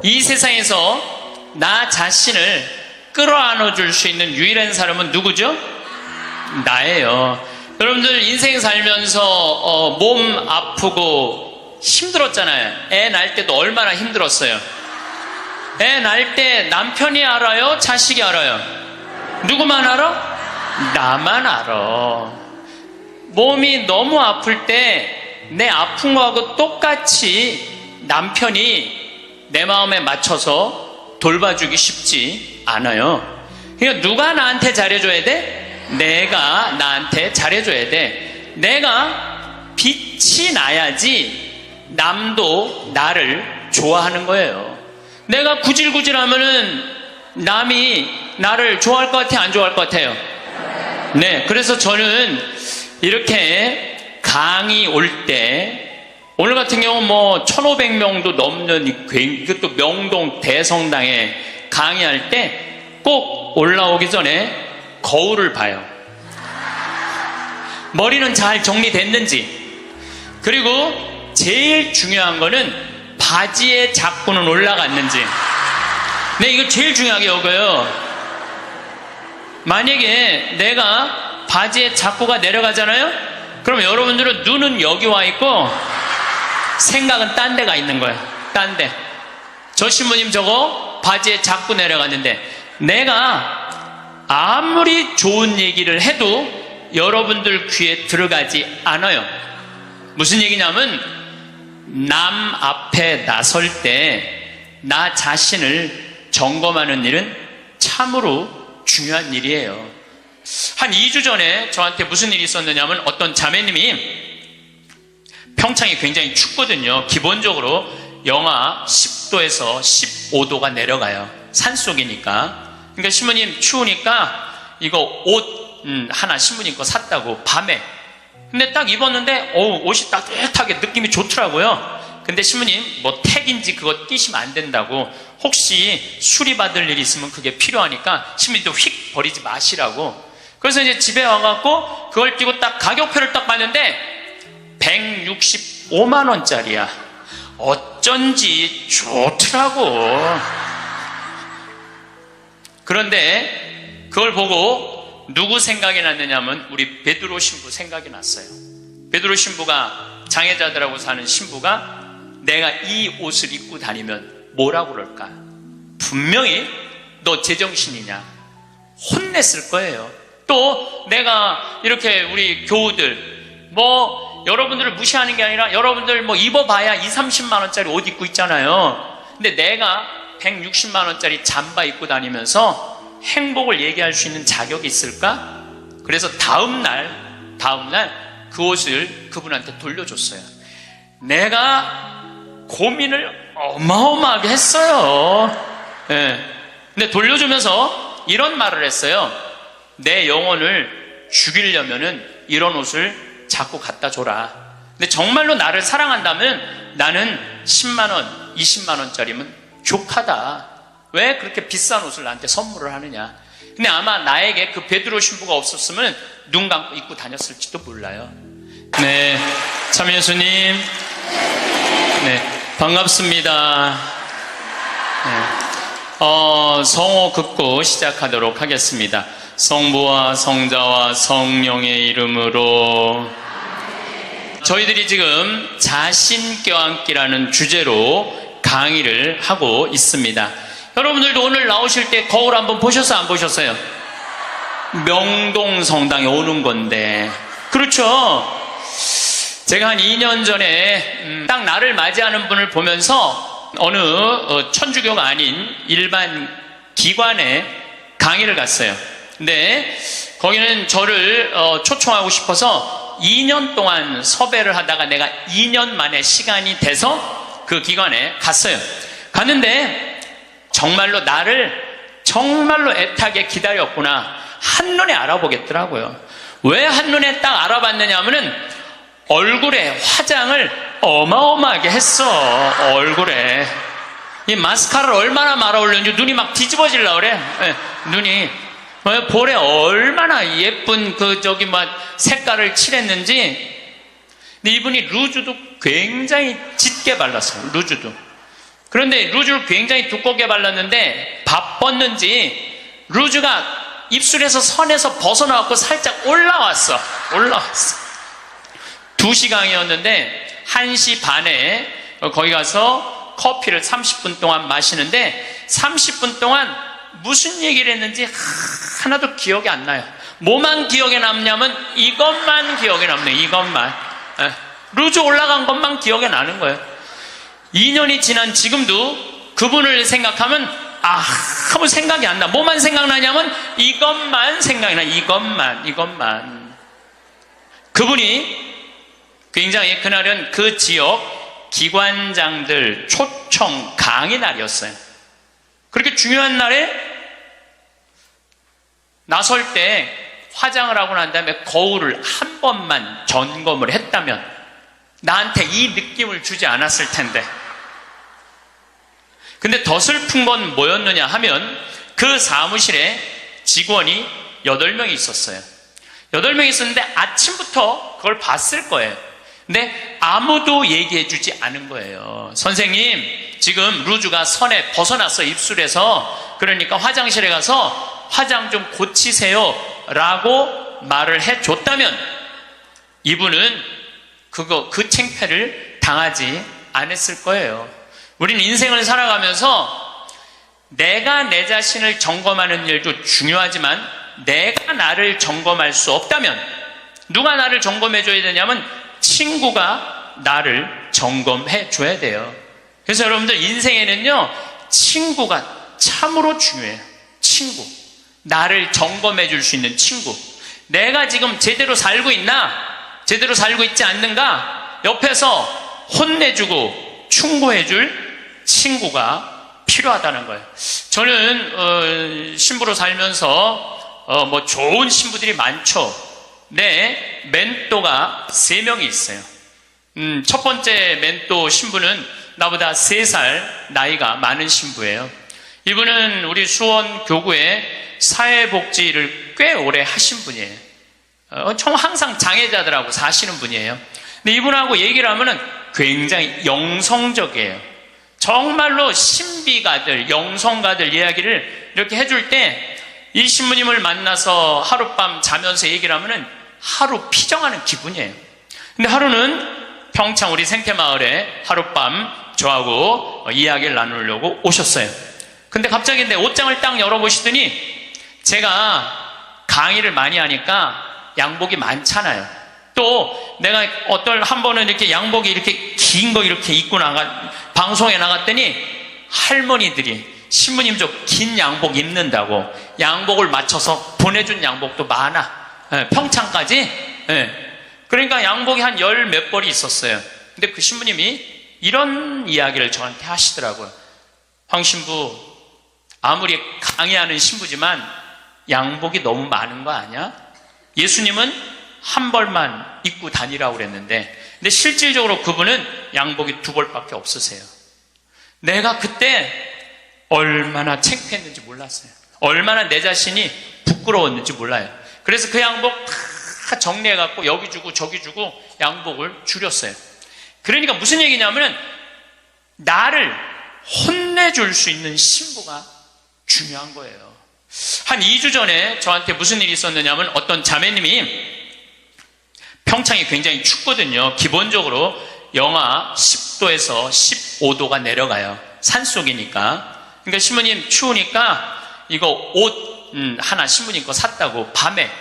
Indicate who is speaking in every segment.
Speaker 1: 이 세상에서 나 자신을 끌어안아 줄 수 있는 유일한 사람은 누구죠? 나예요. 여러분들 인생 살면서 몸 아프고 힘들었잖아요. 애 낳을 때도 얼마나 힘들었어요. 애 낳을 때 남편이 알아요? 자식이 알아요? 누구만 알아? 나만 알아. 몸이 너무 아플 때 내 아픈 거하고 똑같이 남편이 내 마음에 맞춰서 돌봐주기 쉽지 않아요. 그러니까 누가 나한테 잘해줘야 돼? 내가 나한테 잘해줘야 돼. 내가 빛이 나야지 남도 나를 좋아하는 거예요. 내가 구질구질하면은 남이 나를 좋아할 것 같아요? 안 좋아할 것 같아요? 네, 그래서 저는 이렇게 강의 올 때, 오늘 같은 경우 뭐 1,500명도 넘는 이것도 명동 대성당에 강의할 때 꼭 올라오기 전에 거울을 봐요. 머리는 잘 정리됐는지. 그리고 제일 중요한 거는 바지에 자꾸는 올라갔는지. 네, 이거 제일 중요하게 여겨요. 만약에 내가 바지에 자꾸가 내려가잖아요? 그럼 여러분들은 눈은 여기 와 있고 생각은 딴 데가 있는 거예요. 딴 데. 저 신부님 저거 바지에 자꾸 내려갔는데 내가 아무리 좋은 얘기를 해도 여러분들 귀에 들어가지 않아요. 무슨 얘기냐면 남 앞에 나설 때 나 자신을 점검하는 일은 참으로 중요한 일이에요. 한 2주 전에 저한테 무슨 일이 있었느냐면 어떤 자매님이 평창이 굉장히 춥거든요. 기본적으로 영하 10도에서 15도가 내려가요. 산속이니까. 그러니까 신부님 추우니까 이거 옷 하나 신부님 거 샀다고 밤에. 근데 딱 입었는데 옷이 따뜻하게 느낌이 좋더라고요. 근데 신부님 뭐 택인지 그거 끼시면 안 된다고, 혹시 수리받을 일이 있으면 그게 필요하니까 신부님도 휙 버리지 마시라고. 그래서 이제 집에 와갖고 그걸 끼고 딱 가격표를 딱 봤는데 165만 원짜리야. 어쩐지 좋더라고. 그런데 그걸 보고 누구 생각이 났느냐면 우리 베드로 신부 생각이 났어요. 베드로 신부가 장애자들하고 사는 신부가 내가 이 옷을 입고 다니면 뭐라고 그럴까? 분명히 너 제정신이냐? 혼냈을 거예요. 또 내가 이렇게 우리 교우들 뭐 여러분들을 무시하는 게 아니라 여러분들 뭐 입어봐야 2, 30만 원짜리 옷 입고 있잖아요. 근데 내가 160만 원짜리 잠바 입고 다니면서 행복을 얘기할 수 있는 자격이 있을까? 그래서 다음날 그 옷을 그분한테 돌려줬어요. 내가 고민을 어마어마하게 했어요. 예. 근데 돌려주면서 이런 말을 했어요. 내 영혼을 죽이려면은 이런 옷을 자꾸 갖다 줘라. 근데 정말로 나를 사랑한다면 나는 10만 원, 20만 원짜리면 족하다. 왜 그렇게 비싼 옷을 나한테 선물을 하느냐. 근데 아마 나에게 그 베드로 신부가 없었으면 눈 감고 입고 다녔을지도 몰라요. 네, 참예수님, 네, 반갑습니다. 네. 성호 급구 시작하도록 하겠습니다. 성부와 성자와 성령의 이름으로. 저희들이 지금 자신 껴안기라는 주제로 강의를 하고 있습니다. 여러분들도 오늘 나오실 때 거울 한번 보셨어요? 안 보셨어요? 명동 성당에 오는 건데. 그렇죠? 제가 한 2년 전에 딱 나를 맞이하는 분을 보면서 어느 천주교가 아닌 일반 기관에 강의를 갔어요. 근데 거기는 저를 초청하고 싶어서 2년 동안 섭외를 하다가 내가 2년 만에 시간이 돼서 그 기관에 갔어요. 갔는데 정말로 나를 정말로 애타게 기다렸구나. 한눈에 알아보겠더라고요. 왜 한눈에 딱 알아봤느냐 하면은 얼굴에 화장을 어마어마하게 했어. 얼굴에 이 마스카라를 얼마나 말아 올렸는지 눈이 막 뒤집어질라 그래. 네, 눈이 볼에 얼마나 예쁜 색깔을 칠했는지. 근데 이분이 루즈도 굉장히 짙게 발랐어요. 루즈도. 그런데 루즈를 굉장히 두껍게 발랐는데 바빴는지 루즈가 입술에서 선에서 벗어나갖고 살짝 올라왔어. 2시간이었는데 1시 반에 거기 가서 커피를 30분 동안 마시는데 30분 동안 무슨 얘기를 했는지 하나도 기억이 안 나요. 뭐만 기억에 남냐면 이것만 기억에 남네요. 이것만. 루즈 올라간 것만 기억에 나는 거예요. 2년이 지난 지금도 그분을 생각하면 아무 생각이 안 나. 뭐만 생각나냐면 이것만 생각이 나. 이것만. 그분이 굉장히 그날은 그 지역 기관장들 초청 강의 날이었어요. 그렇게 중요한 날에 나설 때 화장을 하고 난 다음에 거울을 한 번만 점검을 했다면 나한테 이 느낌을 주지 않았을 텐데. 근데 더 슬픈 건 뭐였느냐 하면 그 사무실에 직원이 8명이 있었어요. 8명이 있었는데 아침부터 그걸 봤을 거예요. 근데 아무도 얘기해 주지 않은 거예요. 선생님, 지금 루즈가 선에 벗어났어요. 입술에서. 그러니까 화장실에 가서 화장 좀 고치세요 라고 말을 해줬다면 이분은 그 창피를 당하지 않았을 거예요. 우리는 인생을 살아가면서 내가 내 자신을 점검하는 일도 중요하지만 내가 나를 점검할 수 없다면 누가 나를 점검해 줘야 되냐면 친구가 나를 점검해 줘야 돼요. 그래서 여러분들 인생에는요 친구가 참으로 중요해요. 친구, 나를 점검해 줄 수 있는 친구. 내가 지금 제대로 살고 있나? 제대로 살고 있지 않는가? 옆에서 혼내주고 충고해줄 친구가 필요하다는 거예요. 저는 신부로 살면서 뭐 좋은 신부들이 많죠. 내 멘토가 3명이 있어요. 첫 번째 멘토 신부는 나보다 3살 나이가 많은 신부예요. 이분은 우리 수원 교구에 사회복지를 꽤 오래 하신 분이에요. 항상 장애자들하고 사시는 분이에요. 근데 이분하고 얘기를 하면은 굉장히 영성적이에요. 정말로 신비가들, 영성가들 이야기를 이렇게 해줄 때 이 신부님을 만나서 하룻밤 자면서 얘기를 하면은 하루 피정하는 기분이에요. 근데 하루는 평창 우리 생태마을에 하룻밤 저하고 이야기를 나누려고 오셨어요. 근데 갑자기 내 옷장을 딱 열어보시더니 제가 강의를 많이 하니까 양복이 많잖아요. 또 내가 한 번은 이렇게 양복이 이렇게 긴 거 이렇게 입고 방송에 나갔더니 할머니들이 신부님 저 긴 양복 입는다고 양복을 맞춰서 보내준 양복도 많아. 평창까지. 그러니까 양복이 한 10몇 벌이 있었어요. 근데 그 신부님이 이런 이야기를 저한테 하시더라고요. 황 신부, 아무리 강의하는 신부지만 양복이 너무 많은 거 아니야? 예수님은 한 벌만 입고 다니라고 그랬는데 근데 실질적으로 그분은 양복이 2벌밖에 없으세요. 내가 그때 얼마나 창피했는지 몰랐어요. 얼마나 내 자신이 부끄러웠는지 몰라요. 그래서 그 양복 다 정리해갖고 여기 주고 저기 주고 양복을 줄였어요. 그러니까 무슨 얘기냐면은 나를 혼내줄 수 있는 신부가 중요한 거예요. 한 2주 전에 저한테 무슨 일이 있었느냐면 어떤 자매님이 평창이 굉장히 춥거든요. 기본적으로 영하 10도에서 15도가 내려가요. 산속이니까. 그러니까 신부님 추우니까 이거 옷 하나 신부님 거 샀다고 밤에.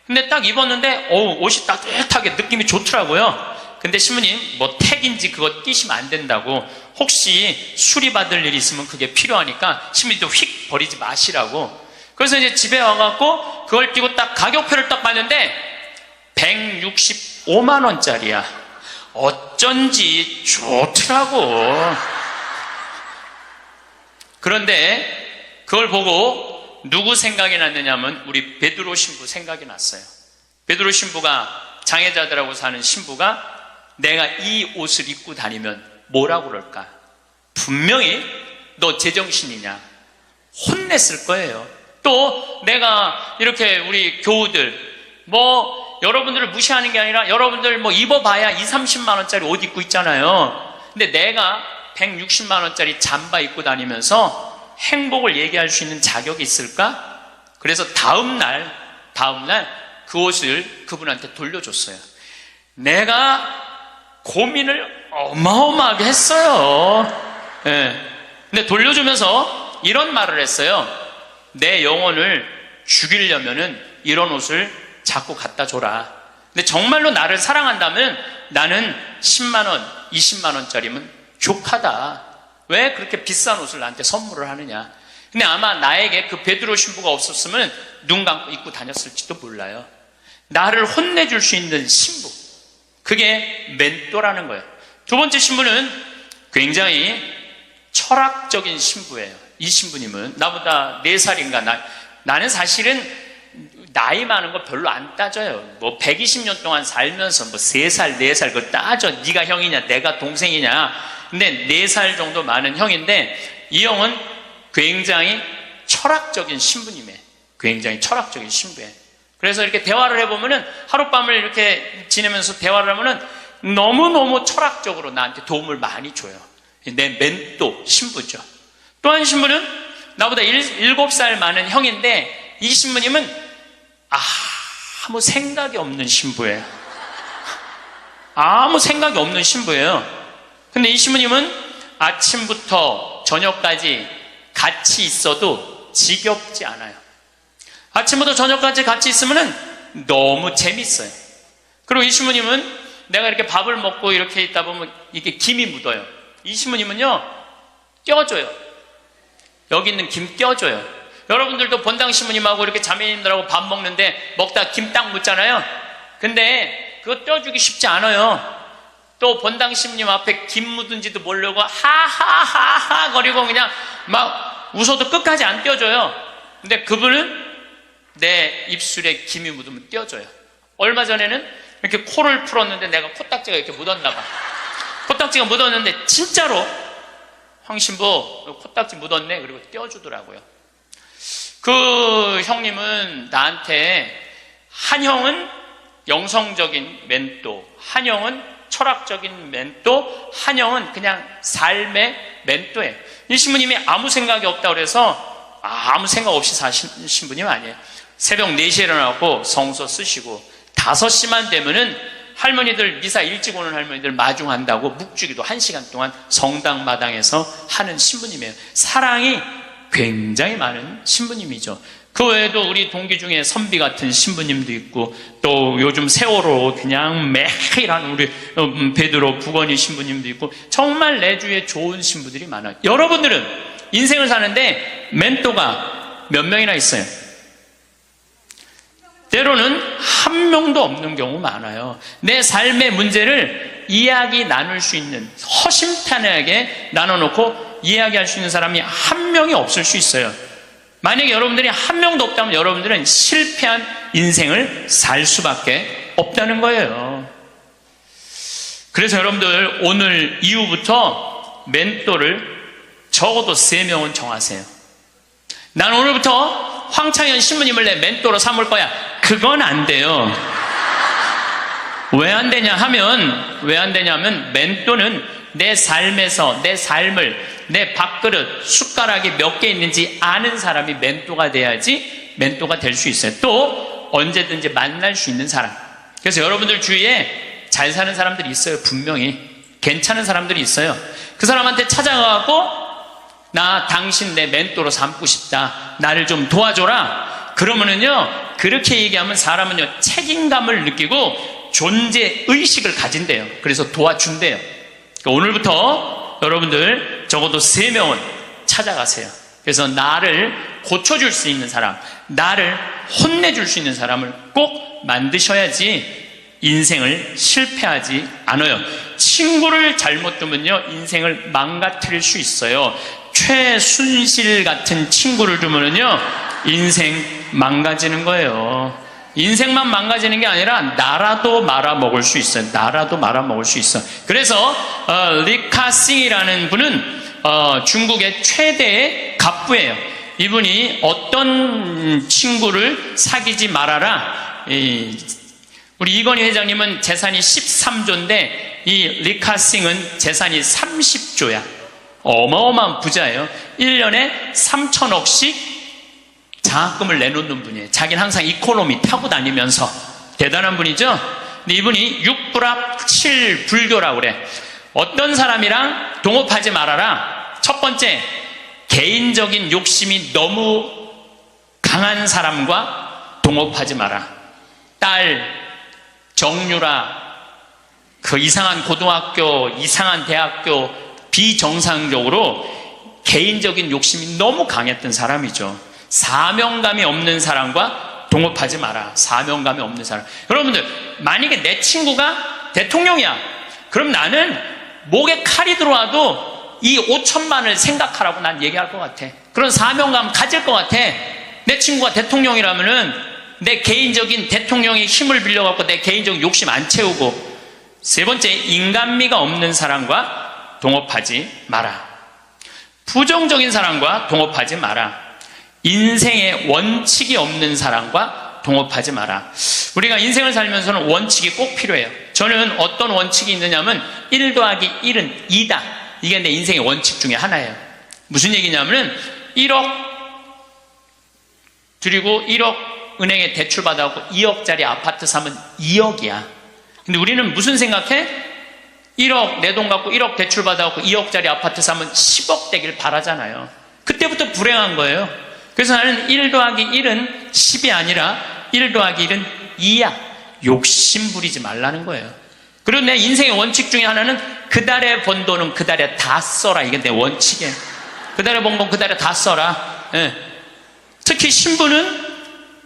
Speaker 1: 근데 딱 입었는데 옷이 따뜻하게 느낌이 좋더라고요. 근데 신부님 뭐 택인지 그거 끼시면 안 된다고 혹시 수리받을 일이 있으면 그게 필요하니까 신부님도 휙 버리지 마시라고. 그래서 이제 집에 와갖고 그걸 끼고 딱 가격표를 딱 봤는데 165만 원짜리야. 어쩐지 좋더라고. 그런데 그걸 보고 누구 생각이 났느냐면 우리 베드로 신부 생각이 났어요. 베드로 신부가 장애자들하고 사는 신부가 내가 이 옷을 입고 다니면 뭐라고 그럴까? 분명히 너 제정신이냐? 혼냈을 거예요. 또 내가 이렇게 우리 교우들 뭐 여러분들을 무시하는 게 아니라 여러분들 뭐 입어봐야 20, 30만 원짜리 옷 입고 있잖아요. 근데 내가 160만 원짜리 잠바 입고 다니면서 행복을 얘기할 수 있는 자격이 있을까? 그래서 다음날 그 옷을 그분한테 돌려줬어요. 내가 고민을 어마어마하게 했어요. 예. 근데 돌려주면서 이런 말을 했어요. 내 영혼을 죽이려면은 이런 옷을 자꾸 갖다 줘라. 근데 정말로 나를 사랑한다면 나는 10만 원, 20만 원짜리면 족하다. 왜 그렇게 비싼 옷을 나한테 선물을 하느냐. 근데 아마 나에게 그 베드로 신부가 없었으면 눈 감고 입고 다녔을지도 몰라요. 나를 혼내줄 수 있는 신부. 그게 멘토라는 거예요. 두 번째 신부는 굉장히 철학적인 신부예요. 이 신부님은 나보다 4살인가 나는 사실은 나이 많은 거 별로 안 따져요. 뭐 120년 동안 살면서 뭐 3살, 4살 그거 따져. 네가 형이냐 내가 동생이냐. 근데 4살 정도 많은 형인데 이 형은 굉장히 철학적인 신부님이에요. 굉장히 철학적인 신부예요. 그래서 이렇게 대화를 해보면은 하룻밤을 이렇게 지내면서 대화를 하면은 너무너무 철학적으로 나한테 도움을 많이 줘요. 내 멘토 신부죠. 또 한 신부는 나보다 7살 많은 형인데 이 신부님은 아무 생각이 없는 신부예요. 아무 생각이 없는 신부예요. 근데 이 신부님은 아침부터 저녁까지 같이 있어도 지겹지 않아요. 아침부터 저녁까지 같이 있으면 너무 재밌어요. 그리고 이 신부님은 내가 이렇게 밥을 먹고 이렇게 있다 보면 이게 김이 묻어요. 이 신부님은요 떼어줘요. 여기 있는 김 떼어줘요. 여러분들도 본당 신부님하고 이렇게 자매님들하고 밥 먹는데 먹다 김 딱 묻잖아요. 근데 그거 떼어주기 쉽지 않아요. 또 본당 신부님 앞에 김 묻은지도 모르고 하하하하 거리고 그냥 막 웃어도 끝까지 안 떼어줘요. 근데 그분은 내 입술에 김이 묻으면 떼어줘요. 얼마 전에는 이렇게 코를 풀었는데 내가 코딱지가 이렇게 묻었나 봐. 코딱지가 묻었는데 진짜로 황신부 코딱지 묻었네. 그리고 떼어주더라고요. 그 형님은 나한테 한 형은 영성적인 멘토, 한 형은 철학적인 멘토, 한 형은 그냥 삶의 멘토예요. 이 신부님이 아무 생각이 없다고 그래서 아무 생각 없이 사신 신부님 아니에요. 새벽 4시에 일어나고 성서 쓰시고 5시만 되면은 할머니들 미사 일찍 오는 할머니들 마중한다고 묵주기도 1시간 동안 성당 마당에서 하는 신부님이에요. 사랑이 굉장히 많은 신부님이죠. 그 외에도 우리 동기 중에 선비 같은 신부님도 있고 또 요즘 세월호 그냥 매일 하는 우리 베드로 부건이 신부님도 있고 정말 내 주위에 좋은 신부들이 많아요. 여러분들은 인생을 사는데 멘토가 몇 명이나 있어요? 때로는 한 명도 없는 경우 많아요. 내 삶의 문제를 이야기 나눌 수 있는 허심탄회하게 나눠놓고 이야기할 수 있는 사람이 한 명이 없을 수 있어요. 만약에 여러분들이 한 명도 없다면 여러분들은 실패한 인생을 살 수밖에 없다는 거예요. 그래서 여러분들 오늘 이후부터 멘토를 적어도 3명은 정하세요. 난 오늘부터 황창현 신부님을 내 멘토로 삼을 거야. 그건 안 돼요. 왜 안 되냐면 멘토는 내 삶에서 내 삶을 내 밥그릇 숟가락이 몇 개 있는지 아는 사람이 멘토가 돼야지 멘토가 될 수 있어요. 또 언제든지 만날 수 있는 사람. 그래서 여러분들 주위에 잘 사는 사람들이 있어요. 분명히 괜찮은 사람들이 있어요. 그 사람한테 찾아가고 나 당신 내 멘토로 삼고 싶다. 나를 좀 도와줘라. 그러면은요 그렇게 얘기하면 사람은요 책임감을 느끼고 존재의식을 가진대요. 그래서 도와준대요. 그러니까 오늘부터 여러분들 적어도 3명은 찾아가세요. 그래서 나를 고쳐줄 수 있는 사람, 나를 혼내줄 수 있는 사람을 꼭 만드셔야지 인생을 실패하지 않아요. 친구를 잘못 두면요 인생을 망가뜨릴 수 있어요. 최순실 같은 친구를 두면요 인생 망가지는 거예요. 인생만 망가지는 게 아니라 나라도 말아먹을 수 있어요. 나라도 말아먹을 수 있어. 그래서 리카싱이라는 분은 중국의 최대의 갑부예요. 이분이 어떤 친구를 사귀지 말아라. 우리 이건희 회장님은 재산이 13조인데 이 리카싱은 재산이 30조야. 어마어마한 부자예요. 1년에 3천억씩 장학금을 내놓는 분이에요. 자기는 항상 이코노미 타고 다니면서. 대단한 분이죠. 근데 이분이 6불합 7불교라고 그래. 어떤 사람이랑 동업하지 말아라. 첫 번째, 개인적인 욕심이 너무 강한 사람과 동업하지 마라. 딸, 정유라, 그 이상한 고등학교, 이상한 대학교, 비정상적으로 개인적인 욕심이 너무 강했던 사람이죠. 사명감이 없는 사람과 동업하지 마라. 사명감이 없는 사람. 여러분들, 만약에 내 친구가 대통령이야. 그럼 나는 목에 칼이 들어와도 이 5천만을 생각하라고 난 얘기할 것 같아. 그런 사명감 가질 것 같아. 내 친구가 대통령이라면은 내 개인적인 대통령의 힘을 빌려갖고 내 개인적인 욕심 안 채우고. 세 번째, 인간미가 없는 사람과 동업하지 마라. 부정적인 사람과 동업하지 마라. 인생에 원칙이 없는 사람과 동업하지 마라. 우리가 인생을 살면서는 원칙이 꼭 필요해요. 저는 어떤 원칙이 있느냐면 1 더하기 1은 2다. 이게 내 인생의 원칙 중에 하나예요. 무슨 얘기냐면은 1억 드리고 1억 은행에 대출 받아갖고 2억짜리 아파트 사면 2억이야. 근데 우리는 무슨 생각해? 1억 내 돈 갖고 1억 대출 받아갖고 2억짜리 아파트 사면 10억 되길 바라잖아요. 그때부터 불행한 거예요. 그래서 나는 1 더하기 1은 10이 아니라 1 더하기 1은 2야. 욕심 부리지 말라는 거예요. 그리고 내 인생의 원칙 중에 하나는 그 달에 번 돈은 그 달에 다 써라. 이게 내 원칙이에요. 그 달에 번 건 그 달에 다 써라. 예. 특히 신부는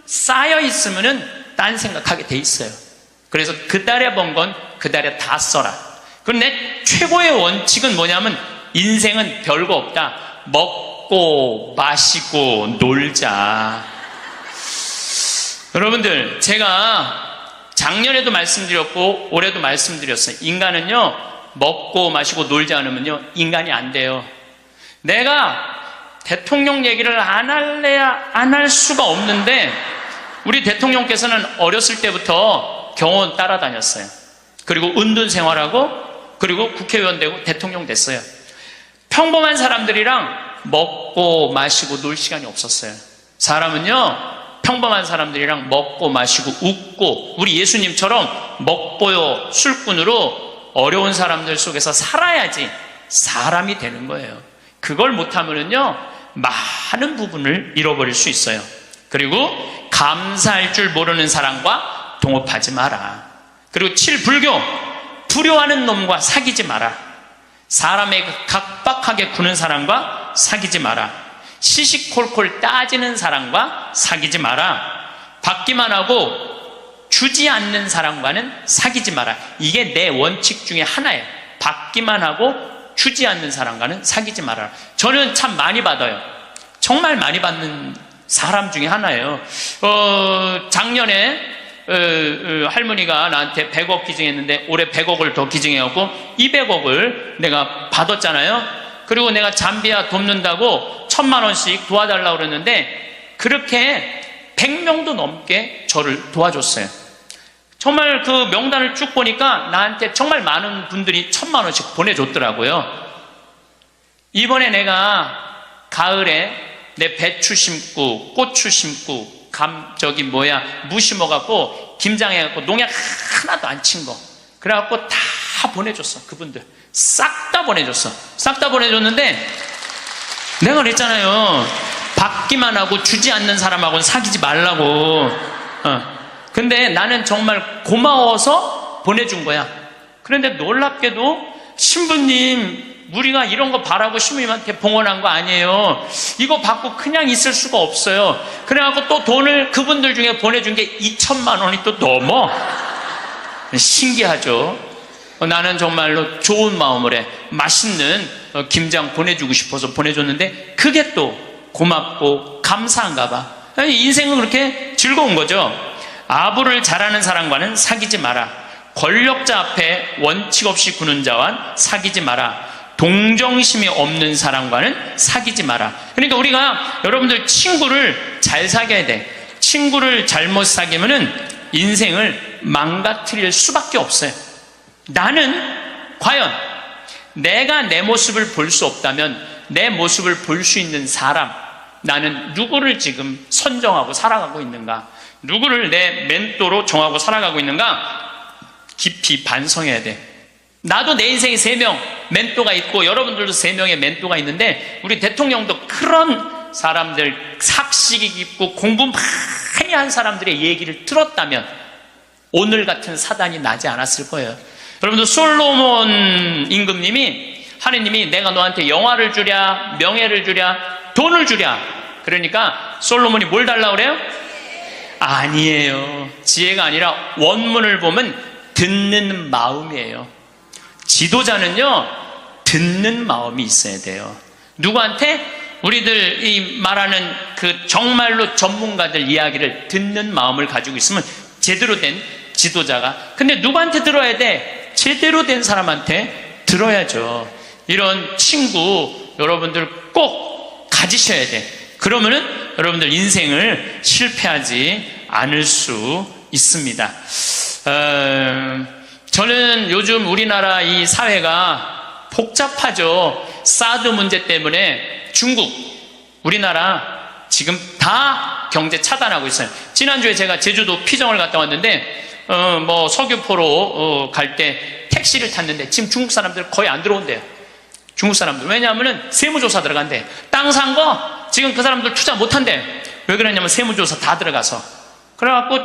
Speaker 1: 쌓여 있으면은 딴 생각하게 돼 있어요. 그래서 그 달에 번 건 그 달에 다 써라. 그럼 내 최고의 원칙은 뭐냐면 인생은 별거 없다. 먹고 마시고 놀자. 여러분들, 제가 작년에도 말씀드렸고 올해도 말씀드렸어요. 인간은요, 먹고 마시고 놀지 않으면요 인간이 안 돼요. 내가 대통령 얘기를 안 할래야 안 할 수가 없는데, 우리 대통령께서는 어렸을 때부터 경호원 따라다녔어요. 그리고 은둔 생활하고, 그리고 국회의원 되고 대통령 됐어요. 평범한 사람들이랑 먹고 마시고 놀 시간이 없었어요. 사람은요, 평범한 사람들이랑 먹고 마시고 웃고, 우리 예수님처럼 먹보요 술꾼으로 어려운 사람들 속에서 살아야지 사람이 되는 거예요. 그걸 못하면은요 많은 부분을 잃어버릴 수 있어요. 그리고 감사할 줄 모르는 사람과 동업하지 마라. 그리고 7. 불교, 불효하는 놈과 사귀지 마라. 사람에게 각박하게 구는 사람과 사귀지 마라. 시시콜콜 따지는 사람과 사귀지 마라. 받기만 하고 주지 않는 사람과는 사귀지 마라. 이게 내 원칙 중에 하나예요. 받기만 하고 주지 않는 사람과는 사귀지 마라. 저는 참 많이 받아요. 정말 많이 받는 사람 중에 하나예요. 작년에 할머니가 나한테 100억 기증했는데 올해 100억을 더 기증해갖고 200억을 내가 받았잖아요. 그리고 내가 잠비아 돕는다고 1000만 원씩 도와달라고 그랬는데 그렇게 100명도 넘게 저를 도와줬어요. 정말 그 명단을 쭉 보니까 나한테 정말 많은 분들이 1000만 원씩 보내줬더라고요. 이번에 내가 가을에 내 배추 심고 고추 심고 무 심어갖고 김장해갖고 농약 하나도 안 친 거, 그래갖고 다 보내줬어. 그분들 싹 다 보내줬어. 싹 다 보내줬는데 내가 그랬잖아요. 받기만 하고 주지 않는 사람하고는 사귀지 말라고. 근데 나는 정말 고마워서 보내준 거야. 그런데 놀랍게도 신부님, 우리가 이런 거 바라고 신부님한테 봉헌한 거 아니에요. 이거 받고 그냥 있을 수가 없어요. 그래갖고 또 돈을 그분들 중에 보내준 게 2천만 원이 또 넘어. 신기하죠. 나는 정말로 좋은 마음을 해. 맛있는 김장 보내주고 싶어서 보내줬는데 그게 또 고맙고 감사한가 봐. 인생은 그렇게 즐거운 거죠. 아부를 잘하는 사람과는 사귀지 마라. 권력자 앞에 원칙 없이 구는 자와 사귀지 마라. 동정심이 없는 사람과는 사귀지 마라. 그러니까 우리가 여러분들 친구를 잘 사귀어야 돼. 친구를 잘못 사귀면은 인생을 망가뜨릴 수밖에 없어요. 나는 과연 내가 내 모습을 볼 수 없다면 내 모습을 볼 수 있는 사람, 나는 누구를 지금 선정하고 살아가고 있는가? 누구를 내 멘토로 정하고 살아가고 있는가? 깊이 반성해야 돼. 나도 내 인생에 3명 멘토가 있고 여러분들도 3명의 멘토가 있는데, 우리 대통령도 그런 사람들, 삭식이 깊고 공부 많이 한 사람들의 얘기를 들었다면 오늘 같은 사단이 나지 않았을 거예요. 여러분들, 솔로몬 임금님이, 하느님이 내가 너한테 영화를 주랴, 명예를 주랴, 돈을 주랴. 그러니까 솔로몬이 뭘 달라고 그래요? 아니에요. 지혜가 아니라 원문을 보면 듣는 마음이에요. 지도자는요, 듣는 마음이 있어야 돼요. 누구한테? 우리들이 말하는 그 정말로 전문가들 이야기를 듣는 마음을 가지고 있으면 제대로 된 지도자가. 근데 누구한테 들어야 돼? 제대로 된 사람한테 들어야죠. 이런 친구 여러분들 꼭 가지셔야 돼. 그러면은 여러분들 인생을 실패하지 않을 수 있습니다. 저는 요즘 우리나라 이 사회가 복잡하죠. 사드 문제 때문에 중국, 우리나라 지금 다 경제 차단하고 있어요. 지난주에 제가 제주도 피정을 갔다 왔는데 서귀포로 갈 때 택시를 탔는데 지금 중국 사람들 거의 안 들어온대요. 중국 사람들. 왜냐하면 세무조사 들어간대. 땅 산 거 지금 그 사람들 투자 못 한대. 왜 그러냐면 세무조사 다 들어가서. 그래갖고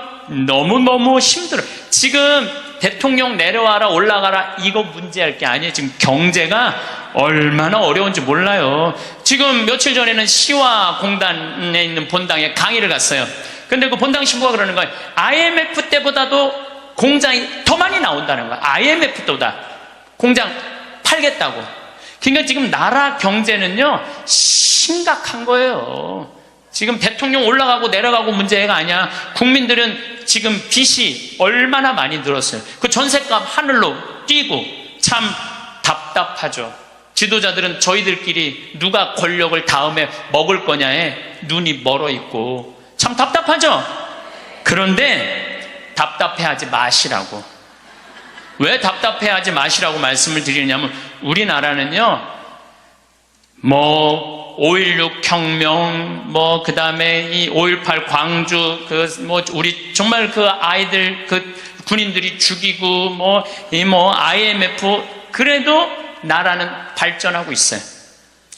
Speaker 1: 너무너무 힘들어. 지금 대통령 내려와라 올라가라 이거 문제할 게 아니에요. 지금 경제가 얼마나 어려운지 몰라요. 지금 며칠 전에는 시화공단에 있는 본당에 강의를 갔어요. 근데 그 본당 신부가 그러는 거예요. IMF 때보다도 공장이 더 많이 나온다는 거야. IMF 때보다 공장 팔겠다고. 그러니까 지금 나라 경제는요 심각한 거예요. 지금 대통령 올라가고 내려가고 문제가 아니야. 국민들은 지금 빚이 얼마나 많이 늘었어요. 그 전셋값 하늘로 뛰고 참 답답하죠. 지도자들은 저희들끼리 누가 권력을 다음에 먹을 거냐에 눈이 멀어 있고 참 답답하죠. 그런데 답답해하지 마시라고. 왜 답답해하지 마시라고 말씀을 드리냐면, 우리나라는요 5.16 혁명, 그 다음에 이 5.18 광주, 우리 정말 그 아이들, 그 군인들이 죽이고, IMF, 그래도 나라는 발전하고 있어요.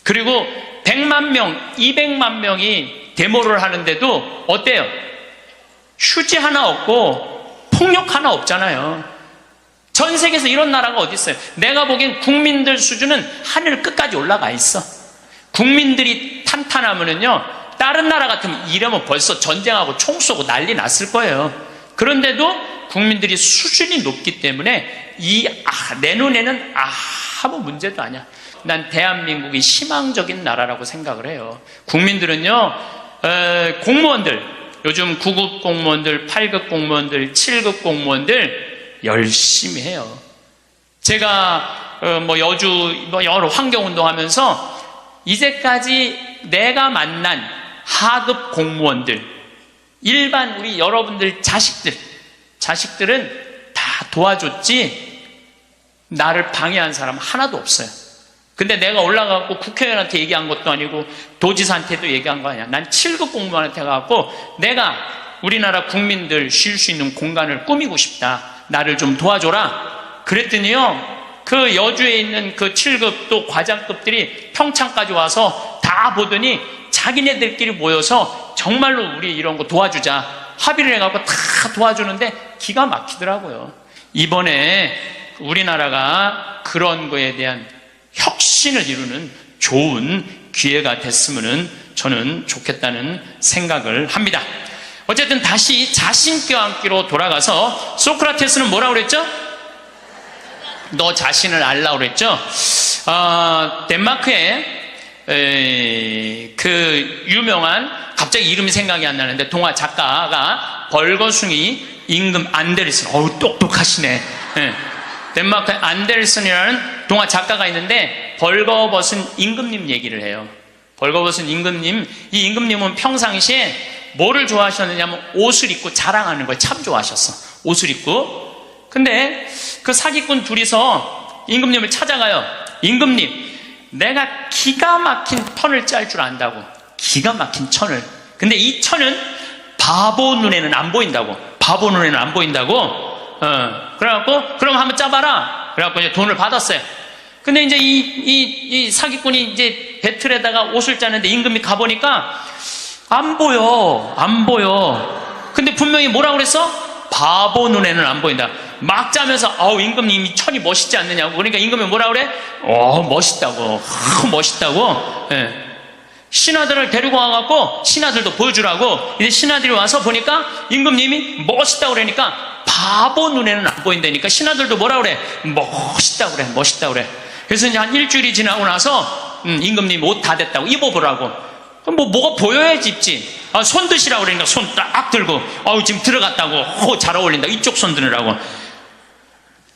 Speaker 1: 그리고 100만 명, 200만 명이 데모를 하는데도 어때요? 휴지 하나 없고, 폭력 하나 없잖아요. 전 세계에서 이런 나라가 어디 있어요? 내가 보기엔 국민들 수준은 하늘 끝까지 올라가 있어. 국민들이 탄탄하면은요, 다른 나라 같으면 이러면 벌써 전쟁하고 총 쏘고 난리 났을 거예요. 그런데도 국민들이 수준이 높기 때문에 내 눈에는 아무 문제도 아니야. 난 대한민국이 희망적인 나라라고 생각을 해요. 국민들은요, 공무원들, 요즘 9급 공무원들, 8급 공무원들, 7급 공무원들 열심히 해요. 제가 여주 여러 환경운동 하면서 이제까지 내가 만난 하급 공무원들, 일반 우리 여러분들 자식들은 다 도와줬지 나를 방해한 사람 하나도 없어요. 근데 내가 올라가고 국회의원한테 얘기한 것도 아니고 도지사한테도 얘기한 거 아니야. 난 7급 공무원한테 가고 내가 우리나라 국민들 쉴 수 있는 공간을 꾸미고 싶다. 나를 좀 도와줘라. 그랬더니요, 그 여주에 있는 그 7급 또 과장급들이 평창까지 와서 다 보더니 자기네들끼리 모여서 정말로 우리 이런 거 도와주자 합의를 해갖고 다 도와주는데 기가 막히더라고요. 이번에 우리나라가 그런 거에 대한 혁신을 이루는 좋은 기회가 됐으면 저는 좋겠다는 생각을 합니다. 어쨌든 다시 자신 껴안기로 돌아가서 소크라테스는 뭐라고 그랬죠? 너 자신을 알라고 그랬죠? 덴마크에 그 유명한, 갑자기 이름이 생각이 안 나는데 동화 작가가 벌거숭이 임금 안데르슨. 똑똑하시네. 덴마크 안데르슨이라는 동화 작가가 있는데 벌거벗은 임금님 얘기를 해요. 벌거벗은 임금님. 이 임금님은 평상시에 뭐를 좋아하셨느냐면 옷을 입고 자랑하는 걸 참 좋아하셨어. 옷을 입고. 근데 그 사기꾼 둘이서 임금님을 찾아가요. 임금님, 내가 기가 막힌 턴을 짤 줄 안다고. 기가 막힌 천을. 근데 이 천은 바보 눈에는 안 보인다고. 바보 눈에는 안 보인다고. 그래갖고 그럼 한번 짜봐라. 그래갖고 이제 돈을 받았어요. 근데 이제 이 사기꾼이 이제 배틀에다가 옷을 짜는데 임금이 가보니까 안 보여. 근데 분명히 뭐라고 그랬어? 바보 눈에는 안 보인다. 막 짜면서 임금님 이 천이 멋있지 않느냐고. 그러니까 임금이 뭐라 그래? 멋있다고. 멋있다고. 예. 신하들을 데리고 와갖고 신하들도 보여주라고. 이제 신하들이 와서 보니까 임금님이 멋있다고 그러니까 바보 눈에는 안 보인다니까 신하들도 뭐라 그래? 멋있다고 그래. 그래서 이제 한 일주일이 지나고 나서 임금님 옷 다 됐다고 입어보라고. 그럼 뭐가 보여야지 입지. 손 드시라고 그러니까 손 딱 들고 지금 들어갔다고. 잘 어울린다. 이쪽 손 드느라고.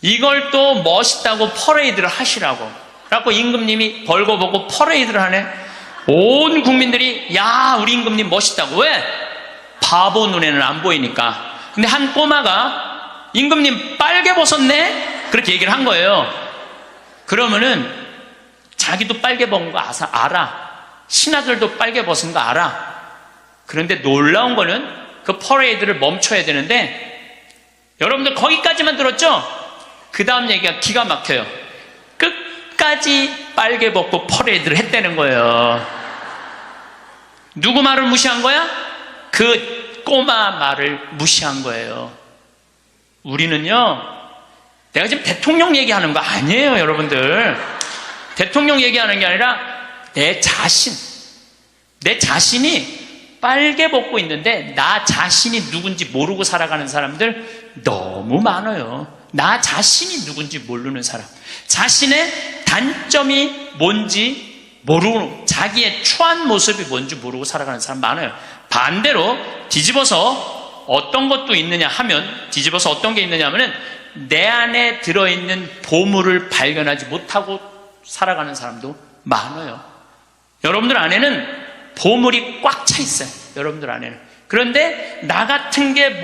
Speaker 1: 이걸 또 멋있다고 퍼레이드를 하시라고. 그래갖고 임금님이 벌거벗고 퍼레이드를 하네. 온 국민들이 야 우리 임금님 멋있다고. 왜? 바보 눈에는 안 보이니까. 근데 한 꼬마가 임금님 빨개 벗었네? 그렇게 얘기를 한 거예요. 그러면은 자기도 빨개 벗은 거 알아. 신하들도 빨개 벗은 거 알아. 그런데 놀라운 거는 그 퍼레이드를 멈춰야 되는데 여러분들 거기까지만 들었죠? 그 다음 얘기가 기가 막혀요. 끝까지 빨개 벗고 퍼레이드를 했다는 거예요. 누구 말을 무시한 거야? 그 꼬마 말을 무시한 거예요. 우리는요, 내가 지금 대통령 얘기하는 거 아니에요, 여러분들. 대통령 얘기하는 게 아니라 내 자신이 빨개 벗고 있는데 나 자신이 누군지 모르고 살아가는 사람들 너무 많아요. 나 자신이 누군지 모르는 사람, 자신의 단점이 뭔지 모르고 자기의 추한 모습이 뭔지 모르고 살아가는 사람 많아요. 반대로 뒤집어서 어떤 것도 있느냐 하면, 뒤집어서 어떤 게 있느냐 하면은 내 안에 들어있는 보물을 발견하지 못하고 살아가는 사람도 많아요. 여러분들 안에는 보물이 꽉 차 있어요. 여러분들 안에는. 그런데 나 같은 게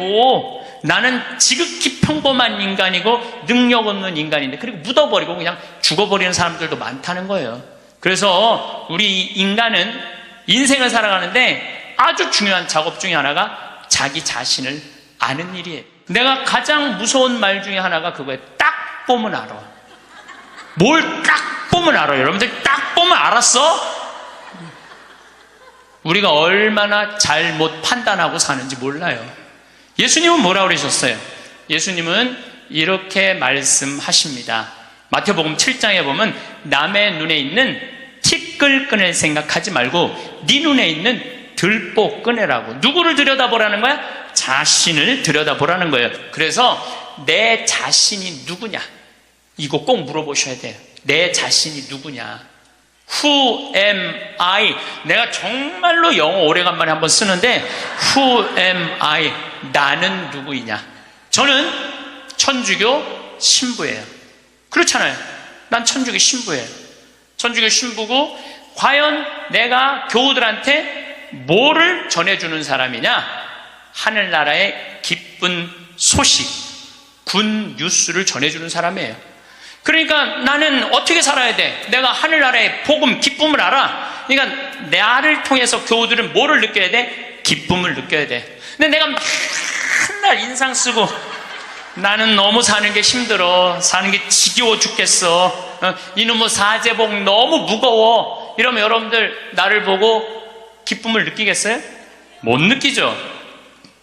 Speaker 1: 나는 지극히 평범한 인간이고 능력 없는 인간인데, 그리고 묻어버리고 그냥 죽어버리는 사람들도 많다는 거예요. 그래서 우리 인간은 인생을 살아가는데 아주 중요한 작업 중에 하나가 자기 자신을 아는 일이에요. 내가 가장 무서운 말 중에 하나가 그거예요. 딱 보면 알아. 뭘 딱 보면 알아요. 여러분들 딱 보면 알았어? 우리가 얼마나 잘못 판단하고 사는지 몰라요. 예수님은 뭐라고 그러셨어요? 예수님은 이렇게 말씀하십니다. 마태복음 7장에 보면 남의 눈에 있는 티끌끈을 생각하지 말고 네 눈에 있는 들보 꺼내라고. 누구를 들여다보라는 거야? 자신을 들여다보라는 거예요. 그래서 내 자신이 누구냐? 이거 꼭 물어보셔야 돼요. 내 자신이 누구냐? Who am I? 내가 정말로 영어 오래간만에 한번 쓰는데 Who am I? 나는 누구이냐? 저는 천주교 신부예요. 그렇잖아요. 난 천주교 신부예요. 천주교 신부고, 과연 내가 교우들한테 뭐를 전해주는 사람이냐? 하늘나라의 기쁜 소식, 군 뉴스를 전해주는 사람이에요. 그러니까 나는 어떻게 살아야 돼? 내가 하늘나라의 복음, 기쁨을 알아. 그러니까 나를 통해서 교우들은 뭐를 느껴야 돼? 기쁨을 느껴야 돼. 근데 내가 맨날 인상 쓰고 나는 너무 사는 게 힘들어, 사는 게 지겨워 죽겠어, 이놈의 사제복 너무 무거워, 이러면 여러분들 나를 보고 기쁨을 느끼겠어요? 못 느끼죠.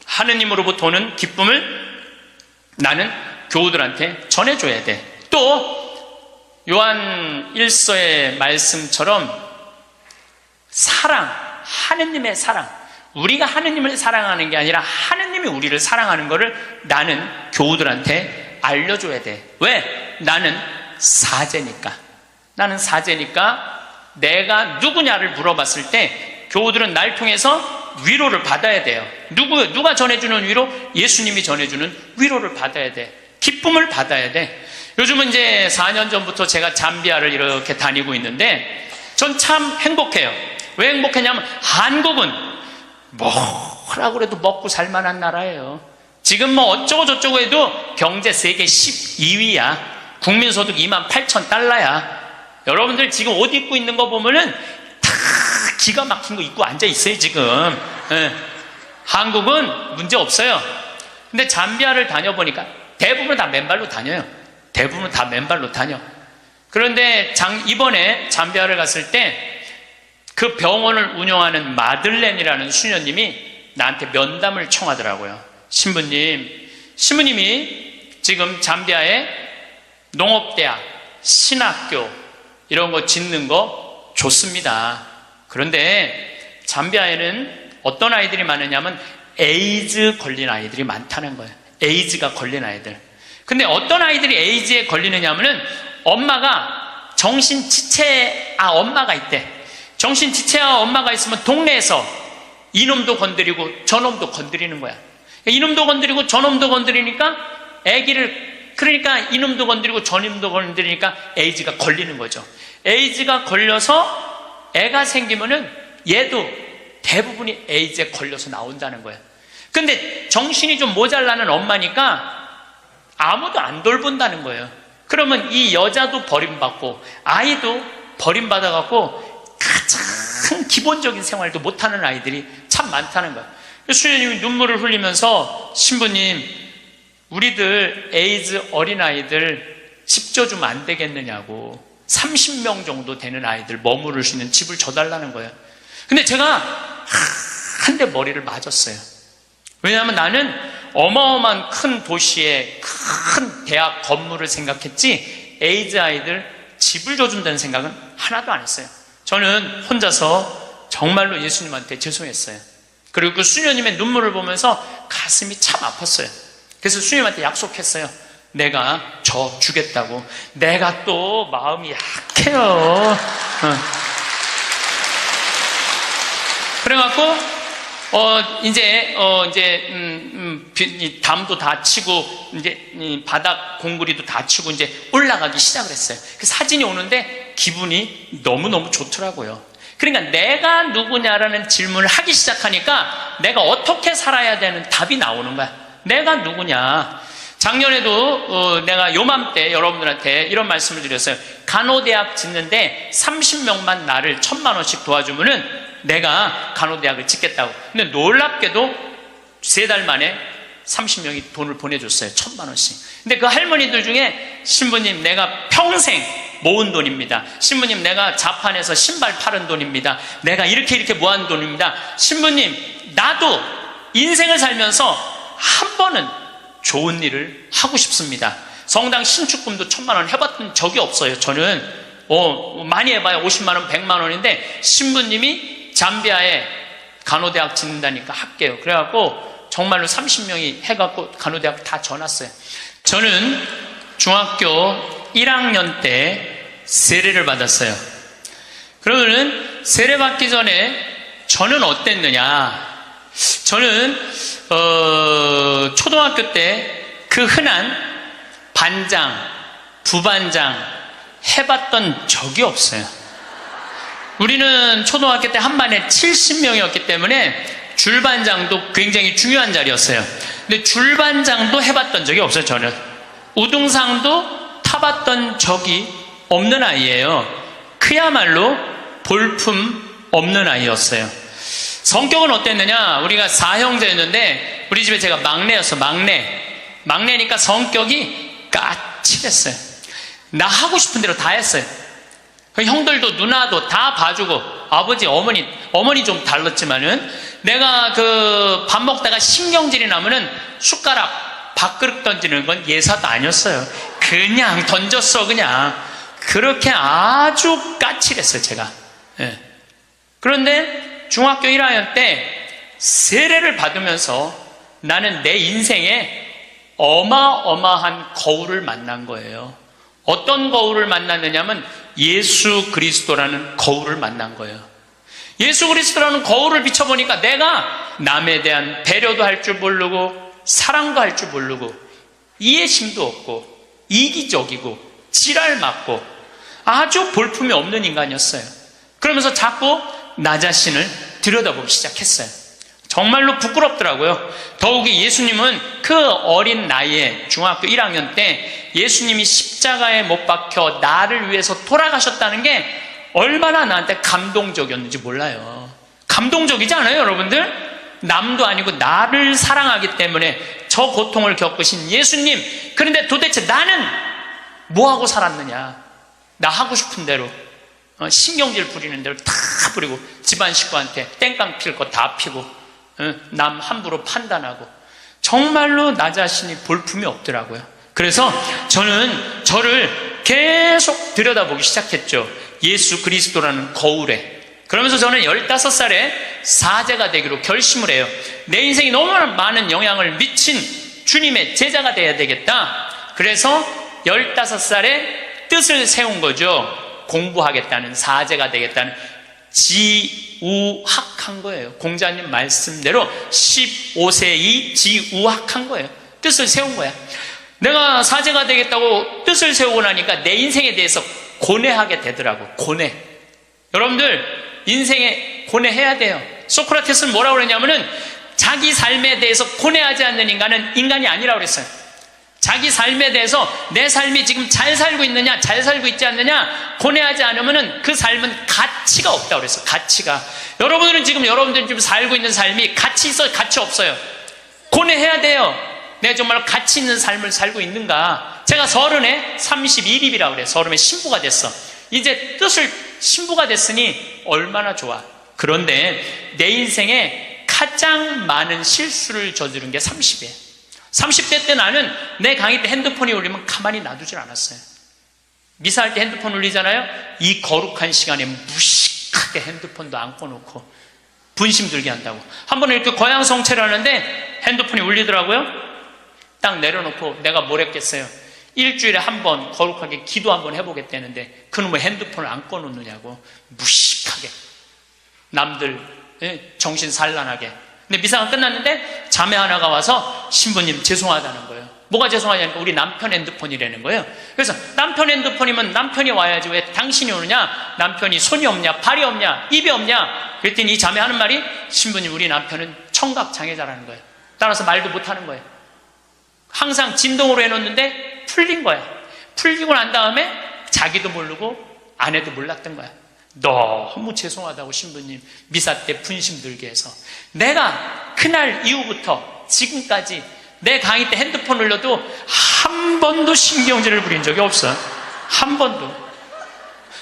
Speaker 1: 하느님으로부터 오는 기쁨을 나는 교우들한테 전해줘야 돼. 또 요한 1서의 말씀처럼 사랑, 하느님의 사랑, 우리가 하느님을 사랑하는 게 아니라 하느님이 우리를 사랑하는 것을 나는 교우들한테 알려줘야 돼. 왜? 나는 사제니까. 나는 사제니까 내가 누구냐를 물어봤을 때 교우들은 날 통해서 위로를 받아야 돼요. 누가 전해주는 위로? 예수님이 전해주는 위로를 받아야 돼. 기쁨을 받아야 돼. 요즘은 이제 4년 전부터 제가 잠비아를 이렇게 다니고 있는데 전 참 행복해요. 왜 행복했냐면 한국은 뭐라고 해도 먹고 살만한 나라예요. 지금 뭐 어쩌고 저쩌고 해도 경제 세계 12위야. 국민소득 28,000달러야. 여러분들 지금 옷 입고 있는 거 보면은 다 기가 막힌 거 입고 앉아 있어요, 지금. 예. 한국은 문제 없어요. 근데 잠비아를 다녀보니까 대부분 다 맨발로 다녀요. 대부분 다 맨발로 다녀. 그런데 이번에 잠비아를 갔을 때 그 병원을 운영하는 마들렌이라는 수녀님이 나한테 면담을 청하더라고요. 신부님이 지금 잠비아에 농업대학, 신학교 이런 거 짓는 거 좋습니다. 그런데 잠비아에는 어떤 아이들이 많으냐면 에이즈 걸린 아이들이 많다는 거예요. 에이즈가 걸린 아이들. 근데 어떤 아이들이 에이즈에 걸리느냐면은 엄마가 엄마가 있대. 정신지체아 엄마가 있으면 동네에서 이놈도 건드리고 저놈도 건드리는 거야. 이놈도 건드리고 저놈도 건드리니까 그러니까 이놈도 건드리고 저놈도 건드리니까 에이즈가 걸리는 거죠. 에이즈가 걸려서 애가 생기면은 얘도 대부분이 에이즈에 걸려서 나온다는 거야. 근데 정신이 좀 모자라는 엄마니까 아무도 안 돌본다는 거예요. 그러면 이 여자도 버림받고 아이도 버림받아갖고 가장 기본적인 생활도 못하는 아이들이 참 많다는 거예요. 수녀님이 눈물을 흘리면서 신부님, 우리들 에이즈 어린아이들 집 줘주면 안 되겠느냐고 30명 정도 되는 아이들 머무를 수 있는 집을 줘달라는 거예요. 근데 제가 한 대 머리를 맞았어요. 왜냐하면 나는 어마어마한 큰 도시의 큰 대학 건물을 생각했지 에이즈 아이들 집을 줘준다는 생각은 하나도 안 했어요. 저는 혼자서 정말로 예수님한테 죄송했어요. 그리고 그 수녀님의 눈물을 보면서 가슴이 참 아팠어요. 그래서 수녀님한테 약속했어요. 내가 주겠다고. 내가 또 마음이 약해요. 그래갖고 이제 담도 다 치고 이제 바닥 공구리도 다 치고 이제 올라가기 시작을 했어요. 그 사진이 오는데 기분이 너무너무 좋더라고요. 그러니까 내가 누구냐라는 질문을 하기 시작하니까 내가 어떻게 살아야 되는 답이 나오는 거야. 내가 누구냐. 작년에도 내가 요맘때 여러분들한테 이런 말씀을 드렸어요. 간호대학 짓는데 30명만 나를 1,000만 원씩 도와주면은 내가 간호대학을 짓겠다고. 근데 놀랍게도 3달 만에 30명이 돈을 보내줬어요. 1,000만 원씩. 근데 그 할머니들 중에 신부님 내가 평생 모은 돈입니다. 신부님 내가 자판에서 신발 팔은 돈입니다. 내가 이렇게 모은 돈입니다. 신부님 나도 인생을 살면서 한 번은 좋은 일을 하고 싶습니다. 성당 신축금도 1,000만 원 해봤던 적이 없어요. 저는 많이 해봐야 50만 원 100만 원인데 신부님이 잠비아에 간호대학 짓는다니까 할게요. 그래갖고 정말로 30명이 해갖고 간호대학 다 져놨어요. 저는 중학교 1학년 때 세례를 받았어요. 그러면은 세례 받기 전에 저는 어땠느냐. 저는 초등학교 때 그 흔한 반장, 부반장 해봤던 적이 없어요. 우리는 초등학교 때 한 반에 70명이었기 때문에 줄반장도 굉장히 중요한 자리였어요. 근데 줄반장도 해봤던 적이 없어요. 저는 우등상도 타봤던 적이 없는 아이예요. 그야말로 볼품 없는 아이였어요. 성격은 어땠느냐. 우리가 4형제였는데 우리 집에 제가 막내였어. 막내니까 성격이 까칠했어요. 나 하고 싶은 대로 다 했어요. 형들도 누나도 다 봐주고 아버지 어머니 좀 달랐지만은 내가 그 밥 먹다가 신경질이 나면은 숟가락 밥그릇 던지는 건 예사도 아니었어요. 그냥 던졌어. 그냥 그렇게 아주 까칠했어요. 제가. 예. 그런데 중학교 1학년 때 세례를 받으면서 나는 내 인생에 어마어마한 거울을 만난 거예요. 어떤 거울을 만났느냐면 예수 그리스도라는 거울을 만난 거예요. 예수 그리스도라는 거울을 비춰보니까 내가 남에 대한 배려도 할 줄 모르고 사랑도 할 줄 모르고 이해심도 없고 이기적이고 지랄 맞고 아주 볼품이 없는 인간이었어요. 그러면서 자꾸 나 자신을 들여다보기 시작했어요. 정말로 부끄럽더라고요. 더욱이 예수님은 그 어린 나이에 중학교 1학년 때 예수님이 십자가에 못 박혀 나를 위해서 돌아가셨다는 게 얼마나 나한테 감동적이었는지 몰라요. 감동적이지 않아요, 여러분들? 남도 아니고 나를 사랑하기 때문에 저 고통을 겪으신 예수님. 그런데 도대체 나는 뭐하고 살았느냐? 나 하고 싶은 대로 신경질 부리는 대로 다 부리고 집안 식구한테 땡깡 필 거 다 피고 남 함부로 판단하고 정말로 나 자신이 볼품이 없더라고요. 그래서 저는 저를 계속 들여다보기 시작했죠. 예수 그리스도라는 거울에. 그러면서 저는 15살에 사제가 되기로 결심을 해요. 내 인생이 너무나 많은 영향을 미친 주님의 제자가 돼야 되겠다. 그래서 15살에 뜻을 세운 거죠. 공부하겠다는, 사제가 되겠다는. 지우학한 거예요. 공자님 말씀대로 15세이 지우학한 거예요. 뜻을 세운 거야. 내가 사제가 되겠다고 뜻을 세우고 나니까 내 인생에 대해서 고뇌하게 되더라고. 고뇌. 여러분들 인생에 고뇌해야 돼요. 소크라테스는 뭐라고 그랬냐면은 자기 삶에 대해서 고뇌하지 않는 인간은 인간이 아니라고 그랬어요. 자기 삶에 대해서 내 삶이 지금 잘 살고 있느냐, 잘 살고 있지 않느냐 고뇌하지 않으면은 그 삶은 가치가 없다고 그랬어요. 가치가. 여러분들은 지금 살고 있는 삶이 가치 있어요, 가치 없어요? 고뇌해야 돼요. 내가 정말 가치 있는 삶을 살고 있는가? 제가 30에 31입이라고 그래요. 30에 신부가 됐어. 이제 뜻을 신부가 됐으니 얼마나 좋아. 그런데 내 인생에 가장 많은 실수를 저지른 게 30이에요. 30대 때 나는 내 강의 때 핸드폰이 울리면 가만히 놔두질 않았어요. 미사할 때 핸드폰 울리잖아요. 이 거룩한 시간에 무식하게 핸드폰도 안 꺼놓고 분심 들게 한다고. 한 번은 이렇게 거양 성체를 하는데 핸드폰이 울리더라고요. 딱 내려놓고 내가 뭘 했겠어요. 일주일에 한 번 거룩하게 기도 한번 해보겠다는데 그놈의 핸드폰을 안 꺼놓느냐고. 무식하게 남들 정신 산란하게. 근데 미사가 끝났는데 자매 하나가 와서 신부님 죄송하다는 거예요. 뭐가 죄송하냐니까 우리 남편 핸드폰이라는 거예요. 그래서 남편 핸드폰이면 남편이 와야지 왜 당신이 오느냐? 남편이 손이 없냐? 발이 없냐? 입이 없냐? 그랬더니 이 자매 하는 말이 신부님 우리 남편은 청각 장애자라는 거예요. 따라서 말도 못하는 거예요. 항상 진동으로 해놓는데 풀린 거야. 풀리고 난 다음에 자기도 모르고 아내도 몰랐던 거야. 너무 죄송하다고 신부님 미사 때 분심 들게 해서. 내가 그날 이후부터 지금까지 내 강의 때 핸드폰 울려도 한 번도 신경질을 부린 적이 없어. 한 번도.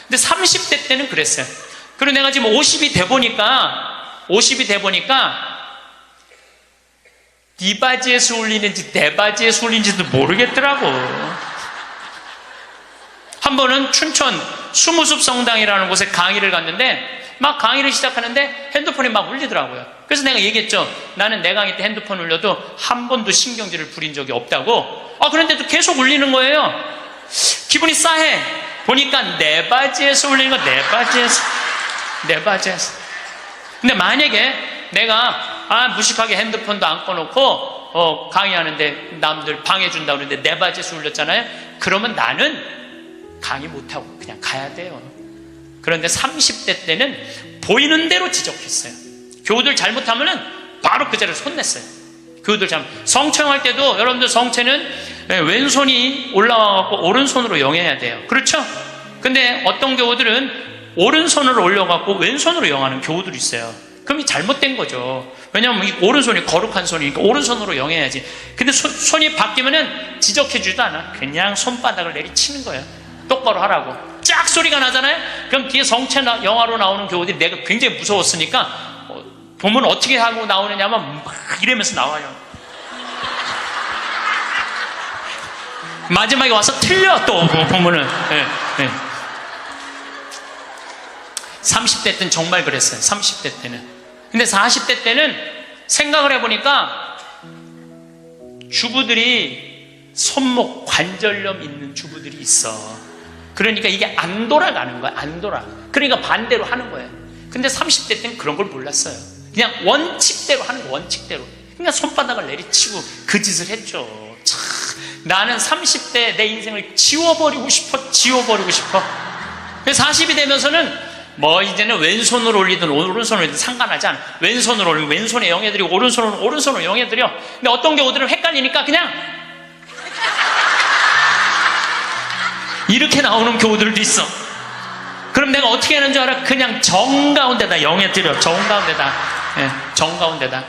Speaker 1: 근데 30대 때는 그랬어요. 그리고 내가 지금 50이 돼 보니까 네 바지에서 울리는지 내 바지에서 울리는지도 모르겠더라고. 한 번은 춘천 수무숲 성당이라는 곳에 강의를 갔는데 막 강의를 시작하는데 핸드폰이 막 울리더라고요. 그래서 내가 얘기했죠. 나는 내 강의 때 핸드폰 울려도 한 번도 신경질을 부린 적이 없다고. 그런데도 계속 울리는 거예요. 기분이 싸해. 보니까 내 바지에서 울리는 거. 내 바지에서. 근데 만약에 내가 무식하게 핸드폰도 안 꺼놓고 강의하는데 남들 방해준다고 그러는데 내 바지에서 울렸잖아요. 그러면 나는 강의 못하고 그냥 가야 돼요. 그런데 30대 때는 보이는 대로 지적했어요. 교우들 잘못하면은 바로 그 자리에서 혼냈어요. 교우들 성체할 때도 여러분들 성체는 왼손이 올라와갖고 오른손으로 영해야 돼요. 그렇죠? 근데 어떤 교우들은 오른손으로 올려갖고 왼손으로 영하는 교우들이 있어요. 그럼 잘못된 거죠. 왜냐하면 이 오른손이 거룩한 손이니까 오른손으로 영해야지. 근데 손이 바뀌면은 지적해주지도 않아. 그냥 손바닥을 내리치는 거예요. 똑바로 하라고. 쫙 소리가 나잖아요. 그럼 뒤에 성체 영화로 나오는 교우들이 내가 굉장히 무서웠으니까 보면 어떻게 하고 나오느냐면 막 이러면서 나와요. 마지막에 와서 틀려 또 보면은. 네. 30대 때는 정말 그랬어요. 30대 때는. 근데 40대 때는 생각을 해보니까 주부들이 손목 관절염 있는 주부들이 있어. 그러니까 이게 안 돌아가는 거야. 안 돌아. 그러니까 반대로 하는 거예요. 근데 30대 때는 그런 걸 몰랐어요. 그냥 원칙대로 하는 거예요. 원칙대로. 그냥 손바닥을 내리치고 그 짓을 했죠. 참, 나는 30대 내 인생을 지워버리고 싶어. 그래서 40이 되면서는 뭐 이제는 왼손으로 올리든 오른손으로 올리든 상관하지 않아. 왼손으로 올리면 왼손에 영예드리고 오른손으로 영예드려. 근데 어떤 경우들은 헷갈리니까 그냥 이렇게 나오는 경우들도 있어. 그럼 내가 어떻게 하는 줄 알아? 그냥 정가운데다 영예드려. 정가운데다. 예, 정가운데다.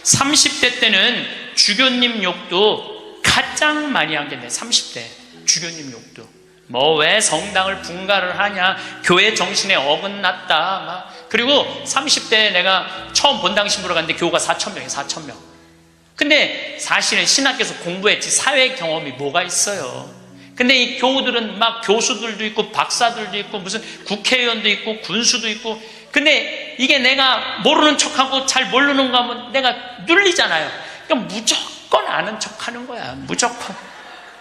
Speaker 1: 30대 때는 주교님 욕도 가장 많이 한 게 내 30대 주교님 욕도. 뭐 왜 성당을 분가를 하냐, 교회 정신에 어긋났다 막. 그리고 30대에 내가 처음 본당 신부로 갔는데 교우가 4,000명이에요. 4,000명. 근데 사실은 신학교에서 공부했지 사회 경험이 뭐가 있어요. 근데 이 교우들은 막 교수들도 있고 박사들도 있고 무슨 국회의원도 있고 군수도 있고. 근데 이게 내가 모르는 척하고 잘 모르는 거 하면 내가 눌리잖아요. 그러니까 무조건 아는 척하는 거야. 무조건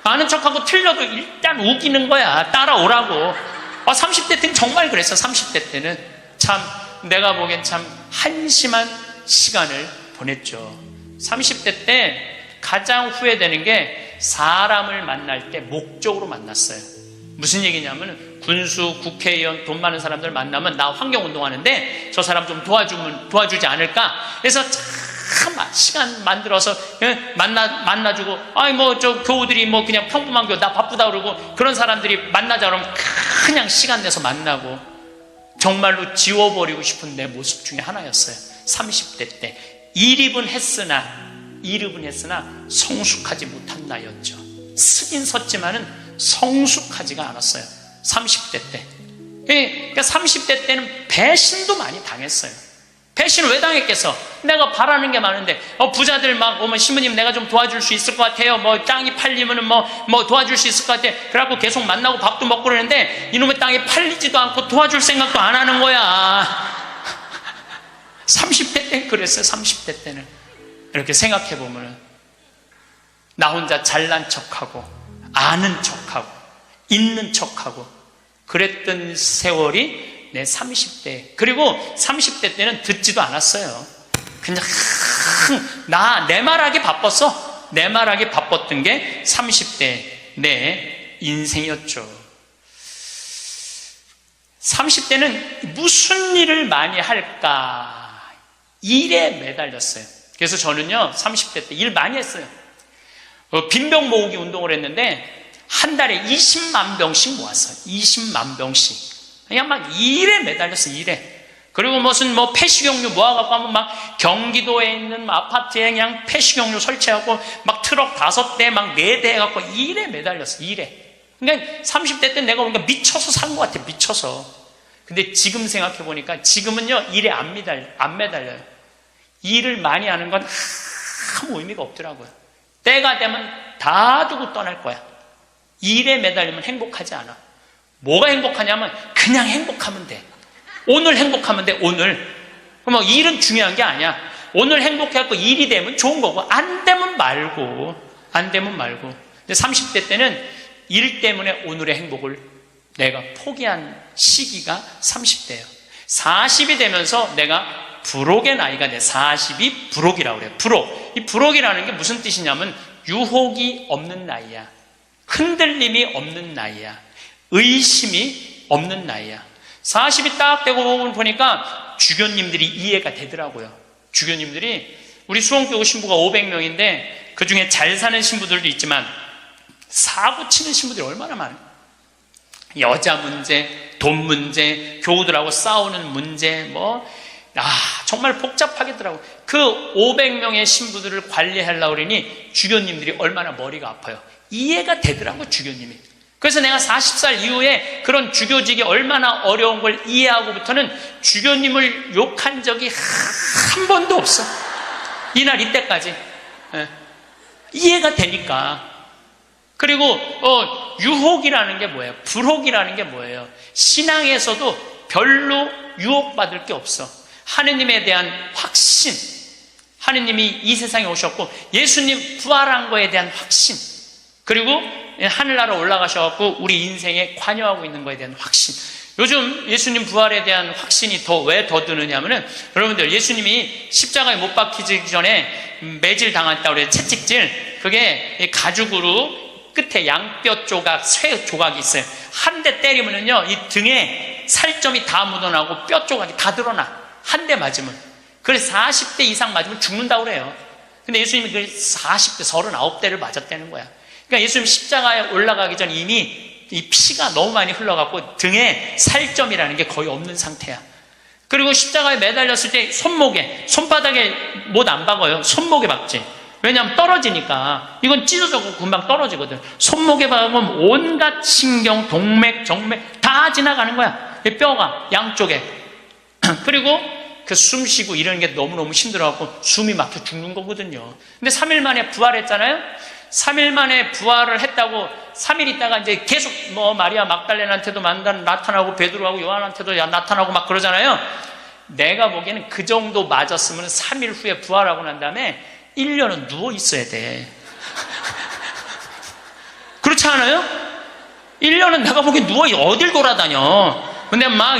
Speaker 1: 아는 척하고 틀려도 일단 우기는 거야. 따라오라고. 30대 때는 정말 그랬어. 30대 때는 참 내가 보기엔 참 한심한 시간을 보냈죠. 30대 때 가장 후회되는 게 사람을 만날 때 목적으로 만났어요. 무슨 얘기냐면 군수, 국회의원, 돈 많은 사람들 만나면 나 환경운동하는데 저 사람 좀 도와주지 않을까? 그래서 참 시간 만들어서 만나주고, 아이 뭐 저 교우들이 뭐 그냥 평범한 교우 나 바쁘다 그러고 그런 사람들이 만나자 그러면 그냥 시간 내서 만나고 정말로 지워버리고 싶은 내 모습 중에 하나였어요. 30대 때 이립은 했으나 성숙하지 못한 나였죠. 쓰긴 섰지만은 성숙하지가 않았어요. 30대 때. 그러니까 30대 때는 배신도 많이 당했어요. 배신을 왜 당했겠어? 내가 바라는 게 많은데, 부자들 막 오면 신부님 내가 좀 도와줄 수 있을 것 같아요. 뭐 땅이 팔리면은 뭐 도와줄 수 있을 것 같아. 그래갖고 계속 만나고 밥도 먹고 그러는데 이놈의 땅이 팔리지도 않고 도와줄 생각도 안 하는 거야. 30대 때 그랬어요. 30대 때는. 이렇게 생각해 보면은 나 혼자 잘난 척하고 아는 척하고 있는 척하고 그랬던 세월이 내 30대. 그리고 30대 때는 듣지도 않았어요. 그냥 내 말하기 바빴어. 내 말하기 바빴던 게 30대 내 인생이었죠. 30대는 무슨 일을 많이 할까? 일에 매달렸어요. 그래서 저는요 30대 때 일 많이 했어요. 빈병 모으기 운동을 했는데 한 달에 20만 병씩 모았어요. 20만 병씩. 그냥 막 일에 매달렸어요. 일에. 그리고 무슨 뭐 폐식용유 모아갖고 하면 막 경기도에 있는 아파트에 그냥 폐식용유 설치하고 막 트럭 5대 막 4대 해갖고 일에 매달렸어요. 일에. 그러니까 30대 때 내가 보니까 미쳐서 산 것 같아요. 미쳐서. 근데 지금 생각해보니까 지금은요 일에 안 매달려요. 일을 많이 하는 건 아무 의미가 없더라고요. 때가 되면 다 두고 떠날 거야. 일에 매달리면 행복하지 않아. 뭐가 행복하냐면 그냥 행복하면 돼. 오늘 행복하면 돼. 오늘. 그럼 일은 중요한 게 아니야. 오늘 행복해갖고 일이 되면 좋은 거고 안 되면 말고. 근데 30대 때는 일 때문에 오늘의 행복을 내가 포기한 시기가 30대예요. 40이 되면서 내가 불혹의 나이가 돼. 40이 불혹이라고 그래요. 불혹. 이 불혹이라는 게 무슨 뜻이냐면 유혹이 없는 나이야. 흔들림이 없는 나이야. 의심이 없는 나이야. 40이 딱 되고 보니까 주교님들이 이해가 되더라고요. 주교님들이 우리 수원교구 신부가 500명인데 그 중에 잘 사는 신부들도 있지만 사고 치는 신부들이 얼마나 많아요. 여자 문제, 돈 문제, 교우들하고 싸우는 문제, 정말 복잡하겠더라고요. 그 500명의 신부들을 관리하려고 그러니 주교님들이 얼마나 머리가 아파요. 이해가 되더라고요, 주교님이. 그래서 내가 40살 이후에 그런 주교직이 얼마나 어려운 걸 이해하고부터는 주교님을 욕한 적이 한 번도 없어. 이날 이때까지. 이해가 되니까. 그리고 유혹이라는 게 뭐예요? 불혹이라는 게 뭐예요? 신앙에서도 별로 유혹받을 게 없어. 하느님에 대한 확신, 하느님이 이 세상에 오셨고 예수님 부활한 거에 대한 확신, 그리고 하늘나라 올라가셔서 우리 인생에 관여하고 있는 거에 대한 확신. 요즘 예수님 부활에 대한 확신이 왜 더 드느냐 하면은, 여러분들 예수님이 십자가에 못 박히기 전에 매질 당했다고 그래요. 채찍질. 그게 가죽으로 끝에 양뼈 조각, 쇠 조각이 있어요. 한 대 때리면은요, 이 등에 살점이 다 묻어나고 뼈 조각이 다 드러나. 한 대 맞으면. 그래서 40대 이상 맞으면 죽는다고 그래요. 근데 예수님이 그 40대, 39대를 맞았다는 거야. 그러니까 예수님 십자가에 올라가기 전 이미 이 피가 너무 많이 흘러갖고 등에 살점이라는 게 거의 없는 상태야. 그리고 십자가에 매달렸을 때 손목에, 손바닥에 못 안 박아요. 손목에 박지. 왜냐하면 떨어지니까. 이건 찢어져고 금방 떨어지거든. 손목에 박으면 온갖 신경, 동맥, 정맥 다 지나가는 거야. 이 뼈가 양쪽에. 그리고 그 숨 쉬고 이러는 게 너무너무 힘들어갖고 숨이 막혀 죽는 거거든요. 근데 3일 만에 부활했잖아요. 3일 만에 부활을 했다고 3일 있다가 이제 계속 뭐 마리아 막달레나한테도 나타나고 베드로하고 요한한테도 나타나고 막 그러잖아요. 내가 보기에는 그 정도 맞았으면 3일 후에 부활하고 난 다음에 1년은 누워 있어야 돼. 그렇지 않아요? 1년은 내가 보기엔 누워 어딜 돌아다녀. 근데 막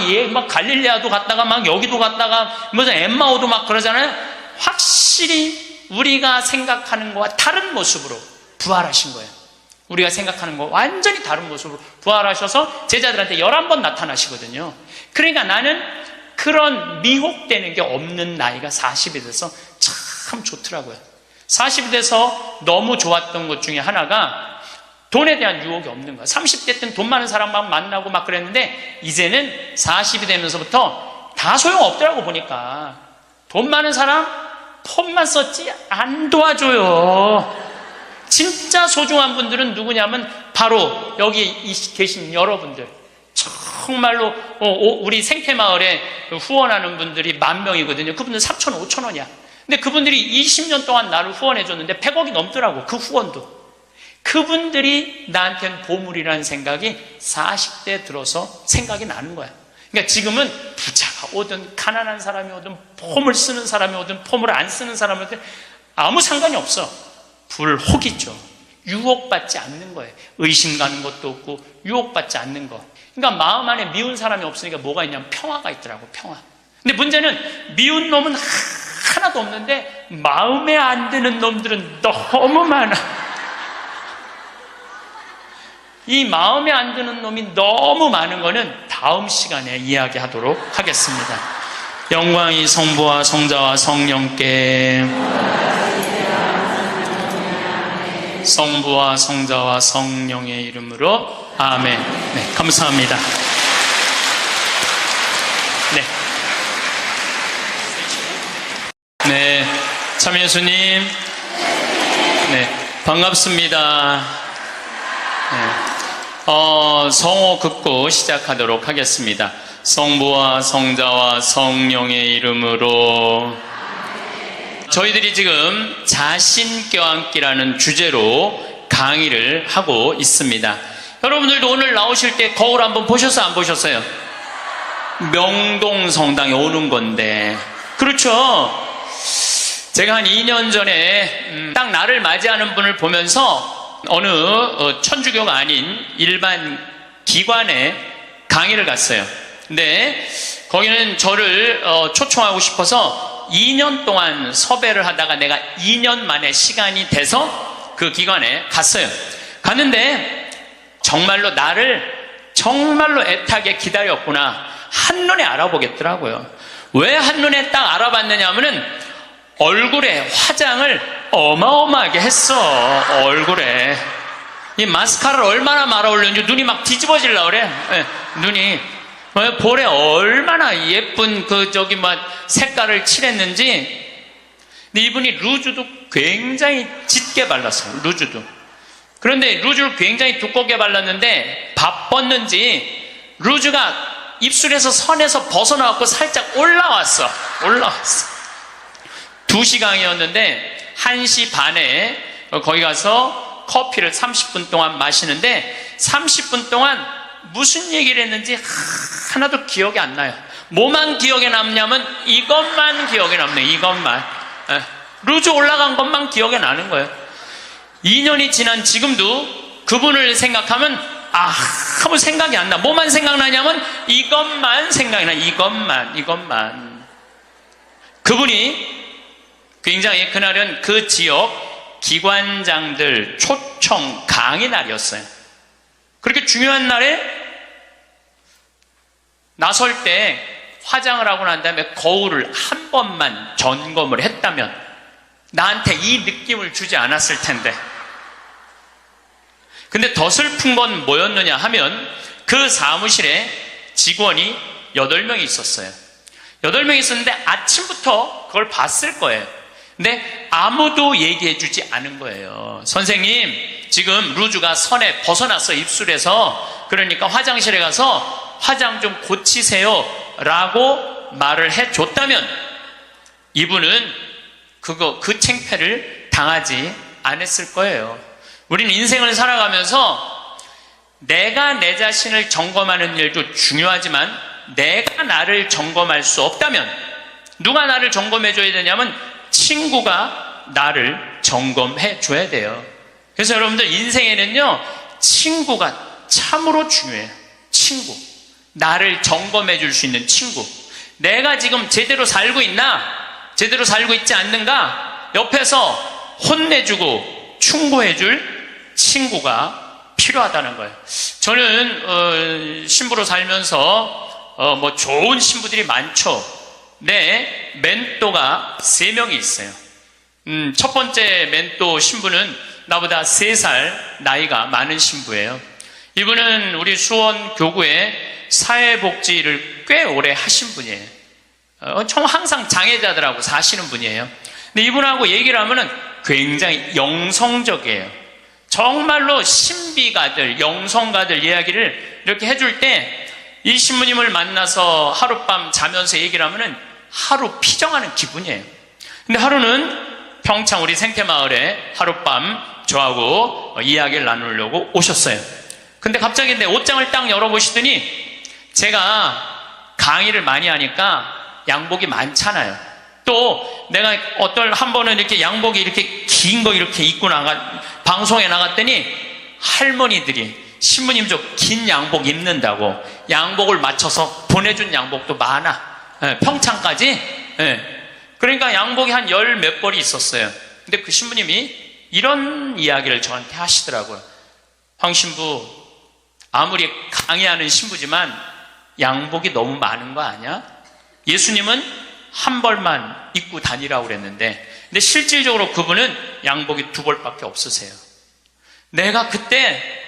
Speaker 1: 갈릴레아도 갔다가 막 여기도 갔다가 무슨 엠마오도 막 그러잖아요. 확실히 우리가 생각하는 거와 다른 모습으로 부활하신 거예요. 우리가 생각하는 거 완전히 다른 모습으로 부활하셔서 제자들한테 11번 나타나시거든요. 그러니까 나는 그런 미혹되는 게 없는 나이가 40이 돼서 참 좋더라고요. 40이 돼서 너무 좋았던 것 중에 하나가 돈에 대한 유혹이 없는 거야. 30대 때는 돈 많은 사람만 만나고 막 그랬는데 이제는 40이 되면서부터 다 소용없더라고 보니까. 돈 많은 사람 폰만 썼지 안 도와줘요. 진짜 소중한 분들은 누구냐면 바로 여기 계신 여러분들. 정말로 우리 생태마을에 후원하는 분들이 10,000명이거든요. 그분들 3,000원, 5,000원이야. 근데 그분들이 20년 동안 나를 후원해줬는데 100억이 넘더라고. 그 후원도. 그분들이 나한테는 보물이라는 생각이 40대 들어서 생각이 나는 거야. 그러니까 지금은 부자가 오든 가난한 사람이 오든 폼을 쓰는 사람이 오든 폼을 안 쓰는 사람이 오든 아무 상관이 없어. 불혹이죠. 유혹받지 않는 거예요. 의심 가는 것도 없고 유혹받지 않는 거. 그러니까 마음 안에 미운 사람이 없으니까 뭐가 있냐면 평화가 있더라고. 평화. 근데 문제는 미운 놈은 하나도 없는데 마음에 안 드는 놈들은 너무 많아. 이 마음에 안 드는 놈이 너무 많은 거는 다음 시간에 이야기하도록 하겠습니다. 영광이 성부와 성자와 성령께, 성부와 성자와 성령의 이름으로 아멘. 네, 감사합니다. 네, 참예수님, 네, 반갑습니다. 네. 성호 긋고 시작하도록 하겠습니다. 성부와 성자와 성령의 이름으로. 저희들이 지금 자신 껴안기라는 주제로 강의를 하고 있습니다. 여러분들도 오늘 나오실 때 거울 한번 보셨어요? 안 보셨어요? 명동성당에 오는 건데. 그렇죠? 제가 한 2년 전에 딱 나를 맞이하는 분을 보면서 어느 천주교가 아닌 일반 기관에 강의를 갔어요. 근데 거기는 저를 초청하고 싶어서 2년 동안 섭외를 하다가 내가 2년 만에 시간이 돼서 그 기관에 갔어요. 갔는데 정말로 나를 정말로 애타게 기다렸구나. 한눈에 알아보겠더라고요. 왜 한눈에 딱 알아봤느냐 하면은 얼굴에 화장을 어마어마하게 했어. 얼굴에 이 마스카라를 얼마나 말아 올렸는지 눈이 막 뒤집어지려고 그래. 네, 눈이 볼에 얼마나 예쁜 색깔을 칠했는지. 근데 이분이 루즈도 굉장히 짙게 발랐어요. 루즈도. 그런데 루즈를 굉장히 두껍게 발랐는데 바빴는지 루즈가 입술에서 선에서 벗어나갖고 살짝 올라왔어. 2시간이었는데 1시 반에 거기 가서 커피를 30분 동안 마시는데 30분 동안 무슨 얘기를 했는지 하나도 기억이 안 나요. 뭐만 기억에 남냐면 이것만 기억에 남네. 이것만. 루즈 올라간 것만 기억에 나는 거예요. 2년이 지난 지금도 그분을 생각하면 아무 생각이 안 나. 뭐만 생각나냐면 이것만 생각이 나. 이것만. 그분이 굉장히 그날은 그 지역 기관장들 초청 강의 날이었어요. 그렇게 중요한 날에 나설 때 화장을 하고 난 다음에 거울을 한 번만 점검을 했다면 나한테 이 느낌을 주지 않았을 텐데. 근데 더 슬픈 건 뭐였느냐 하면 그 사무실에 직원이 8명이 있었어요. 8명이 있었는데 아침부터 그걸 봤을 거예요. 근데 아무도 얘기해 주지 않은 거예요. 선생님, 지금 루즈가 선에 벗어났어, 입술에서. 그러니까 화장실에 가서 화장 좀 고치세요 라고 말을 해줬다면 이분은 그 창피를 당하지 않았을 거예요. 우리는 인생을 살아가면서 내가 내 자신을 점검하는 일도 중요하지만 내가 나를 점검할 수 없다면 누가 나를 점검해 줘야 되냐면 친구가 나를 점검해 줘야 돼요. 그래서 여러분들 인생에는요, 친구가 참으로 중요해요. 친구. 나를 점검해 줄 수 있는 친구. 내가 지금 제대로 살고 있나? 제대로 살고 있지 않는가? 옆에서 혼내주고 충고해 줄 친구가 필요하다는 거예요. 저는 신부로 살면서 뭐 좋은 신부들이 많죠. 내 멘토가 3명이 있어요. 첫 번째 멘토 신부는 나보다 3살 나이가 많은 신부예요. 이분은 우리 수원 교구에 사회복지를 꽤 오래 하신 분이에요. 항상 장애자들하고 사시는 분이에요. 근데 이분하고 얘기를 하면은 굉장히 영성적이에요. 정말로 신비가들, 영성가들 이야기를 이렇게 해줄 때 이 신부님을 만나서 하룻밤 자면서 얘기를 하면은 하루 피정하는 기분이에요. 근데 하루는 평창 우리 생태마을에 하룻밤 저하고 이야기를 나누려고 오셨어요. 근데 갑자기 내 옷장을 딱 열어보시더니 제가 강의를 많이 하니까 양복이 많잖아요. 또 내가 한 번은 이렇게 양복이 이렇게 긴 거 이렇게 입고 방송에 나갔더니 할머니들이 신부님 저 긴 양복 입는다고 양복을 맞춰서 보내준 양복도 많아. 평창까지. 그러니까 양복이 한 10몇 벌이 있었어요. 근데 그 신부님이 이런 이야기를 저한테 하시더라고요. 황 신부, 아무리 강의하는 신부지만 양복이 너무 많은 거 아니야? 예수님은 한 벌만 입고 다니라고 그랬는데, 근데 실질적으로 그분은 양복이 2벌밖에 없으세요. 내가 그때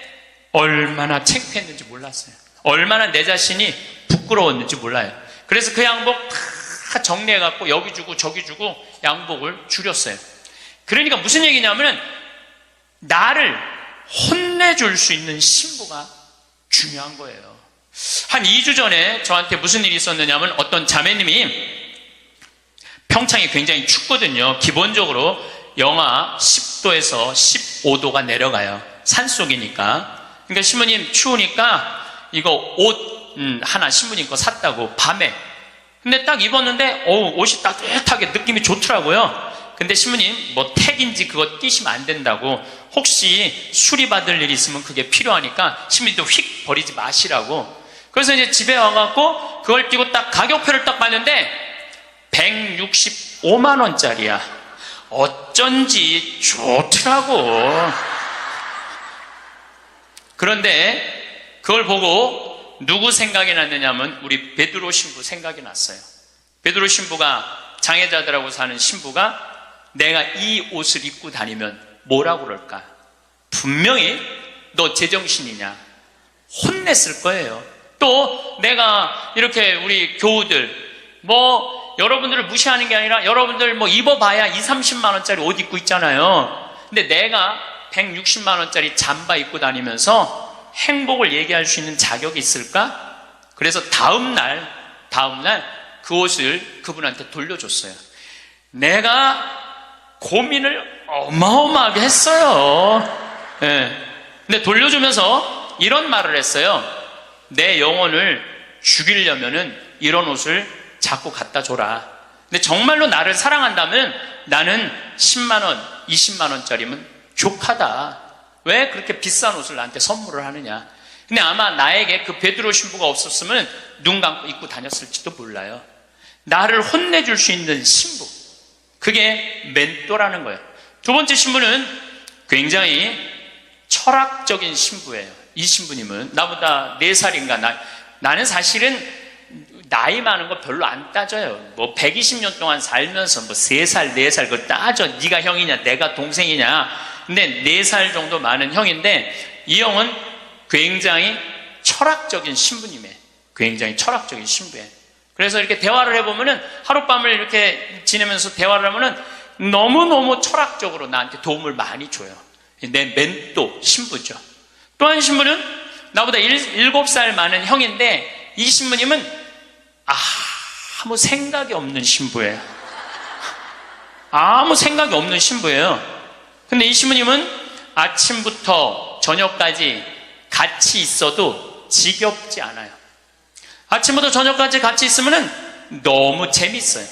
Speaker 1: 얼마나 창피했는지 몰랐어요. 얼마나 내 자신이 부끄러웠는지 몰라요. 그래서 그 양복 다 정리해갖고 여기 주고 저기 주고 양복을 줄였어요. 그러니까 무슨 얘기냐면은 나를 혼내줄 수 있는 신부가 중요한 거예요. 한 2주 전에 저한테 무슨 일이 있었느냐면 어떤 자매님이 평창이 굉장히 춥거든요. 기본적으로 영하 10도에서 15도가 내려가요. 산속이니까. 그러니까 신부님 추우니까 이거 옷 하나 신부님 거 샀다고 밤에. 근데 딱 입었는데 옷이 따뜻하게 느낌이 좋더라고요. 근데 신부님 뭐 택인지 그거 끼시면 안 된다고, 혹시 수리받을 일이 있으면 그게 필요하니까 신부님도 휙 버리지 마시라고. 그래서 이제 집에 와갖고 그걸 끼고 딱 가격표를 딱 봤는데 165만 원짜리야. 어쩐지 좋더라고. 그런데 그걸 보고 누구 생각이 났느냐면 우리 베드로 신부 생각이 났어요. 베드로 신부가, 장애자들하고 사는 신부가 내가 이 옷을 입고 다니면 뭐라고 그럴까? 분명히 너 제정신이냐? 혼냈을 거예요. 또 내가 이렇게 우리 교우들 뭐 여러분들을 무시하는 게 아니라 여러분들 뭐 입어봐야 20-30만 원짜리 옷 입고 있잖아요. 근데 내가 160만 원짜리 잠바 입고 다니면서 행복을 얘기할 수 있는 자격이 있을까? 그래서 다음날 그 옷을 그분한테 돌려줬어요. 내가 고민을 어마어마하게 했어요. 근데 돌려주면서 이런 말을 했어요. 내 영혼을 죽이려면은 이런 옷을 자꾸 갖다 줘라. 근데 정말로 나를 사랑한다면 나는 10만 원, 20만 원짜리면 족하다. 왜 그렇게 비싼 옷을 나한테 선물을 하느냐. 근데 아마 나에게 그 베드로 신부가 없었으면 눈 감고 입고 다녔을지도 몰라요. 나를 혼내줄 수 있는 신부. 그게 멘토라는 거예요. 두 번째 신부는 굉장히 철학적인 신부예요. 이 신부님은 나보다 4살인가 나는 사실은 나이 많은 거 별로 안 따져요. 뭐 120년 동안 살면서 뭐 3살, 4살 그걸 따져. 네가 형이냐 내가 동생이냐. 근데 4살 정도 많은 형인데 이 형은 굉장히 철학적인 신부님이에요. 굉장히 철학적인 신부예요. 그래서 이렇게 대화를 해보면은 하룻밤을 이렇게 지내면서 대화를 하면은 너무너무 철학적으로 나한테 도움을 많이 줘요. 내 멘토 신부죠. 또 한 신부는 나보다 7살 많은 형인데 이 신부님은 아무 생각이 없는 신부예요. 아무 생각이 없는 신부예요. 근데 이 신부님은 아침부터 저녁까지 같이 있어도 지겹지 않아요. 아침부터 저녁까지 같이 있으면 너무 재밌어요.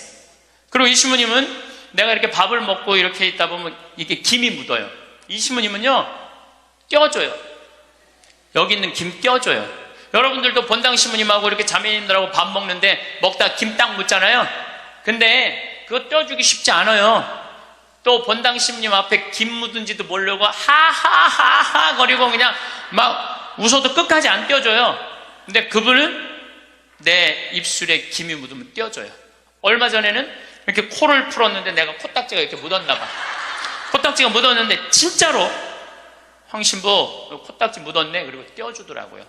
Speaker 1: 그리고 이 신부님은 내가 이렇게 밥을 먹고 이렇게 있다 보면 이게 김이 묻어요. 이 신부님은요 껴줘요. 여기 있는 김 껴줘요. 여러분들도 본당 신부님하고 이렇게 자매님들하고 밥 먹는데 먹다 김 딱 묻잖아요. 근데 그거 떼어주기 쉽지 않아요. 또 본당 신부님 앞에 김 묻은지도 모르고 하하하하 거리고 그냥 막 웃어도 끝까지 안 떼어줘요. 근데 그분은 내 입술에 김이 묻으면 떼어줘요. 얼마 전에는 이렇게 코를 풀었는데 내가 코딱지가 이렇게 묻었나 봐. 코딱지가 묻었는데 진짜로 황신부 코딱지 묻었네 그리고 떼어주더라고요.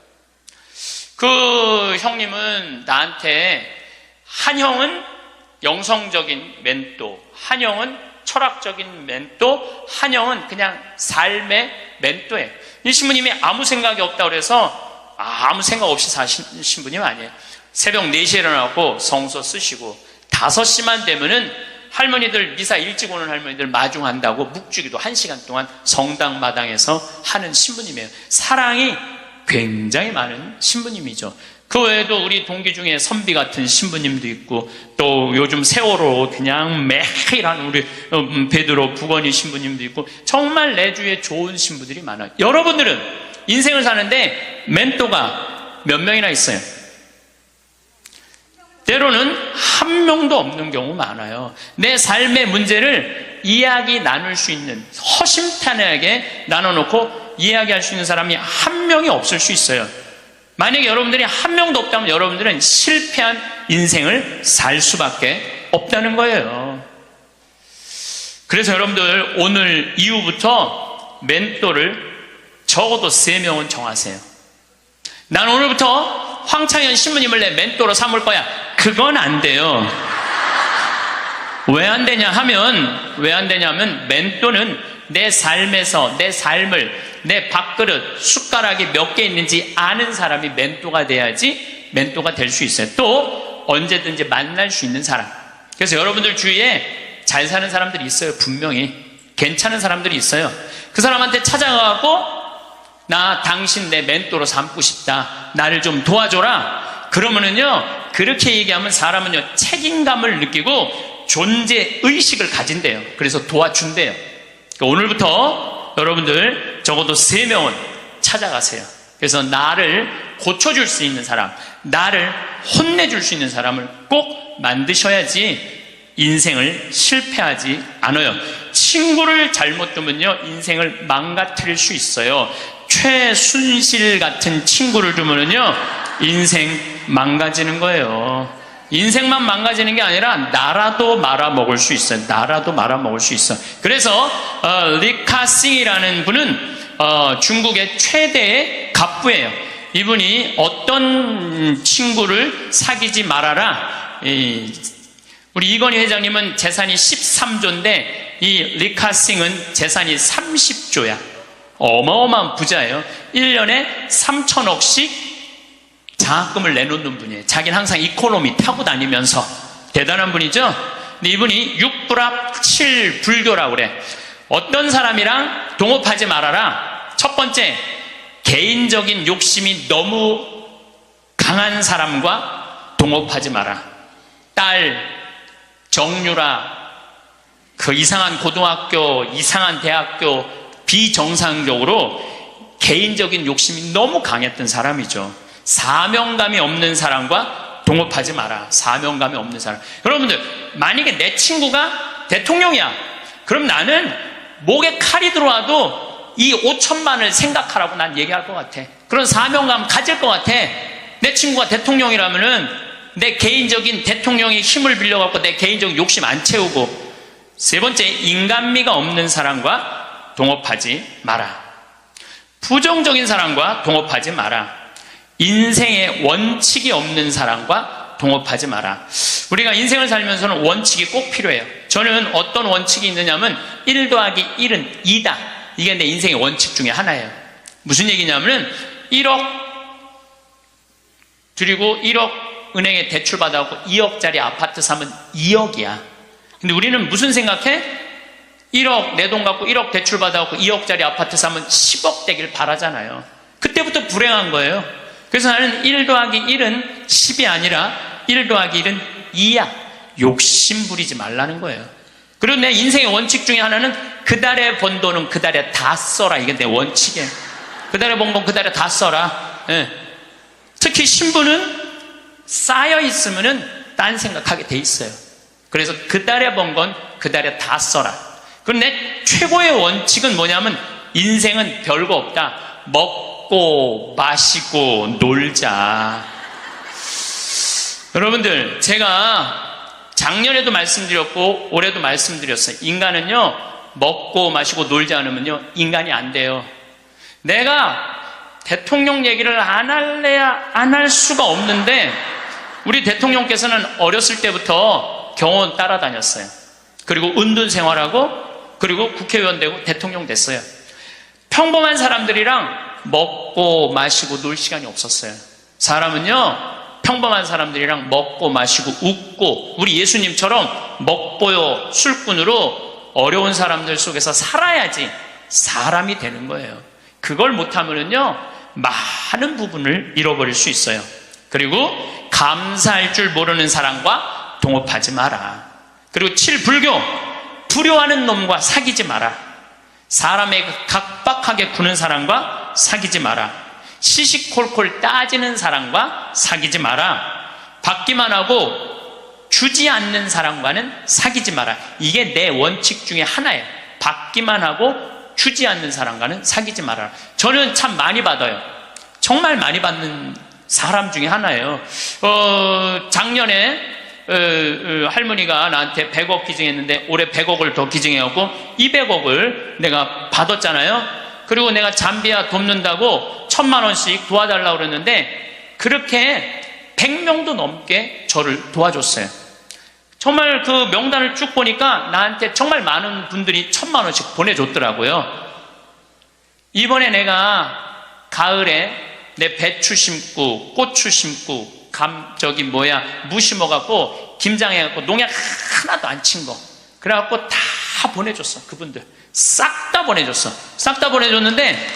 Speaker 1: 그 형님은 나한테 한 형은 영성적인 멘토, 한 형은 철학적인 멘토, 한 형은 그냥 삶의 멘토예요. 이 신부님이 아무 생각이 없다고 그래서 아무 생각 없이 사신 신부님 아니에요. 새벽 4시에 일어나고 성서 쓰시고 5시만 되면은 할머니들 미사 일찍 오는 할머니들 마중한다고 묵주기도 1시간 동안 성당 마당에서 하는 신부님이에요. 사랑이 굉장히 많은 신부님이죠. 그 외에도 우리 동기 중에 선비 같은 신부님도 있고 또 요즘 세월호 그냥 매일 하는 우리 베드로 부건이 신부님도 있고 정말 내 주위에 좋은 신부들이 많아요. 여러분들은 인생을 사는데 멘토가 몇 명이나 있어요? 때로는 한 명도 없는 경우 많아요. 내 삶의 문제를 이야기 나눌 수 있는 허심탄회하게 나눠놓고 이야기할 수 있는 사람이 한 명이 없을 수 있어요. 만약에 여러분들이 한 명도 없다면 여러분들은 실패한 인생을 살 수밖에 없다는 거예요. 그래서 여러분들 오늘 이후부터 멘토를 적어도 3명은 정하세요. 난 오늘부터 황창현 신부님을 내 멘토로 삼을 거야. 그건 안 돼요. 왜 안 되냐 하면 멘토는 내 삶에서 내 삶을 내 밥그릇 숟가락이 몇 개 있는지 아는 사람이 멘토가 돼야지 멘토가 될 수 있어요. 또 언제든지 만날 수 있는 사람. 그래서 여러분들 주위에 잘 사는 사람들이 있어요. 분명히 괜찮은 사람들이 있어요. 그 사람한테 찾아가고 나 당신 내 멘토로 삼고 싶다. 나를 좀 도와줘라. 그러면은요 그렇게 얘기하면 사람은요 책임감을 느끼고 존재의식을 가진대요. 그래서 도와준대요. 그러니까 오늘부터 여러분들 적어도 3명은 찾아가세요. 그래서 나를 고쳐줄 수 있는 사람, 나를 혼내줄 수 있는 사람을 꼭 만드셔야지 인생을 실패하지 않아요. 친구를 잘못 두면요 인생을 망가뜨릴 수 있어요. 최순실 같은 친구를 두면요 인생 망가지는 거예요. 인생만 망가지는 게 아니라 나라도 말아먹을 수 있어요. 나라도 말아먹을 수 있어. 그래서 리카싱이라는 분은 중국의 최대의 갑부예요. 이분이 어떤 친구를 사귀지 말아라. 우리 이건희 회장님은 재산이 13조인데 이 리카싱은 재산이 30조야. 어마어마한 부자예요. 1년에 3천억씩 장학금을 내놓는 분이에요. 자기는 항상 이코노미 타고 다니면서 대단한 분이죠. 근데 이분이 6불합 7불교라고 그래. 어떤 사람이랑 동업하지 말아라. 첫 번째, 개인적인 욕심이 너무 강한 사람과 동업하지 마라. 딸 정유라 그 이상한 고등학교, 이상한 대학교 비정상적으로 개인적인 욕심이 너무 강했던 사람이죠. 사명감이 없는 사람과 동업하지 마라. 사명감이 없는 사람. 여러분들 만약에 내 친구가 대통령이야. 그럼 나는 목에 칼이 들어와도 이 5천만을 생각하라고 난 얘기할 것 같아. 그런 사명감 가질 것 같아. 내 친구가 대통령이라면은 내 개인적인 대통령의 힘을 빌려갖고 내 개인적 욕심 안 채우고. 세 번째, 인간미가 없는 사람과 동업하지 마라. 부정적인 사람과 동업하지 마라. 인생에 원칙이 없는 사람과 동업하지 마라. 우리가 인생을 살면서는 원칙이 꼭 필요해요. 저는 어떤 원칙이 있느냐면 1 더하기 1은 2다. 이게 내 인생의 원칙 중에 하나예요. 무슨 얘기냐면은 1억 드리고 1억 은행에 대출 받아갖고 2억짜리 아파트 사면 2억이야. 근데 우리는 무슨 생각해? 1억 내 돈 갖고 1억 대출 받아갖고 2억짜리 아파트 사면 10억 되길 바라잖아요. 그때부터 불행한 거예요. 그래서 나는 1 더하기 1은 10이 아니라 1 더하기 1은 2야. 욕심 부리지 말라는 거예요. 그리고 내 인생의 원칙 중에 하나는 그 달에 번 돈은 그 달에 다 써라. 이게 내 원칙이에요. 그 달에 번 돈 그 달에 다 써라. 예. 특히 신부는 쌓여 있으면은 딴 생각하게 돼 있어요. 그래서 그 달에 번 건 그 달에 다 써라. 그럼 내 최고의 원칙은 뭐냐면 인생은 별거 없다. 먹고 마시고 놀자. 여러분들, 제가 작년에도 말씀드렸고 올해도 말씀드렸어요. 인간은요, 먹고 마시고 놀지 않으면요 인간이 안 돼요. 내가 대통령 얘기를 안 할래야 안 할 수가 없는데, 우리 대통령께서는 어렸을 때부터 경호원 따라다녔어요. 그리고 은둔 생활하고, 그리고 국회의원 되고 대통령 됐어요. 평범한 사람들이랑 먹고 마시고 놀 시간이 없었어요. 사람은요, 평범한 사람들이랑 먹고 마시고 웃고, 우리 예수님처럼 먹보요 술꾼으로 어려운 사람들 속에서 살아야지 사람이 되는 거예요. 그걸 못하면은요 많은 부분을 잃어버릴 수 있어요. 그리고 감사할 줄 모르는 사람과 동업하지 마라. 그리고 7. 불교. 불효하는 놈과 사귀지 마라. 사람에게 각박하게 구는 사람과 사귀지 마라. 시시콜콜 따지는 사람과 사귀지 마라. 받기만 하고 주지 않는 사람과는 사귀지 마라. 이게 내 원칙 중에 하나예요. 받기만 하고 주지 않는 사람과는 사귀지 마라. 저는 참 많이 받아요. 정말 많이 받는 사람 중에 하나예요. 작년에 할머니가 나한테 100억 기증했는데 올해 100억을 더 기증해갖고 200억을 내가 받았잖아요. 그리고 내가 잠비아 돕는다고 1000만 원씩 도와달라고 그랬는데 그렇게 100명도 넘게 저를 도와줬어요. 정말 그 명단을 쭉 보니까 나한테 정말 많은 분들이 1000만 원씩 보내줬더라고요. 이번에 내가 가을에 내 배추 심고 고추 심고 무 심어갖고 김장해갖고 농약 하나도 안 친 거, 그래갖고 다 보내줬어. 그분들 싹 다 보내줬어. 싹 다 보내줬는데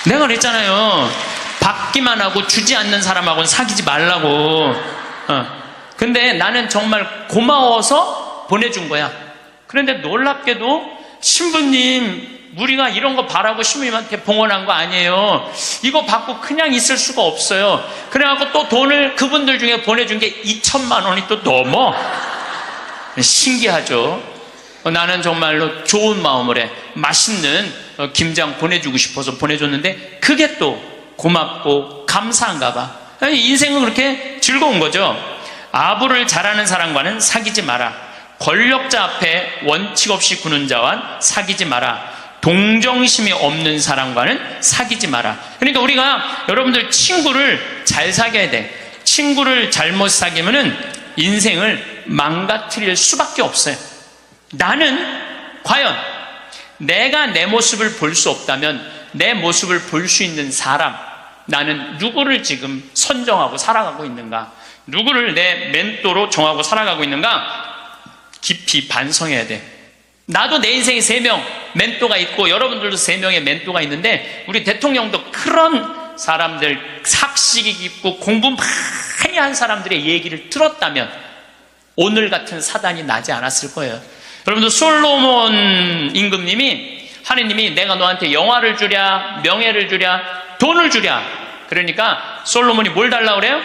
Speaker 1: 내가 그랬잖아요. 받기만 하고 주지 않는 사람하고는 사귀지 말라고. 근데 나는 정말 고마워서 보내준 거야. 그런데 놀랍게도 신부님, 우리가 이런 거 바라고 신부님한테 봉헌한 거 아니에요. 이거 받고 그냥 있을 수가 없어요. 그래갖고 또 돈을 그분들 중에 보내준 게 2천만 원이 또 넘어. 신기하죠. 나는 정말로 좋은 마음으로 맛있는 김장 보내주고 싶어서 보내줬는데 그게 또 고맙고 감사한가 봐. 인생은 그렇게 즐거운 거죠. 아부를 잘하는 사람과는 사귀지 마라. 권력자 앞에 원칙 없이 구는 자와 사귀지 마라. 동정심이 없는 사람과는 사귀지 마라. 그러니까 우리가 여러분들 친구를 잘 사귀어야 돼. 친구를 잘못 사귀면은 인생을 망가뜨릴 수밖에 없어요. 나는 과연 내가 내 모습을 볼 수 없다면 내 모습을 볼 수 있는 사람, 나는 누구를 지금 선정하고 살아가고 있는가? 누구를 내 멘토로 정하고 살아가고 있는가? 깊이 반성해야 돼. 나도 내 인생에 3명 멘토가 있고 여러분들도 3명의 멘토가 있는데, 우리 대통령도 그런 사람들, 삭식이 깊고 공부 많이 한 사람들의 얘기를 들었다면 오늘 같은 사단이 나지 않았을 거예요. 여러분들, 솔로몬 임금님이, 하느님이 내가 너한테 영화를 주랴, 명예를 주랴, 돈을 주랴. 그러니까 솔로몬이 뭘 달라고 그래요?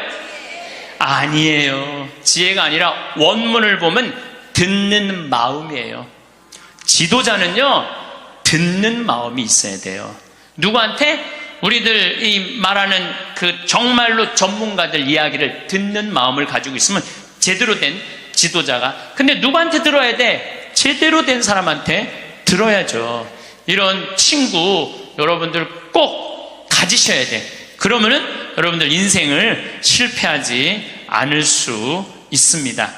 Speaker 1: 아니에요. 지혜가 아니라 원문을 보면 듣는 마음이에요. 지도자는요, 듣는 마음이 있어야 돼요. 누구한테? 우리들 이 말하는 그 정말로 전문가들 이야기를 듣는 마음을 가지고 있으면 제대로 된 지도자가. 근데 누구한테 들어야 돼? 제대로 된 사람한테 들어야죠. 이런 친구 여러분들 꼭 가지셔야 돼. 그러면은 여러분들 인생을 실패하지 않을 수 있습니다.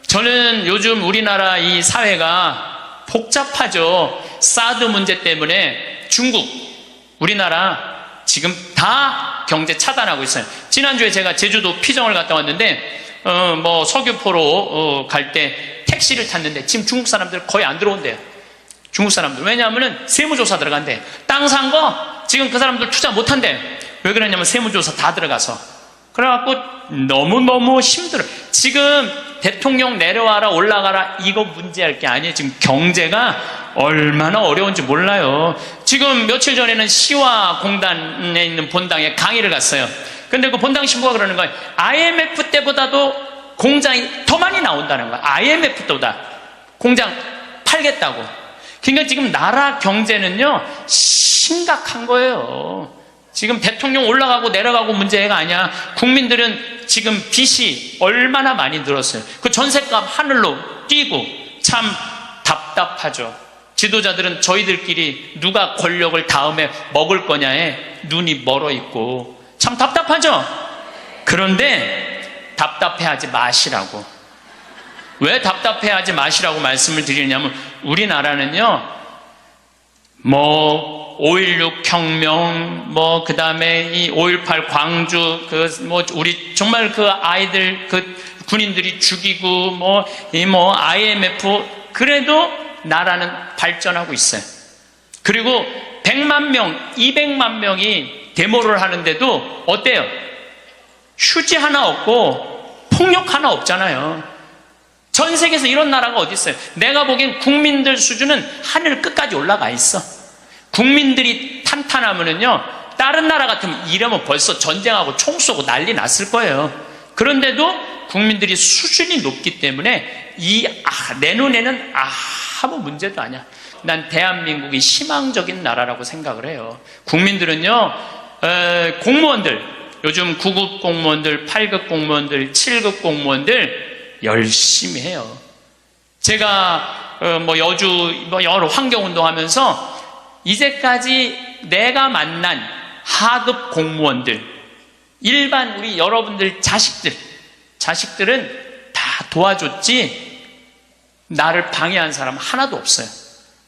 Speaker 1: 저는 요즘 우리나라 이 사회가 복잡하죠. 사드 문제 때문에 중국, 우리나라 지금 다 경제 차단하고 있어요. 지난주에 제가 제주도 피정을 갔다 왔는데 서귀포로 갈 때 택시를 탔는데 지금 중국 사람들 거의 안 들어온대요. 중국 사람들. 왜냐하면은 세무조사 들어간대. 땅 산 거 지금 그 사람들 투자 못 한대. 왜 그러냐면 세무조사 다 들어가서. 그래갖고 너무너무 힘들어. 지금 대통령 내려와라 올라가라 이거 문제할 게 아니에요. 지금 경제가 얼마나 어려운지 몰라요. 지금 며칠 전에는 시화공단에 있는 본당에 강의를 갔어요. 근데 그 본당 신부가 그러는 거예요. IMF 때보다도 공장이 더 많이 나온다는 거예요. IMF 때보다 공장 팔겠다고. 그러니까 지금 나라 경제는요 심각한 거예요. 지금 대통령 올라가고 내려가고 문제가 아니야. 국민들은 지금 빚이 얼마나 많이 늘었어요. 그 전셋값 하늘로 뛰고 참 답답하죠. 지도자들은 저희들끼리 누가 권력을 다음에 먹을 거냐에 눈이 멀어 있고 참 답답하죠. 그런데 답답해하지 마시라고. 왜 답답해하지 마시라고 말씀을 드리냐면 우리나라는요 5.16 혁명, 그 다음에 이 5.18 광주, 우리 정말 그 아이들, 군인들이 죽이고, IMF, 그래도 나라는 발전하고 있어요. 그리고 100만 명, 200만 명이 데모를 하는데도 어때요? 휴지 하나 없고, 폭력 하나 없잖아요. 전 세계에서 이런 나라가 어디 있어요? 내가 보기엔 국민들 수준은 하늘 끝까지 올라가 있어. 국민들이 탄탄하면은요, 다른 나라 같으면 이러면 벌써 전쟁하고 총 쏘고 난리 났을 거예요. 그런데도 국민들이 수준이 높기 때문에 내 눈에는 아무 문제도 아니야. 난 대한민국이 희망적인 나라라고 생각을 해요. 국민들은요, 공무원들, 요즘 9급 공무원들, 8급 공무원들, 7급 공무원들 열심히 해요. 제가 여주 여러 환경운동 하면서 이제까지 내가 만난 하급 공무원들, 일반 우리 여러분들 자식들은 다 도와줬지 나를 방해한 사람 하나도 없어요.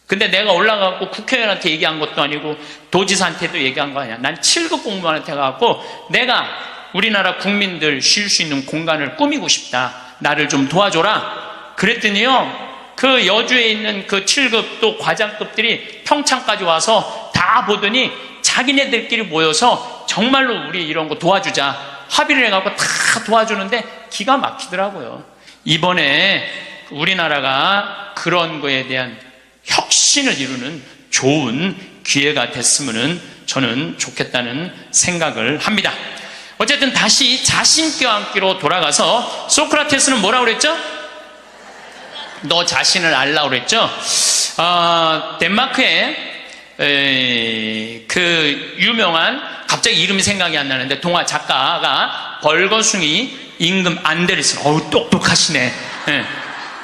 Speaker 1: 근데 내가 올라가고 국회의원한테 얘기한 것도 아니고 도지사한테도 얘기한 거 아니야. 난 7급 공무원한테 가고 내가 우리나라 국민들 쉴 수 있는 공간을 꾸미고 싶다. 나를 좀 도와줘라. 그랬더니요, 그 여주에 있는 그 7급 또 과장급들이 평창까지 와서 다 보더니 자기네들끼리 모여서 정말로 우리 이런 거 도와주자 합의를 해갖고 다 도와주는데 기가 막히더라고요. 이번에 우리나라가 그런 거에 대한 혁신을 이루는 좋은 기회가 됐으면 저는 좋겠다는 생각을 합니다. 어쨌든 다시 자신 껴안기로 돌아가서 소크라테스는 뭐라고 그랬죠? 너 자신을 알라고 그랬죠? 덴마크에 그 유명한, 갑자기 이름이 생각이 안 나는데 동화 작가가 벌거숭이 임금 안데르슨. 똑똑하시네.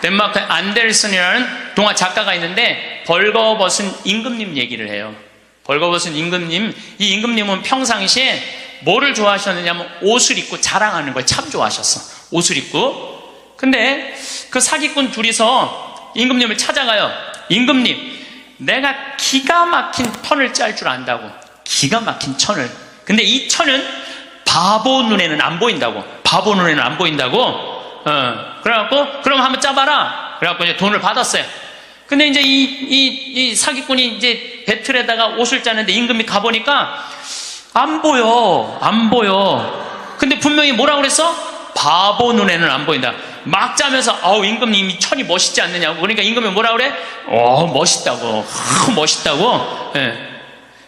Speaker 1: 덴마크의 안데르슨이라는 동화 작가가 있는데 벌거벗은 임금님 얘기를 해요. 벌거벗은 임금님. 이 임금님은 평상시에 뭐를 좋아하셨느냐면 옷을 입고 자랑하는 걸 참 좋아하셨어. 옷을 입고. 근데 그 사기꾼 둘이서 임금님을 찾아가요. 임금님, 내가 기가 막힌 편을 짤 줄 안다고. 기가 막힌 천을. 근데 이 천은 바보 눈에는 안 보인다고. 바보 눈에는 안 보인다고. 그래갖고 그럼 한번 짜봐라. 그래갖고 이제 돈을 받았어요. 근데 이제 이 사기꾼이 이제 배틀에다가 옷을 짜는데 임금이 가보니까 안 보여. 근데 분명히 뭐라고 그랬어? 바보 눈에는 안 보인다. 막 짜면서 임금님 이 천이 멋있지 않느냐고. 그러니까 임금이 뭐라 그래? 멋있다고. 멋있다고. 예.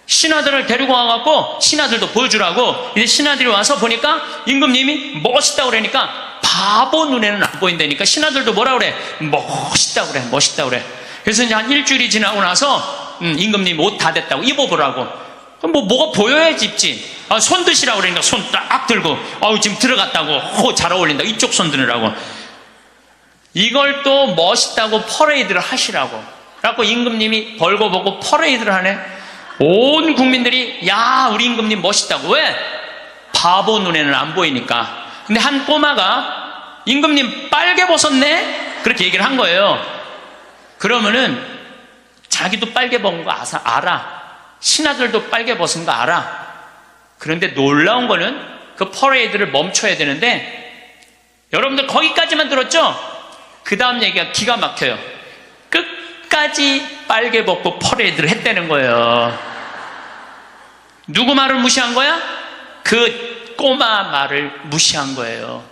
Speaker 1: 신하들을 데리고 와갖고 신하들도 보여주라고. 이제 신하들이 와서 보니까 임금님이 멋있다고 그러니까 바보 눈에는 안 보인다니까 신하들도 뭐라 그래? 멋있다 그래, 멋있다 그래. 그래서 이제 한 일주일이 지나고 나서 임금님 옷 다 됐다고 입어보라고. 그럼 뭐가 보여야지 입지. 손 드시라고 그러니까 손 딱 들고 지금 들어갔다고. 잘 어울린다. 이쪽 손 드느라고. 이걸 또 멋있다고 퍼레이드를 하시라고. 그래갖고 임금님이 벌거벗고 퍼레이드를 하네. 온 국민들이 야 우리 임금님 멋있다고. 왜? 바보 눈에는 안 보이니까. 근데 한 꼬마가 임금님 빨개 벗었네? 그렇게 얘기를 한 거예요. 그러면은 자기도 빨개 벗은 거 알아. 신하들도 빨개 벗은 거 알아. 그런데 놀라운 거는 그 퍼레이드를 멈춰야 되는데 여러분들 거기까지만 들었죠? 그 다음 얘기가 기가 막혀요. 끝까지 빨개 벗고 퍼레이드를 했다는 거예요. 누구 말을 무시한 거야? 그 꼬마 말을 무시한 거예요.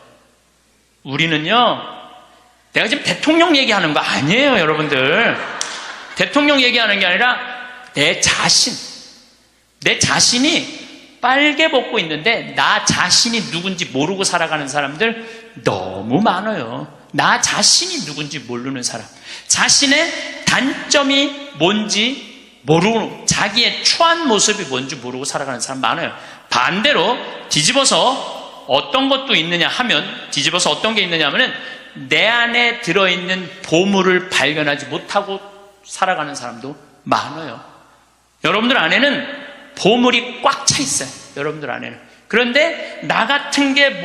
Speaker 1: 우리는요, 내가 지금 대통령 얘기하는 거 아니에요, 여러분들. 대통령 얘기하는 게 아니라 내 자신이 빨개 벗고 있는데 나 자신이 누군지 모르고 살아가는 사람들 너무 많아요. 나 자신이 누군지 모르는 사람, 자신의 단점이 뭔지 모르고 자기의 추한 모습이 뭔지 모르고 살아가는 사람 많아요. 반대로 뒤집어서 어떤 것도 있느냐 하면, 뒤집어서 어떤 게 있느냐 하면은 내 안에 들어있는 보물을 발견하지 못하고 살아가는 사람도 많아요. 여러분들 안에는 보물이 꽉 차 있어요. 여러분들 안에는. 그런데 나 같은 게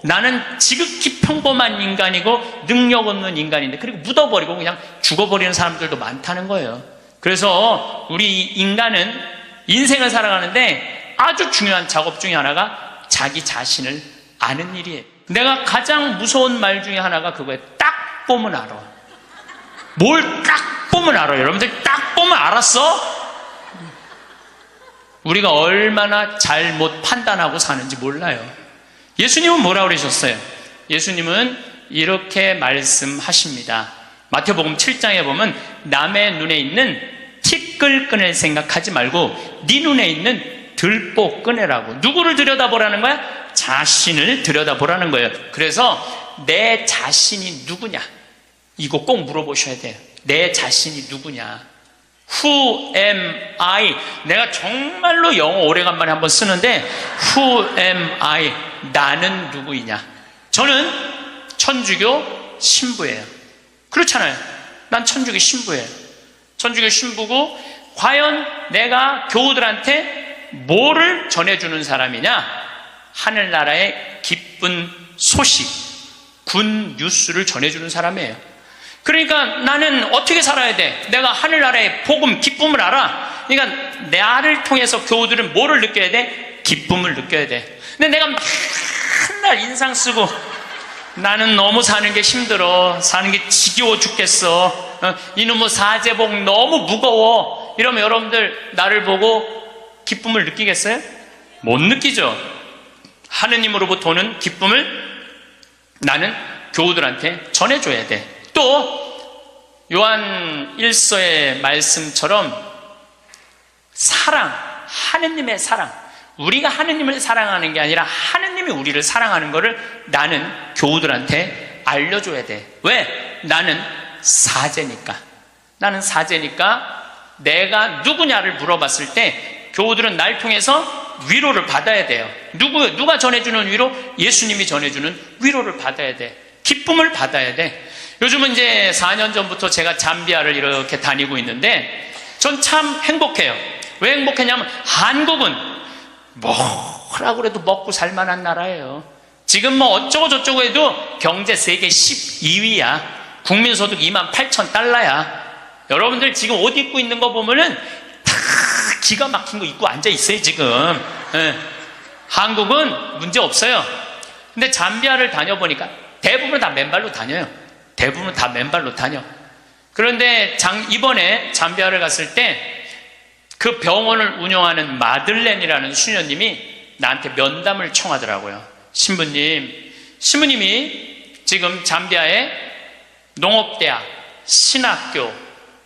Speaker 1: 나는 지극히 평범한 인간이고 능력 없는 인간인데, 그리고 묻어버리고 그냥 죽어버리는 사람들도 많다는 거예요. 그래서 우리 인간은 인생을 살아가는데 아주 중요한 작업 중에 하나가 자기 자신을 아는 일이에요. 내가 가장 무서운 말 중에 하나가 그거예요. 딱 보면 알아. 뭘 딱 보면 알아. 여러분들 딱 보면 알았어? 우리가 얼마나 잘못 판단하고 사는지 몰라요. 예수님은 뭐라고 그러셨어요? 예수님은 이렇게 말씀하십니다. 마태복음 7장에 보면 남의 눈에 있는 티끌끈을 생각하지 말고 네 눈에 있는 들보 꺼내라고. 누구를 들여다보라는 거야? 자신을 들여다보라는 거예요. 그래서 내 자신이 누구냐? 이거 꼭 물어보셔야 돼요. 내 자신이 누구냐? Who am I? 내가 정말로 영어 오래간만에 한번 쓰는데 Who am I? 나는 누구이냐? 저는 천주교 신부예요. 그렇잖아요. 난 천주교 신부예요. 천주교 신부고, 과연 내가 교우들한테 뭐를 전해주는 사람이냐? 하늘나라의 기쁜 소식, 군 뉴스를 전해주는 사람이에요. 그러니까 나는 어떻게 살아야 돼? 내가 하늘나라의 복음, 기쁨을 알아. 그러니까 나를 통해서 교우들은 뭐를 느껴야 돼? 기쁨을 느껴야 돼. 근데 내가 맨날 인상 쓰고 나는 너무 사는 게 힘들어, 사는 게 지겨워 죽겠어, 이놈의 사제복 너무 무거워, 이러면 여러분들 나를 보고 기쁨을 느끼겠어요? 못 느끼죠. 하느님으로부터 오는 기쁨을 나는 교우들한테 전해줘야 돼. 또 요한 1서의 말씀처럼 사랑, 하느님의 사랑, 우리가 하느님을 사랑하는 게 아니라 하느님이 우리를 사랑하는 것을 나는 교우들한테 알려줘야 돼. 왜? 나는 사제니까. 나는 사제니까 내가 누구냐를 물어봤을 때 교우들은 날 통해서 위로를 받아야 돼요. 누가 전해주는 위로? 예수님이 전해주는 위로를 받아야 돼. 기쁨을 받아야 돼. 요즘은 이제 4년 전부터 제가 잠비아를 이렇게 다니고 있는데 전 참 행복해요. 왜 행복했냐면 한국은 뭐라고 해도 먹고 살만한 나라예요. 지금 뭐 어쩌고 저쩌고 해도 경제 세계 12위야. 국민소득 28,000달러야. 여러분들 지금 옷 입고 있는 거 보면은 다 기가 막힌 거 입고 앉아 있어요 지금. 네. 한국은 문제 없어요. 근데 잠비아를 다녀보니까 대부분 다 맨발로 다녀요. 대부분 다 맨발로 다녀. 그런데 이번에 잠비아를 갔을 때 그 병원을 운영하는 마들렌이라는 수녀님이 나한테 면담을 청하더라고요. 신부님이 지금 잠비아에 농업대학, 신학교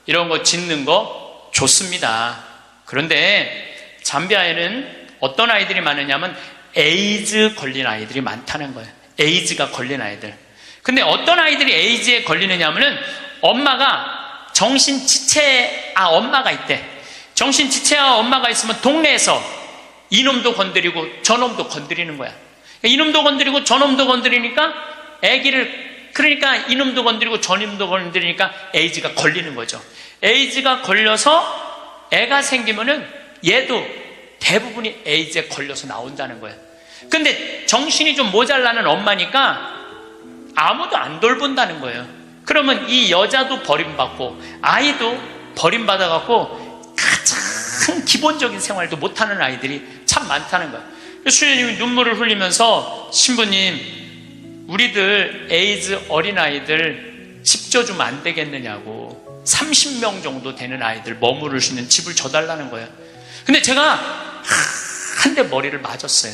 Speaker 1: 이런 거 짓는 거 좋습니다. 그런데 잠비아에는 어떤 아이들이 많으냐면 에이즈 걸린 아이들이 많다는 거예요. 에이즈가 걸린 아이들. 근데 어떤 아이들이 에이즈에 걸리느냐 하면은 엄마가 엄마가 있대. 정신지체아 엄마가 있으면 동네에서 이놈도 건드리고 저놈도 건드리는 거야. 이놈도 건드리고 저놈도 건드리니까 그러니까 이놈도 건드리고 저놈도 건드리니까 에이즈가 걸리는 거죠. 에이즈가 걸려서 애가 생기면은 얘도 대부분이 에이즈에 걸려서 나온다는 거예요. 근데 정신이 좀 모자라는 엄마니까 아무도 안 돌본다는 거예요. 그러면 이 여자도 버림받고 아이도 버림받아갖고 가장 기본적인 생활도 못하는 아이들이 참 많다는 거예요. 수녀님이 눈물을 흘리면서 신부님, 우리들 에이즈 어린아이들 집 줘주면 안 되겠느냐고, 30명 정도 되는 아이들 머무를 수 있는 집을 줘달라는 거예요. 근데 제가 한 대 머리를 맞았어요.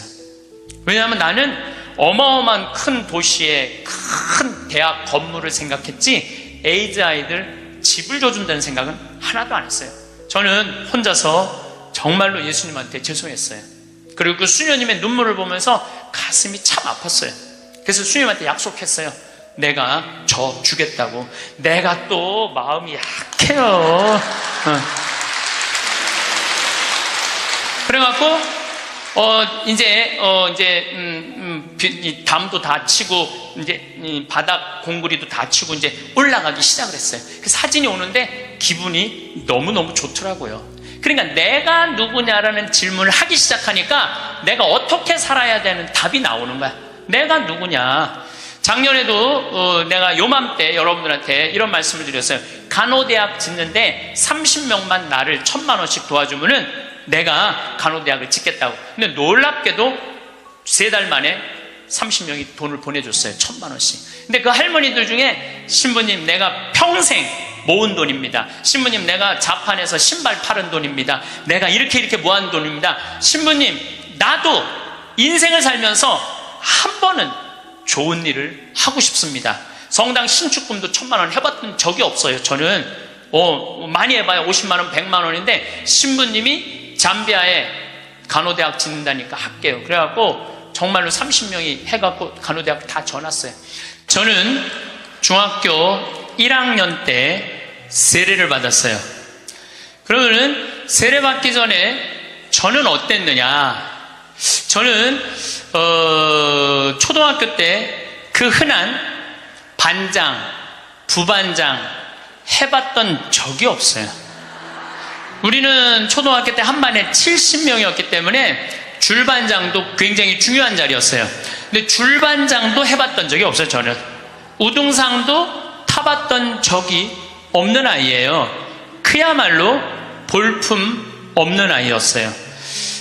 Speaker 1: 왜냐하면 나는 어마어마한 큰 도시의 큰 대학 건물을 생각했지 에이즈 아이들 집을 줘준다는 생각은 하나도 안 했어요. 저는 혼자서 정말로 예수님한테 죄송했어요. 그리고 그 수녀님의 눈물을 보면서 가슴이 참 아팠어요. 그래서 수녀님한테 약속했어요. 내가 저 주겠다고. 내가 또 마음이 약해요. 그래갖고 이제 담도 다 치고 이제 바닥 공구리도 다 치고 이제 올라가기 시작을 했어요. 그 사진이 오는데 기분이 너무너무 좋더라고요. 그러니까 내가 누구냐라는 질문을 하기 시작하니까 내가 어떻게 살아야 되는 답이 나오는 거야. 내가 누구냐. 작년에도 내가 요맘때 여러분들한테 이런 말씀을 드렸어요. 간호대학 짓는데 30명만 나를 1,000만 원씩 도와주면은 내가 간호대학을 짓겠다고. 근데 놀랍게도 3달 만에 30명이 돈을 보내줬어요. 1,000만 원씩. 근데 그 할머니들 중에 신부님, 내가 평생 모은 돈입니다. 신부님, 내가 자판에서 신발 팔은 돈입니다. 내가 이렇게 모은 돈입니다. 신부님, 나도 인생을 살면서 한 번은 좋은 일을 하고 싶습니다. 성당 신축금도 1,000만 원 해봤던 적이 없어요. 저는 많이 해봐야 50만 원, 100만 원인데 신부님이 잠비아에 간호대학 짓는다니까 할게요. 그래갖고 정말로 30명이 해갖고 간호대학 다 져놨어요. 저는 중학교 1학년 때 세례를 받았어요. 그러면은 세례 받기 전에 저는 어땠느냐? 저는 초등학교 때 그 흔한 반장, 부반장 해봤던 적이 없어요. 우리는 초등학교 때 한 반에 70명이었기 때문에 줄반장도 굉장히 중요한 자리였어요. 근데 줄반장도 해봤던 적이 없어요. 저는 우등상도 타봤던 적이 없는 아이예요. 그야말로 볼품 없는 아이였어요.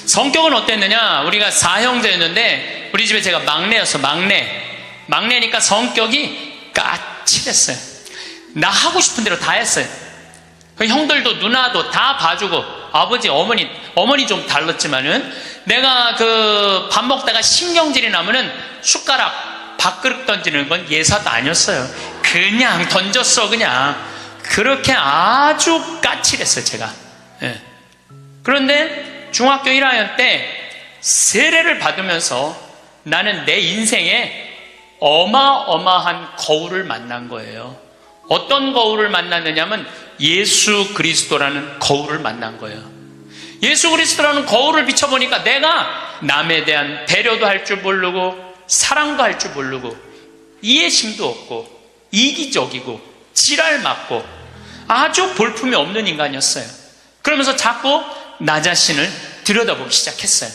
Speaker 1: 성격은 어땠느냐? 우리가 4형제였는데 우리 집에 제가 막내였어. 막내니까 성격이 까칠했어요. 나 하고 싶은 대로 다 했어요. 그 형들도 누나도 다 봐주고, 아버지, 어머니 좀 달랐지만은 내가 그 밥 먹다가 신경질이 나면은 숟가락 밥그릇 던지는 건 예사도 아니었어요. 그냥 던졌어. 그냥 그렇게 아주 까칠했어요. 제가. 예. 그런데 중학교 1학년 때 세례를 받으면서 나는 내 인생에 어마어마한 거울을 만난 거예요. 어떤 거울을 만났느냐면 예수 그리스도라는 거울을 만난 거예요. 예수 그리스도라는 거울을 비춰보니까 내가 남에 대한 배려도 할 줄 모르고 사랑도 할 줄 모르고 이해심도 없고 이기적이고 지랄 맞고 아주 볼품이 없는 인간이었어요. 그러면서 자꾸 나 자신을 들여다보기 시작했어요.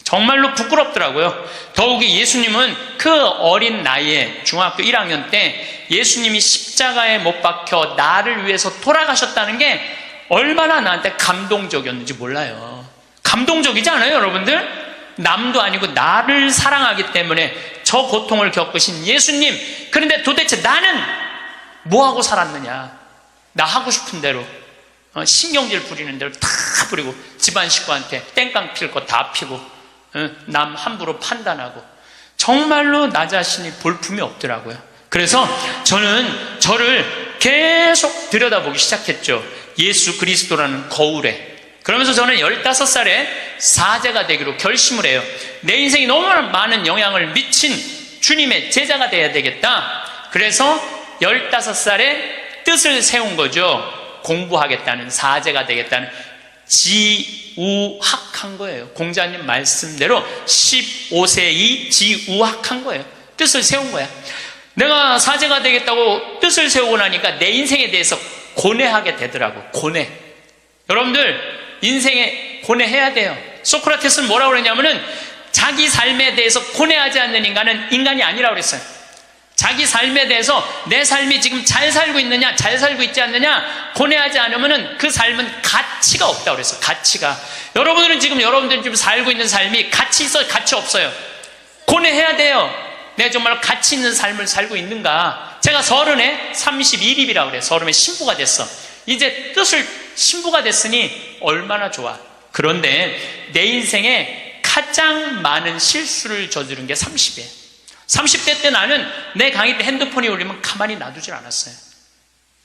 Speaker 1: 정말로 부끄럽더라고요. 더욱이 예수님은 그 어린 나이에 중학교 1학년 때 예수님이 십자가에 못 박혀 나를 위해서 돌아가셨다는 게 얼마나 나한테 감동적이었는지 몰라요. 감동적이지 않아요, 여러분들? 남도 아니고 나를 사랑하기 때문에 저 고통을 겪으신 예수님. 그런데 도대체 나는 뭐하고 살았느냐? 나 하고 싶은 대로 신경질 부리는 대로 다 부리고 집안 식구한테 땡깡 필 거 다 피고 남 함부로 판단하고 정말로 나 자신이 볼품이 없더라고요. 그래서 저는 저를 계속 들여다보기 시작했죠. 예수 그리스도라는 거울에. 그러면서 저는 15살에 사제가 되기로 결심을 해요. 내 인생이 너무나 많은 영향을 미친 주님의 제자가 돼야 되겠다. 그래서 15살에 뜻을 세운 거죠. 공부하겠다는, 사제가 되겠다는, 지우학한 거예요. 공자님 말씀대로 15세이 지우학한 거예요. 뜻을 세운 거야. 내가 사제가 되겠다고 뜻을 세우고 나니까 내 인생에 대해서 고뇌하게 되더라고. 고뇌. 여러분들 인생에 고뇌해야 돼요. 소크라테스는 뭐라고 그러냐면은 자기 삶에 대해서 고뇌하지 않는 인간은 인간이 아니라고 그랬어요. 자기 삶에 대해서 내 삶이 지금 잘 살고 있느냐, 잘 살고 있지 않느냐 고뇌하지 않으면은 그 삶은 가치가 없다고 그랬어요. 가치가. 여러분들은 지금 살고 있는 삶이 가치 있어요, 가치 없어요? 고뇌해야 돼요. 내가 정말 가치 있는 삶을 살고 있는가? 제가 30에 31입이라고 그래요. 30에 신부가 됐어. 이제 뜻을 신부가 됐으니 얼마나 좋아. 그런데 내 인생에 가장 많은 실수를 저지른 게 30이에요. 30대 때 나는 내 강의 때 핸드폰이 울리면 가만히 놔두질 않았어요.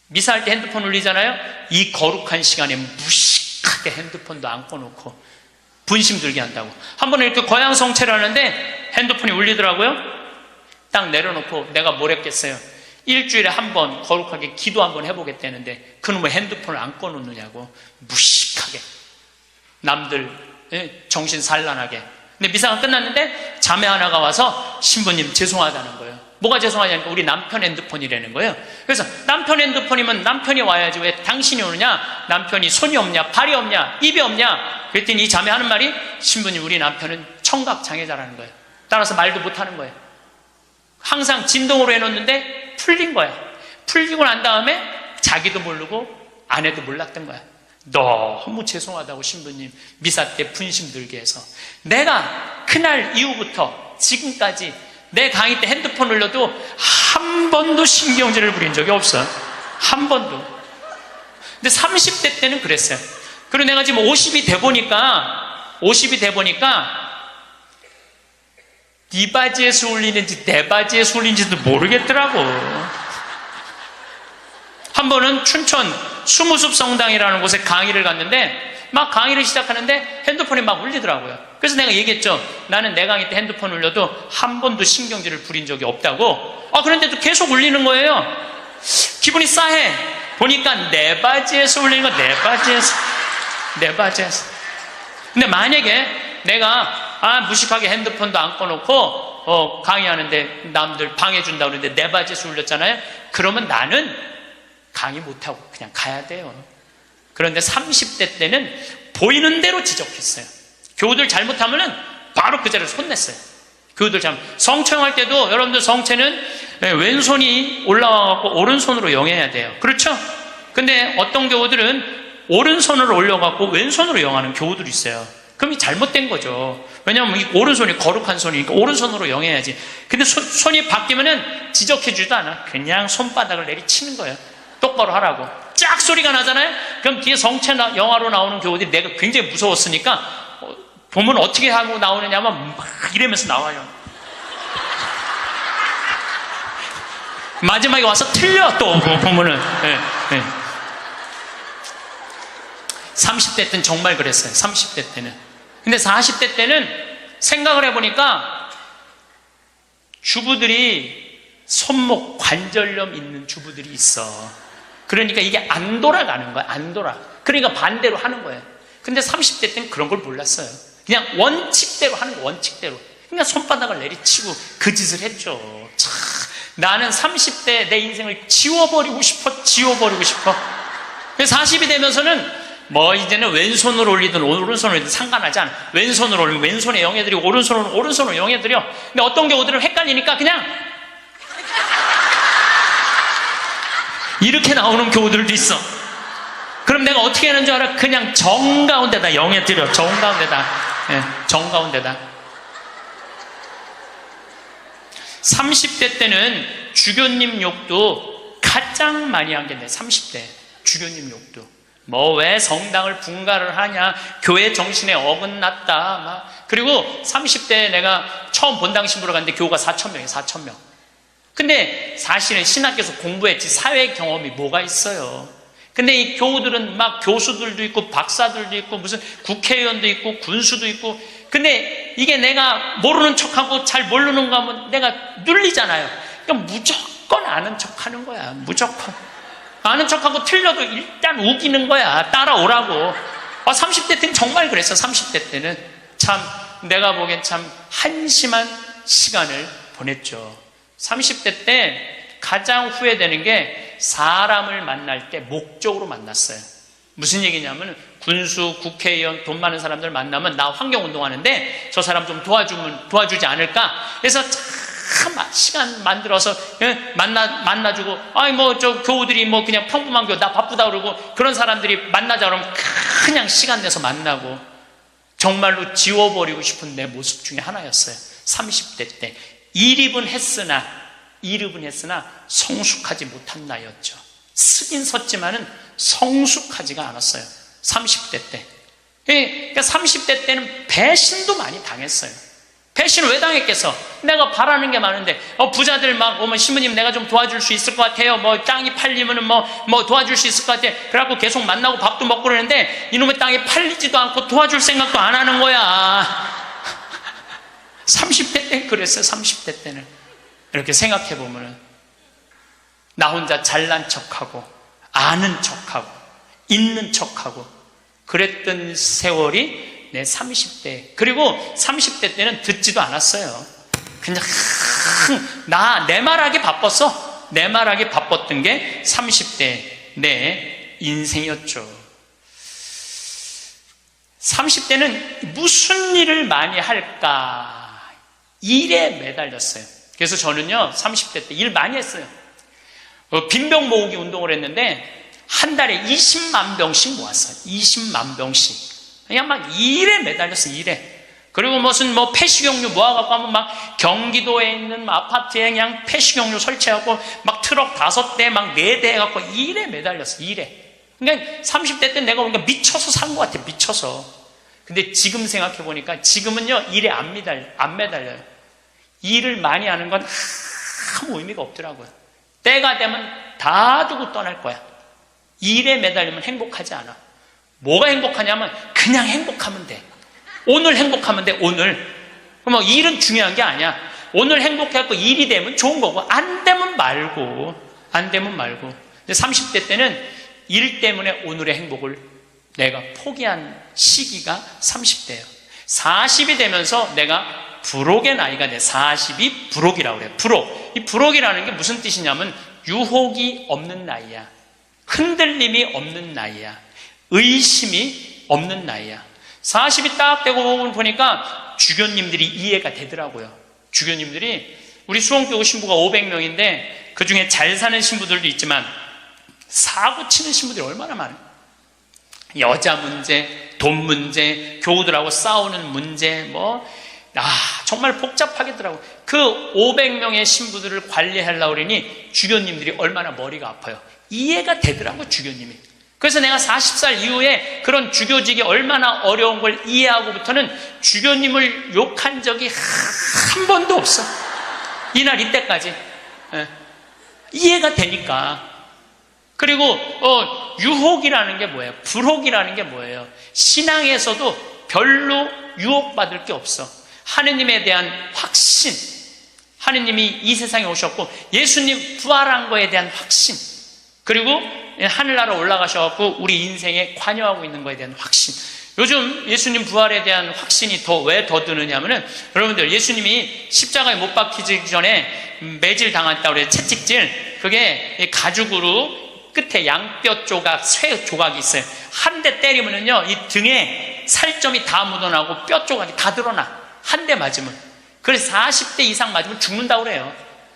Speaker 1: 미사할 때 핸드폰 울리잖아요. 이 거룩한 시간에 무식하게 핸드폰도 안 꺼놓고 분심 들게 한다고. 한 번은 이렇게 거양 성체를 하는데 핸드폰이 울리더라고요. 딱 내려놓고 내가 뭘 했겠어요. 일주일에 한 번 거룩하게 기도 한번 해보겠다는데 그놈의 핸드폰을 안 꺼놓느냐고. 무식하게 남들 정신 산란하게. 근데 미사가 끝났는데 자매 하나가 와서 신부님 죄송하다는 거예요. 뭐가 죄송하냐니까 우리 남편 핸드폰이라는 거예요. 그래서 남편 핸드폰이면 남편이 와야지 왜 당신이 오느냐? 남편이 손이 없냐? 발이 없냐? 입이 없냐? 그랬더니 이 자매 하는 말이 신부님 우리 남편은 청각 장애자라는 거예요. 따라서 말도 못하는 거예요. 항상 진동으로 해놓는데 풀린 거야. 풀리고 난 다음에 자기도 모르고 아내도 몰랐던 거야. 너무 죄송하다고 신부님 미사 때 분심 들게 해서. 내가 그날 이후부터 지금까지 내 강의 때 핸드폰 울려도 한 번도 신경질을 부린 적이 없어요. 한 번도. 근데 30대 때는 그랬어요. 그리고 내가 지금 50이 돼 보니까 네 바지에서 울리는지 내 바지에서 울리는지도 모르겠더라고. 한 번은 춘천 수무숲 성당이라는 곳에 강의를 갔는데 막 강의를 시작하는데 핸드폰이 막 울리더라고요. 그래서 내가 얘기했죠. 나는 내 강의 때 핸드폰 울려도 한 번도 신경질을 부린 적이 없다고. 그런데도 계속 울리는 거예요. 기분이 싸해. 보니까 내 바지에서 울리는 거. 내 바지에서. 근데 만약에 내가 무식하게 핸드폰도 안 꺼놓고 강의하는데 남들 방해준다고 그러는데 내 바지에서 울렸잖아요. 그러면 나는 강의 못하고 그냥 가야 돼요. 그런데 30대 때는 보이는 대로 지적했어요. 교우들 잘못하면은 바로 그 자리에서 혼냈어요. 교우들 성체할 때도 여러분들 성체는 왼손이 올라와갖고 오른손으로 영해야 돼요. 그렇죠? 근데 어떤 교우들은 오른손으로 올려갖고 왼손으로 영하는 교우들이 있어요. 그럼 이 잘못된 거죠. 왜냐하면 이 오른손이 거룩한 손이니까 오른손으로 영해야지. 근데 손이 바뀌면은 지적해주지도 않아. 그냥 손바닥을 내리치는 거예요. 똑바로 하라고. 쫙 소리가 나잖아요. 그럼 뒤에 성체 영화로 나오는 교우들이 내가 굉장히 무서웠으니까 보면 어떻게 하고 나오느냐면 막 이러면서 나와요. 마지막에 와서 틀려 또 보면은. 네. 30대 때는 정말 그랬어요. 30대 때는. 근데 40대 때는 생각을 해보니까 주부들이 손목 관절염 있는 주부들이 있어. 그러니까 이게 안 돌아가는 거야. 안 돌아. 그러니까 반대로 하는 거예요. 근데 30대 때는 그런 걸 몰랐어요. 그냥 원칙대로 하는 거예요. 원칙대로. 그냥 손바닥을 내리치고 그 짓을 했죠. 참, 나는 30대 내 인생을 지워버리고 싶어. 그래서 40이 되면서는 이제는 왼손으로 올리든 오른손으로 올리든 상관하지 않아. 왼손으로 올리면 왼손에 영해드리고 오른손으로 영해드려. 근데 어떤 경우들은 헷갈리니까 그냥 이렇게 나오는 교우들도 있어. 그럼 내가 어떻게 하는 줄 알아? 그냥 정가운데다 영해드려. 정가운데다. 30대 때는 주교님 욕도 가장 많이 한 게 내 30대. 주교님 욕도. 왜 성당을 분가를 하냐, 교회 정신에 어긋났다. 그리고 30대에 내가 처음 본당 신부로 갔는데 교우가 4,000명이에요. 4,000명. 근데 사실은 신학교에서 공부했지 사회 경험이 뭐가 있어요. 근데 이 교우들은 막 교수들도 있고 박사들도 있고 무슨 국회의원도 있고 군수도 있고. 근데 이게 내가 모르는 척하고 잘 모르는 거 하면 내가 눌리잖아요. 그러니까 무조건 아는 척하는 거야. 무조건 아는 척하고 틀려도 일단 우기는 거야. 따라오라고. 30대 때는 정말 그랬어. 30대 때는 참 내가 보기엔 참 한심한 시간을 보냈죠. 30대 때 가장 후회되는 게 사람을 만날 때 목적으로 만났어요. 무슨 얘기냐면 군수, 국회의원, 돈 많은 사람들 만나면 나 환경운동하는데 저 사람 좀 도와주지 않을까? 그래서 참 시간 만들어서 만나주고 저 교우들이 그냥 평범한 교우 나 바쁘다 그러고 그런 사람들이 만나자 그러면 그냥 시간 내서 만나고 정말로 지워버리고 싶은 내 모습 중에 하나였어요. 30대 때 이립은 했으나 성숙하지 못한 나이였죠. 쓰긴 섰지만은 성숙하지가 않았어요. 30대 때. 그러니까 30대 때는 배신도 많이 당했어요. 배신을 왜 당했겠어? 내가 바라는 게 많은데 부자들 막 오면 신부님 내가 좀 도와줄 수 있을 것 같아요. 땅이 팔리면은 도와줄 수 있을 것 같아. 그래갖고 계속 만나고 밥도 먹고 그러는데 이놈의 땅이 팔리지도 않고 도와줄 생각도 안 하는 거야. 30대 때는 그랬어요. 30대 때는 이렇게 생각해 보면은 나 혼자 잘난 척하고 아는 척하고 있는 척하고 그랬던 세월이 내 30대. 그리고 30대 때는 듣지도 않았어요. 그냥 내 말하기 바빴어. 내 말하기 바빴던 게 30대 내 인생이었죠. 30대는 무슨 일을 많이 할까? 일에 매달렸어요. 그래서 저는요 30대 때 일 많이 했어요. 빈병 모으기 운동을 했는데 한 달에 20만 병씩 모았어요. 20만 병씩. 그냥 막 일에 매달렸어요. 일에. 그리고 무슨 폐식용유 모아갖고 하면 막 경기도에 있는 아파트에 그냥 폐식용유 설치하고 막 트럭 5대 막 4대 해갖고 일에 매달렸어요. 일에. 그러니까 30대 때 내가 보니까 미쳐서 산 것 같아요. 미쳐서. 근데 지금 생각해보니까 지금은요 일에 안 매달려요. 일을 많이 하는 건 아무 의미가 없더라고요. 때가 되면 다 두고 떠날 거야. 일에 매달리면 행복하지 않아. 뭐가 행복하냐면 그냥 행복하면 돼. 오늘 행복하면 돼. 오늘. 그럼 일은 중요한 게 아니야. 오늘 행복해갖고 일이 되면 좋은 거고 안 되면 말고. 근데 30대 때는 일 때문에 오늘의 행복을 내가 포기한 시기가 30대예요. 40이 되면서 내가 불혹의 나이가 돼. 40이 불혹이라고 그래요. 불혹. 이 불혹이라는 게 무슨 뜻이냐면 유혹이 없는 나이야. 흔들림이 없는 나이야. 의심이 없는 나이야. 40이 딱 되고 보니까 주교님들이 이해가 되더라고요. 주교님들이 우리 수원교구 신부가 500명인데 그 중에 잘 사는 신부들도 있지만 사고 치는 신부들이 얼마나 많아요. 여자 문제, 돈 문제, 교우들하고 싸우는 문제 정말 복잡하겠더라고요. 그 500명의 신부들을 관리하려고 그러니 주교님들이 얼마나 머리가 아파요. 이해가 되더라고요. 주교님이. 그래서 내가 40살 이후에 그런 주교직이 얼마나 어려운 걸 이해하고부터는 주교님을 욕한 적이 한 번도 없어. 이날 이때까지. 이해가 되니까. 그리고 유혹이라는 게 뭐예요? 불혹이라는 게 뭐예요? 신앙에서도 별로 유혹받을 게 없어. 하느님에 대한 확신. 하느님이 이 세상에 오셨고 예수님 부활한 거에 대한 확신. 그리고 하늘나라 올라가셔서 우리 인생에 관여하고 있는 거에 대한 확신. 요즘 예수님 부활에 대한 확신이 왜 더 드느냐 하면은 여러분들 예수님이 십자가에 못 박히기 전에 매질 당했다고 그래요. 채찍질. 그게 가죽으로 끝에 양뼈 조각, 쇠 조각이 있어요. 한 대 때리면은요 이 등에 살점이 다 묻어나고 뼈 조각이 다 드러나. 한 대 맞으면. 그래서 40대 이상 맞으면 죽는다고 그래요.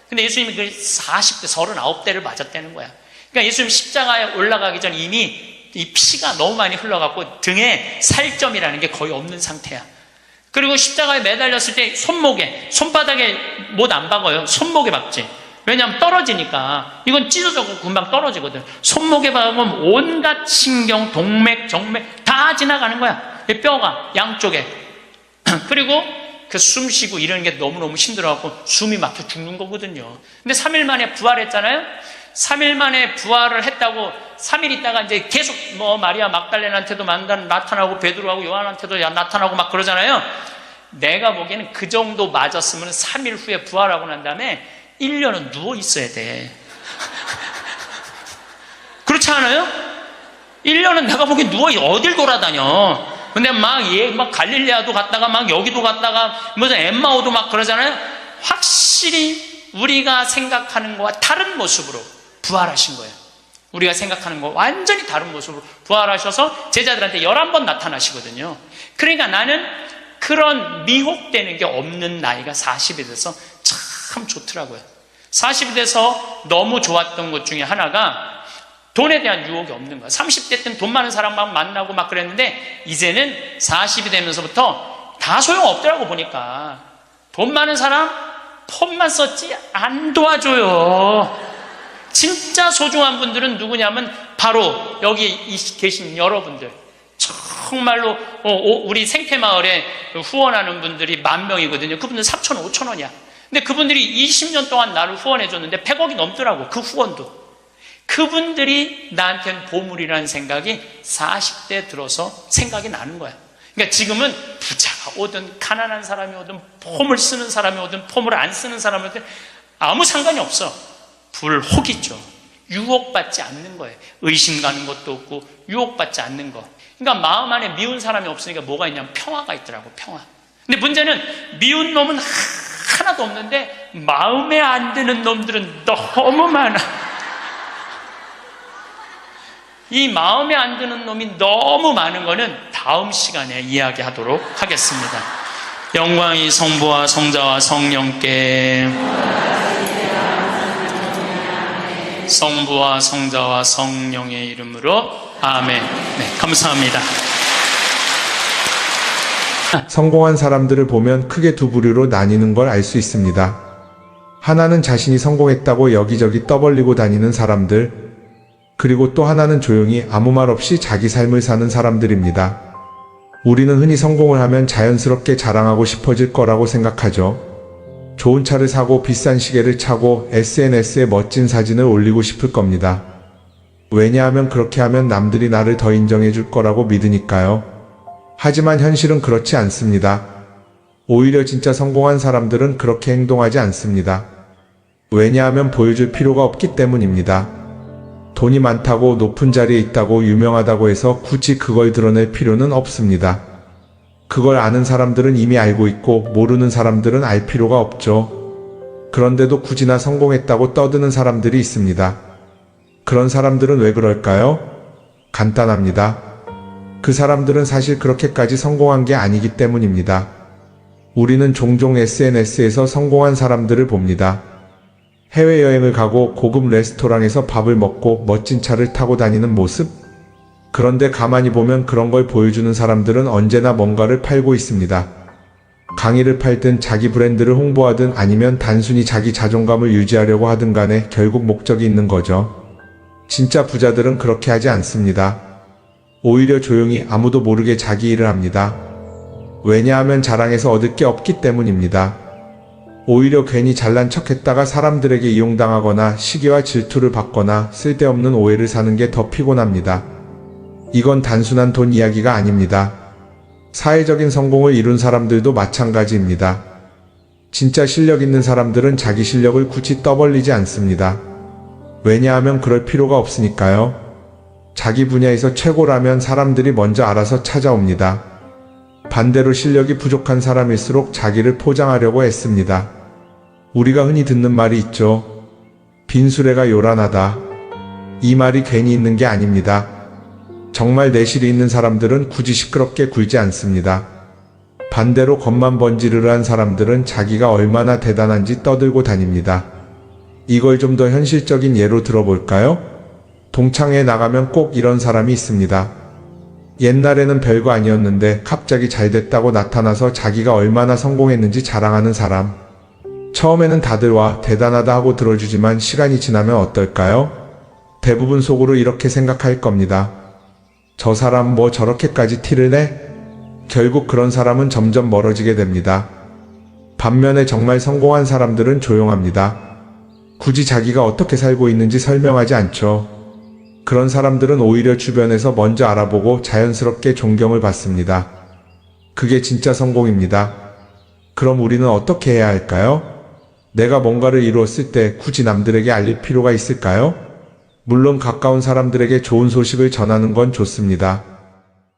Speaker 1: 근데 예수님이 그 40대 39대를 맞았다는 거야. 그러니까 예수님 십자가에 올라가기 전 이미 이 피가 너무 많이 흘러갖고 등에 살점이라는 게 거의 없는 상태야. 그리고 십자가에 매달렸을 때 손바닥에 못 안 박아요. 손목에 박지. 왜냐하면 떨어지니까. 이건 찢어져서 금방 떨어지거든. 손목에 박으면 온갖 신경, 동맥, 정맥 다 지나가는 거야. 이 뼈가 양쪽에. 그리고 그 숨 쉬고 이러는 게 너무너무 힘들어갖고 숨이 막혀 죽는 거거든요. 근데 3일 만에 부활했잖아요. 3일 만에 부활을 했다고 3일 있다가 이제 계속 마리아 막달레나한테도 나타나고 베드로하고 요한한테도 나타나고 막 그러잖아요. 내가 보기에는 그 정도 맞았으면 3일 후에 부활하고 난 다음에 1년은 누워 있어야 돼. 그렇지 않아요? 1년은 내가 보기엔 어딜 돌아다녀. 근데 막 갈릴레아도 갔다가 막 여기도 갔다가 무슨 엠마오도 막 그러잖아요. 확실히 우리가 생각하는 것과 다른 모습으로 부활하신 거예요. 우리가 생각하는 거 완전히 다른 모습으로 부활하셔서 제자들한테 11번 나타나시거든요. 그러니까 나는 그런 미혹되는 게 없는 나이가 40이 돼서 참 좋더라고요. 40이 돼서 너무 좋았던 것 중에 하나가 돈에 대한 유혹이 없는 거야. 30대 때는 돈 많은 사람 막 만나고 막 그랬는데 이제는 40이 되면서부터 다 소용없더라고. 보니까 돈 많은 사람 폰만 썼지 안 도와줘요. 진짜 소중한 분들은 누구냐면 바로 여기 계신 여러분들. 정말로 우리 생태마을에 후원하는 분들이 10,000명이거든요. 그분들 4,000원, 5,000원이야. 근데 그분들이 20년 동안 나를 후원해줬는데 100억이 넘더라고. 그 후원도. 그분들이 나한테는 보물이라는 생각이 40대 들어서 생각이 나는 거야. 그러니까 지금은 부자가 오든 가난한 사람이 오든 폼을 쓰는 사람이 오든 폼을 안 쓰는 사람이 오든 아무 상관이 없어. 불혹이죠. 유혹받지 않는 거예요. 의심 가는 것도 없고 유혹받지 않는 거. 그러니까 마음 안에 미운 사람이 없으니까 뭐가 있냐면 평화가 있더라고. 평화. 근데 문제는 미운 놈은 하나도 없는데 마음에 안 드는 놈들은 너무 많아. 이 마음에 안 드는 놈이 너무 많은 거는 다음 시간에 이야기하도록 하겠습니다. 영광이 성부와 성자와 성령께, 성부와 성자와 성령의 이름으로 아멘. 네, 감사합니다.
Speaker 2: 성공한 사람들을 보면 크게 두 부류로 나뉘는 걸 알 수 있습니다. 하나는 자신이 성공했다고 여기저기 떠벌리고 다니는 사람들, 그리고 또 하나는 조용히 아무 말 없이 자기 삶을 사는 사람들입니다. 우리는 흔히 성공을 하면 자연스럽게 자랑하고 싶어질 거라고 생각하죠. 좋은 차를 사고 비싼 시계를 차고 SNS에 멋진 사진을 올리고 싶을 겁니다. 왜냐하면 그렇게 하면 남들이 나를 더 인정해 줄 거라고 믿으니까요. 하지만 현실은 그렇지 않습니다. 오히려 진짜 성공한 사람들은 그렇게 행동하지 않습니다. 왜냐하면 보여줄 필요가 없기 때문입니다. 돈이 많다고 높은 자리에 있다고 유명하다고 해서 굳이 그걸 드러낼 필요는 없습니다. 그걸 아는 사람들은 이미 알고 있고 모르는 사람들은 알 필요가 없죠. 그런데도 굳이나 성공했다고 떠드는 사람들이 있습니다. 그런 사람들은 왜 그럴까요? 간단합니다. 그 사람들은 사실 그렇게까지 성공한 게 아니기 때문입니다. 우리는 종종 SNS에서 성공한 사람들을 봅니다. 해외여행을 가고 고급 레스토랑에서 밥을 먹고 멋진 차를 타고 다니는 모습? 그런데 가만히 보면 그런 걸 보여주는 사람들은 언제나 뭔가를 팔고 있습니다. 강의를 팔든 자기 브랜드를 홍보하든 아니면 단순히 자기 자존감을 유지하려고 하든 간에 결국 목적이 있는 거죠. 진짜 부자들은 그렇게 하지 않습니다. 오히려 조용히 아무도 모르게 자기 일을 합니다. 왜냐하면 자랑해서 얻을 게 없기 때문입니다. 오히려 괜히 잘난 척했다가 사람들에게 이용당하거나 시기와 질투를 받거나 쓸데없는 오해를 사는 게 더 피곤합니다. 이건 단순한 돈 이야기가 아닙니다. 사회적인 성공을 이룬 사람들도 마찬가지입니다. 진짜 실력 있는 사람들은 자기 실력을 굳이 떠벌리지 않습니다. 왜냐하면 그럴 필요가 없으니까요. 자기 분야에서 최고라면 사람들이 먼저 알아서 찾아옵니다. 반대로 실력이 부족한 사람일수록 자기를 포장하려고 애씁니다. 우리가 흔히 듣는 말이 있죠. 빈수레가 요란하다. 이 말이 괜히 있는 게 아닙니다. 정말 내실이 있는 사람들은 굳이 시끄럽게 굴지 않습니다. 반대로 겉만 번지르르한 사람들은 자기가 얼마나 대단한지 떠들고 다닙니다. 이걸 좀 더 현실적인 예로 들어볼까요? 동창회에 나가면 꼭 이런 사람이 있습니다. 옛날에는 별거 아니었는데 갑자기 잘 됐다고 나타나서 자기가 얼마나 성공했는지 자랑하는 사람. 처음에는 다들 와 대단하다 하고 들어주지만 시간이 지나면 어떨까요? 대부분 속으로 이렇게 생각할 겁니다. 저 사람 뭐 저렇게까지 티를 내? 결국 그런 사람은 점점 멀어지게 됩니다. 반면에 정말 성공한 사람들은 조용합니다. 굳이 자기가 어떻게 살고 있는지 설명하지 않죠. 그런 사람들은 오히려 주변에서 먼저 알아보고 자연스럽게 존경을 받습니다. 그게 진짜 성공입니다. 그럼 우리는 어떻게 해야 할까요? 내가 뭔가를 이루었을 때 굳이 남들에게 알릴 필요가 있을까요? 물론 가까운 사람들에게 좋은 소식을 전하는 건 좋습니다.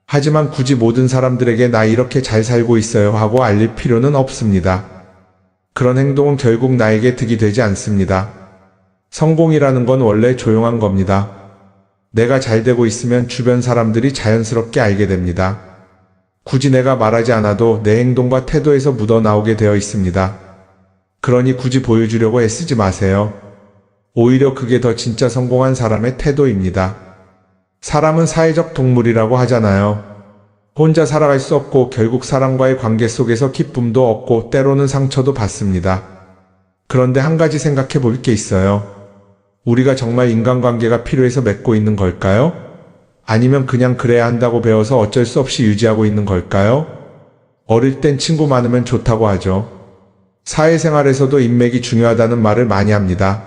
Speaker 2: 하지만 굳이 모든 사람들에게 나 이렇게 잘 살고 있어요 하고 알릴 필요는 없습니다. 그런 행동은 결국 나에게 득이 되지 않습니다. 성공이라는 건 원래 조용한 겁니다. 내가 잘 되고 있으면 주변 사람들이 자연스럽게 알게 됩니다. 굳이 내가 말하지 않아도 내 행동과 태도에서 묻어나오게 되어 있습니다. 그러니 굳이 보여주려고 애쓰지 마세요. 오히려 그게 더 진짜 성공한 사람의 태도입니다. 사람은 사회적 동물이라고 하잖아요. 혼자 살아갈 수 없고 결국 사람과의 관계 속에서 기쁨도 얻고 때로는 상처도 받습니다. 그런데 한 가지 생각해 볼 게 있어요. 우리가 정말 인간관계가 필요해서 맺고 있는 걸까요? 아니면 그냥 그래야 한다고 배워서 어쩔 수 없이 유지하고 있는 걸까요? 어릴 땐 친구 많으면 좋다고 하죠. 사회생활에서도 인맥이 중요하다는 말을 많이 합니다.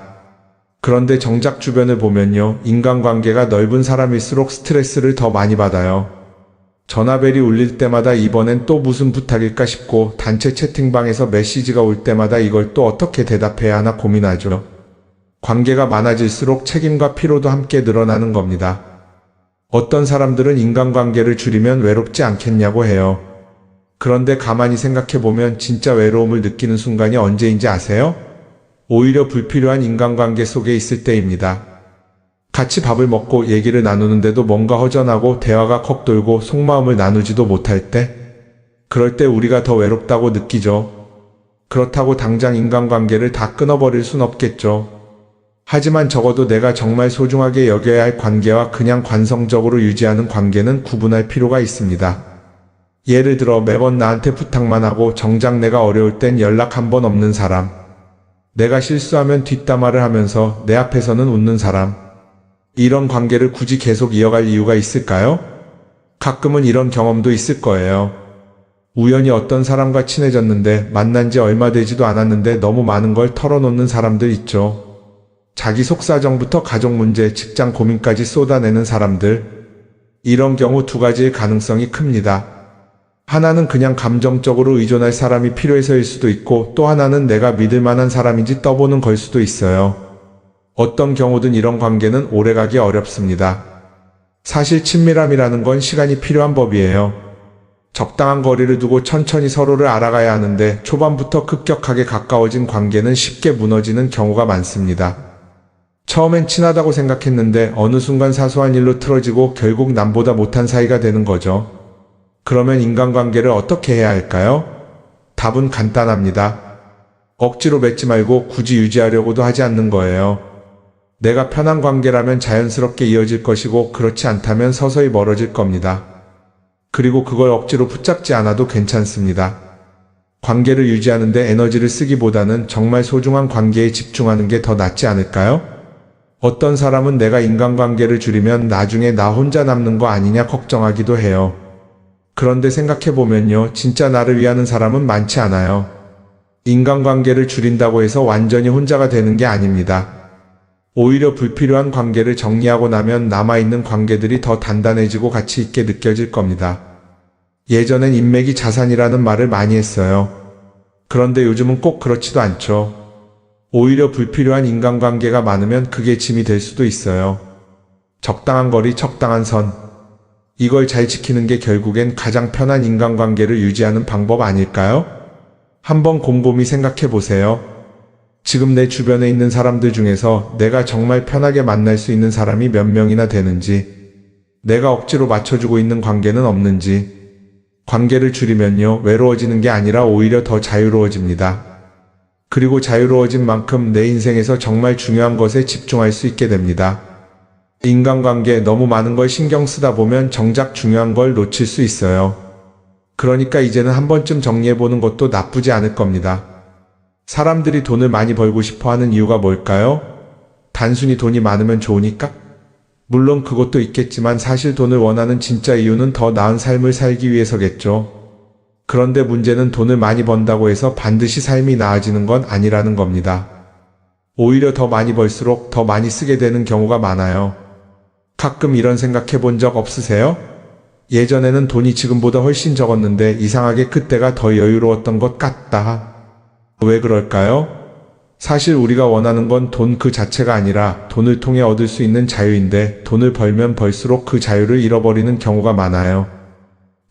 Speaker 2: 그런데 정작 주변을 보면요, 인간관계가 넓은 사람일수록 스트레스를 더 많이 받아요. 전화벨이 울릴 때마다 이번엔 또 무슨 부탁일까 싶고 단체 채팅방에서 메시지가 올 때마다 이걸 또 어떻게 대답해야 하나 고민하죠. 관계가 많아질수록 책임과 피로도 함께 늘어나는 겁니다. 어떤 사람들은 인간관계를 줄이면 외롭지 않겠냐고 해요. 그런데 가만히 생각해보면 진짜 외로움을 느끼는 순간이 언제인지 아세요? 오히려 불필요한 인간관계 속에 있을 때입니다. 같이 밥을 먹고 얘기를 나누는데도 뭔가 허전하고 대화가 컥 돌고 속마음을 나누지도 못할 때, 그럴 때 우리가 더 외롭다고 느끼죠. 그렇다고 당장 인간관계를 다 끊어버릴 순 없겠죠. 하지만 적어도 내가 정말 소중하게 여겨야 할 관계와 그냥 관성적으로 유지하는 관계는 구분할 필요가 있습니다. 예를 들어 매번 나한테 부탁만 하고 정작 내가 어려울 땐 연락 한 번 없는 사람. 내가 실수하면 뒷담화를 하면서 내 앞에서는 웃는 사람. 이런 관계를 굳이 계속 이어갈 이유가 있을까요? 가끔은 이런 경험도 있을 거예요. 우연히 어떤 사람과 친해졌는데 만난 지 얼마 되지도 않았는데 너무 많은 걸 털어놓는 사람들 있죠. 자기 속사정부터 가족 문제, 직장 고민까지 쏟아내는 사람들. 이런 경우 두 가지의 가능성이 큽니다. 하나는 그냥 감정적으로 의존할 사람이 필요해서일 수도 있고 또 하나는 내가 믿을 만한 사람인지 떠보는 걸 수도 있어요. 어떤 경우든 이런 관계는 오래가기 어렵습니다. 사실 친밀함이라는 건 시간이 필요한 법이에요. 적당한 거리를 두고 천천히 서로를 알아가야 하는데 초반부터 급격하게 가까워진 관계는 쉽게 무너지는 경우가 많습니다. 처음엔 친하다고 생각했는데 어느 순간 사소한 일로 틀어지고 결국 남보다 못한 사이가 되는 거죠. 그러면 인간관계를 어떻게 해야 할까요? 답은 간단합니다. 억지로 맺지 말고 굳이 유지하려고도 하지 않는 거예요. 내가 편한 관계라면 자연스럽게 이어질 것이고 그렇지 않다면 서서히 멀어질 겁니다. 그리고 그걸 억지로 붙잡지 않아도 괜찮습니다. 관계를 유지하는데 에너지를 쓰기보다는 정말 소중한 관계에 집중하는 게 더 낫지 않을까요? 어떤 사람은 내가 인간관계를 줄이면 나중에 나 혼자 남는 거 아니냐 걱정하기도 해요. 그런데 생각해보면요, 진짜 나를 위하는 사람은 많지 않아요. 인간관계를 줄인다고 해서 완전히 혼자가 되는 게 아닙니다. 오히려 불필요한 관계를 정리하고 나면 남아있는 관계들이 더 단단해지고 가치 있게 느껴질 겁니다. 예전엔 인맥이 자산이라는 말을 많이 했어요. 그런데 요즘은 꼭 그렇지도 않죠. 오히려 불필요한 인간관계가 많으면 그게 짐이 될 수도 있어요. 적당한 거리, 적당한 선. 이걸 잘 지키는 게 결국엔 가장 편한 인간관계를 유지하는 방법 아닐까요? 한번 곰곰이 생각해 보세요. 지금 내 주변에 있는 사람들 중에서 내가 정말 편하게 만날 수 있는 사람이 몇 명이나 되는지, 내가 억지로 맞춰주고 있는 관계는 없는지. 관계를 줄이면요, 외로워지는 게 아니라 오히려 더 자유로워집니다. 그리고 자유로워진 만큼 내 인생에서 정말 중요한 것에 집중할 수 있게 됩니다. 인간관계에 너무 많은 걸 신경 쓰다 보면 정작 중요한 걸 놓칠 수 있어요. 그러니까 이제는 한 번쯤 정리해보는 것도 나쁘지 않을 겁니다. 사람들이 돈을 많이 벌고 싶어 하는 이유가 뭘까요? 단순히 돈이 많으면 좋으니까? 물론 그것도 있겠지만 사실 돈을 원하는 진짜 이유는 더 나은 삶을 살기 위해서겠죠. 그런데 문제는 돈을 많이 번다고 해서 반드시 삶이 나아지는 건 아니라는 겁니다. 오히려 더 많이 벌수록 더 많이 쓰게 되는 경우가 많아요. 가끔 이런 생각해 본 적 없으세요? 예전에는 돈이 지금보다 훨씬 적었는데 이상하게 그때가 더 여유로웠던 것 같다. 왜 그럴까요? 사실 우리가 원하는 건 돈 그 자체가 아니라 돈을 통해 얻을 수 있는 자유인데 돈을 벌면 벌수록 그 자유를 잃어버리는 경우가 많아요.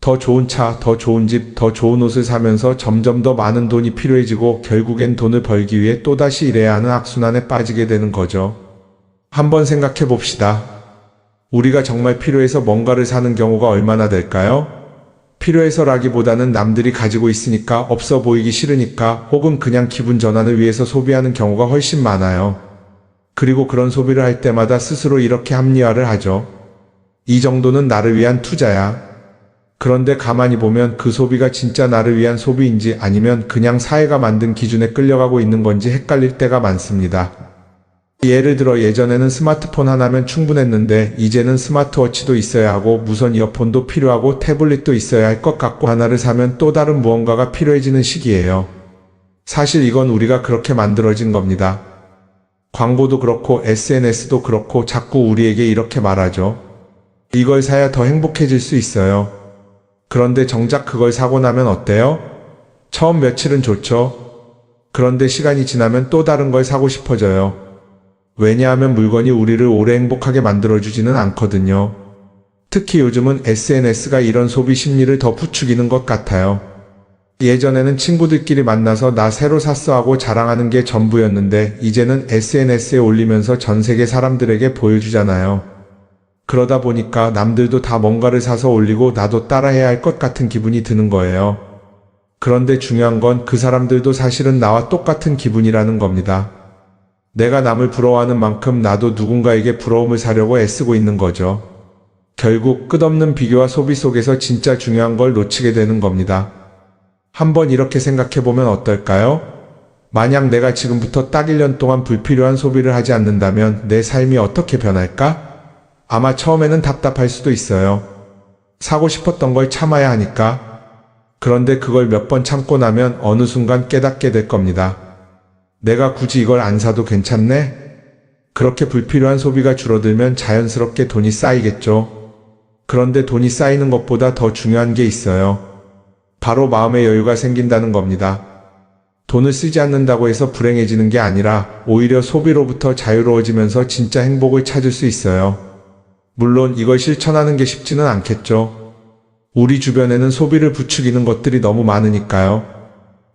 Speaker 2: 더 좋은 차, 더 좋은 집, 더 좋은 옷을 사면서 점점 더 많은 돈이 필요해지고 결국엔 돈을 벌기 위해 또다시 일해야 하는 악순환에 빠지게 되는 거죠. 한번 생각해 봅시다. 우리가 정말 필요해서 뭔가를 사는 경우가 얼마나 될까요? 필요해서라기보다는 남들이 가지고 있으니까 없어 보이기 싫으니까 혹은 그냥 기분 전환을 위해서 소비하는 경우가 훨씬 많아요. 그리고 그런 소비를 할 때마다 스스로 이렇게 합리화를 하죠. 이 정도는 나를 위한 투자야. 그런데 가만히 보면 그 소비가 진짜 나를 위한 소비인지 아니면 그냥 사회가 만든 기준에 끌려가고 있는 건지 헷갈릴 때가 많습니다. 예를 들어 예전에는 스마트폰 하나면 충분했는데 이제는 스마트워치도 있어야 하고 무선 이어폰도 필요하고 태블릿도 있어야 할 것 같고 하나를 사면 또 다른 무언가가 필요해지는 시기예요. 사실 이건 우리가 그렇게 만들어진 겁니다. 광고도 그렇고 SNS도 그렇고 자꾸 우리에게 이렇게 말하죠. 이걸 사야 더 행복해질 수 있어요. 그런데 정작 그걸 사고 나면 어때요? 처음 며칠은 좋죠. 그런데 시간이 지나면 또 다른 걸 사고 싶어져요. 왜냐하면 물건이 우리를 오래 행복하게 만들어주지는 않거든요. 특히 요즘은 SNS가 이런 소비 심리를 더 부추기는 것 같아요. 예전에는 친구들끼리 만나서 나 새로 샀어 하고 자랑하는 게 전부였는데 이제는 SNS에 올리면서 전 세계 사람들에게 보여주잖아요. 그러다 보니까 남들도 다 뭔가를 사서 올리고 나도 따라해야 할 것 같은 기분이 드는 거예요. 그런데 중요한 건 그 사람들도 사실은 나와 똑같은 기분이라는 겁니다. 내가 남을 부러워하는 만큼 나도 누군가에게 부러움을 사려고 애쓰고 있는 거죠. 결국 끝없는 비교와 소비 속에서 진짜 중요한 걸 놓치게 되는 겁니다. 한번 이렇게 생각해보면 어떨까요? 만약 내가 지금부터 딱 1년 동안 불필요한 소비를 하지 않는다면 내 삶이 어떻게 변할까? 아마 처음에는 답답할 수도 있어요. 사고 싶었던 걸 참아야 하니까. 그런데 그걸 몇 번 참고 나면 어느 순간 깨닫게 될 겁니다. 내가 굳이 이걸 안 사도 괜찮네? 그렇게 불필요한 소비가 줄어들면 자연스럽게 돈이 쌓이겠죠. 그런데 돈이 쌓이는 것보다 더 중요한 게 있어요. 바로 마음의 여유가 생긴다는 겁니다. 돈을 쓰지 않는다고 해서 불행해지는 게 아니라 오히려 소비로부터 자유로워지면서 진짜 행복을 찾을 수 있어요. 물론 이걸 실천하는 게 쉽지는 않겠죠. 우리 주변에는 소비를 부추기는 것들이 너무 많으니까요.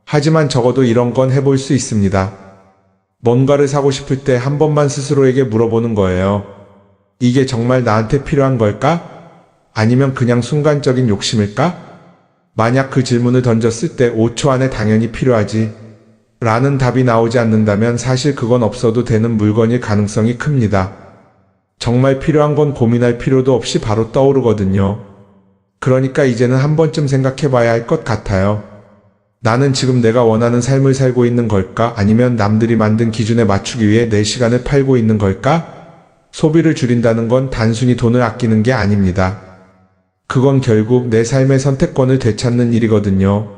Speaker 2: 하지만 적어도 이런 건 해볼 수 있습니다. 뭔가를 사고 싶을 때 한 번만 스스로에게 물어보는 거예요. 이게 정말 나한테 필요한 걸까? 아니면 그냥 순간적인 욕심일까? 만약 그 질문을 던졌을 때 5초 안에 당연히 필요하지 라는 답이 나오지 않는다면 사실 그건 없어도 되는 물건일 가능성이 큽니다. 정말 필요한 건 고민할 필요도 없이 바로 떠오르거든요. 그러니까 이제는 한 번쯤 생각해 봐야 할 것 같아요. 나는 지금 내가 원하는 삶을 살고 있는 걸까? 아니면 남들이 만든 기준에 맞추기 위해 내 시간을 팔고 있는 걸까? 소비를 줄인다는 건 단순히 돈을 아끼는 게 아닙니다. 그건 결국 내 삶의 선택권을 되찾는 일이거든요.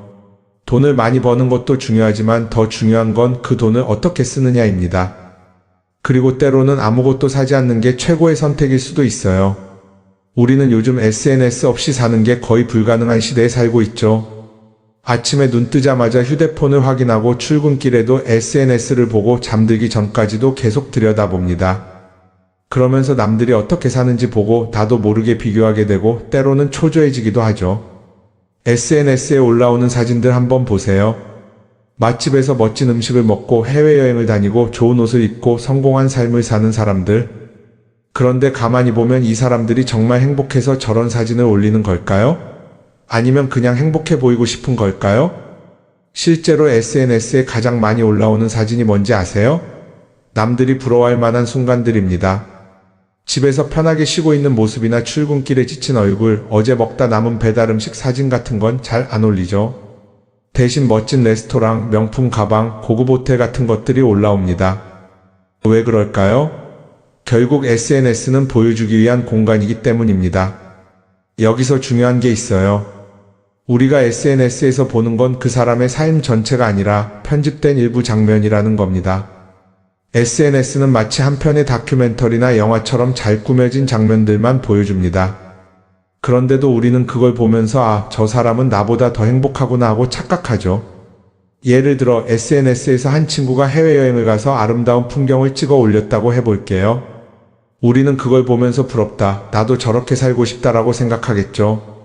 Speaker 2: 돈을 많이 버는 것도 중요하지만 더 중요한 건 그 돈을 어떻게 쓰느냐입니다. 그리고 때로는 아무것도 사지 않는 게 최고의 선택일 수도 있어요. 우리는 요즘 SNS 없이 사는 게 거의 불가능한 시대에 살고 있죠. 아침에 눈 뜨자마자 휴대폰을 확인하고 출근길에도 SNS를 보고 잠들기 전까지도 계속 들여다봅니다. 그러면서 남들이 어떻게 사는지 보고 나도 모르게 비교하게 되고 때로는 초조해지기도 하죠. SNS에 올라오는 사진들 한번 보세요. 맛집에서 멋진 음식을 먹고 해외여행을 다니고 좋은 옷을 입고 성공한 삶을 사는 사람들. 그런데 가만히 보면 이 사람들이 정말 행복해서 저런 사진을 올리는 걸까요? 아니면 그냥 행복해 보이고 싶은 걸까요? 실제로 SNS에 가장 많이 올라오는 사진이 뭔지 아세요? 남들이 부러워할 만한 순간들입니다. 집에서 편하게 쉬고 있는 모습이나 출근길에 지친 얼굴, 어제 먹다 남은 배달 음식 사진 같은 건 잘 안 올리죠. 대신 멋진 레스토랑, 명품 가방, 고급 호텔 같은 것들이 올라옵니다. 왜 그럴까요? 결국 SNS는 보여주기 위한 공간이기 때문입니다. 여기서 중요한 게 있어요. 우리가 SNS에서 보는 건 그 사람의 삶 전체가 아니라 편집된 일부 장면이라는 겁니다. SNS는 마치 한 편의 다큐멘터리나 영화처럼 잘 꾸며진 장면들만 보여줍니다. 그런데도 우리는 그걸 보면서 아, 저 사람은 나보다 더 행복하구나 하고 착각하죠. 예를 들어 SNS에서 한 친구가 해외여행을 가서 아름다운 풍경을 찍어 올렸다고 해볼게요. 우리는 그걸 보면서 부럽다, 나도 저렇게 살고 싶다라고 생각하겠죠.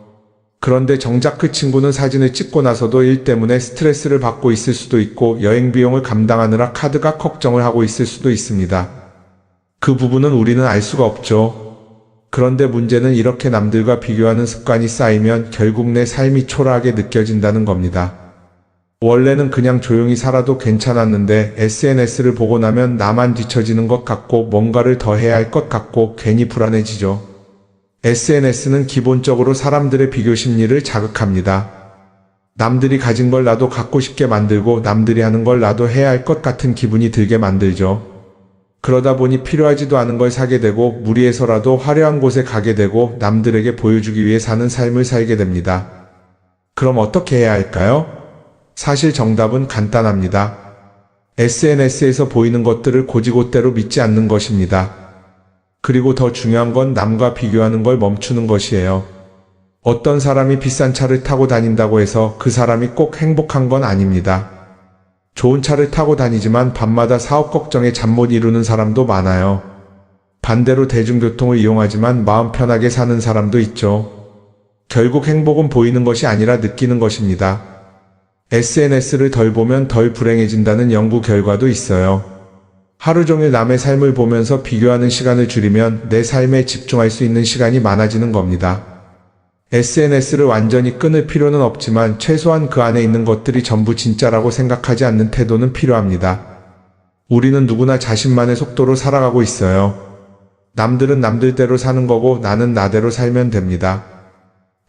Speaker 2: 그런데 정작 그 친구는 사진을 찍고 나서도 일 때문에 스트레스를 받고 있을 수도 있고 여행 비용을 감당하느라 카드가 걱정을 하고 있을 수도 있습니다. 그 부분은 우리는 알 수가 없죠. 그런데 문제는 이렇게 남들과 비교하는 습관이 쌓이면 결국 내 삶이 초라하게 느껴진다는 겁니다. 원래는 그냥 조용히 살아도 괜찮았는데 SNS를 보고 나면 나만 뒤처지는 것 같고 뭔가를 더 해야 할 것 같고 괜히 불안해지죠. SNS는 기본적으로 사람들의 비교 심리를 자극합니다. 남들이 가진 걸 나도 갖고 싶게 만들고 남들이 하는 걸 나도 해야 할 것 같은 기분이 들게 만들죠. 그러다 보니 필요하지도 않은 걸 사게 되고 무리해서라도 화려한 곳에 가게 되고 남들에게 보여주기 위해 사는 삶을 살게 됩니다. 그럼 어떻게 해야 할까요? 사실 정답은 간단합니다. SNS에서 보이는 것들을 고지고대로 믿지 않는 것입니다. 그리고 더 중요한 건 남과 비교하는 걸 멈추는 것이에요. 어떤 사람이 비싼 차를 타고 다닌다고 해서 그 사람이 꼭 행복한 건 아닙니다. 좋은 차를 타고 다니지만 밤마다 사업 걱정에 잠 못 이루는 사람도 많아요. 반대로 대중교통을 이용하지만 마음 편하게 사는 사람도 있죠. 결국 행복은 보이는 것이 아니라 느끼는 것입니다. SNS를 덜 보면 덜 불행해진다는 연구 결과도 있어요. 하루 종일 남의 삶을 보면서 비교하는 시간을 줄이면 내 삶에 집중할 수 있는 시간이 많아지는 겁니다. SNS를 완전히 끊을 필요는 없지만 최소한 그 안에 있는 것들이 전부 진짜라고 생각하지 않는 태도는 필요합니다. 우리는 누구나 자신만의 속도로 살아가고 있어요. 남들은 남들대로 사는 거고 나는 나대로 살면 됩니다.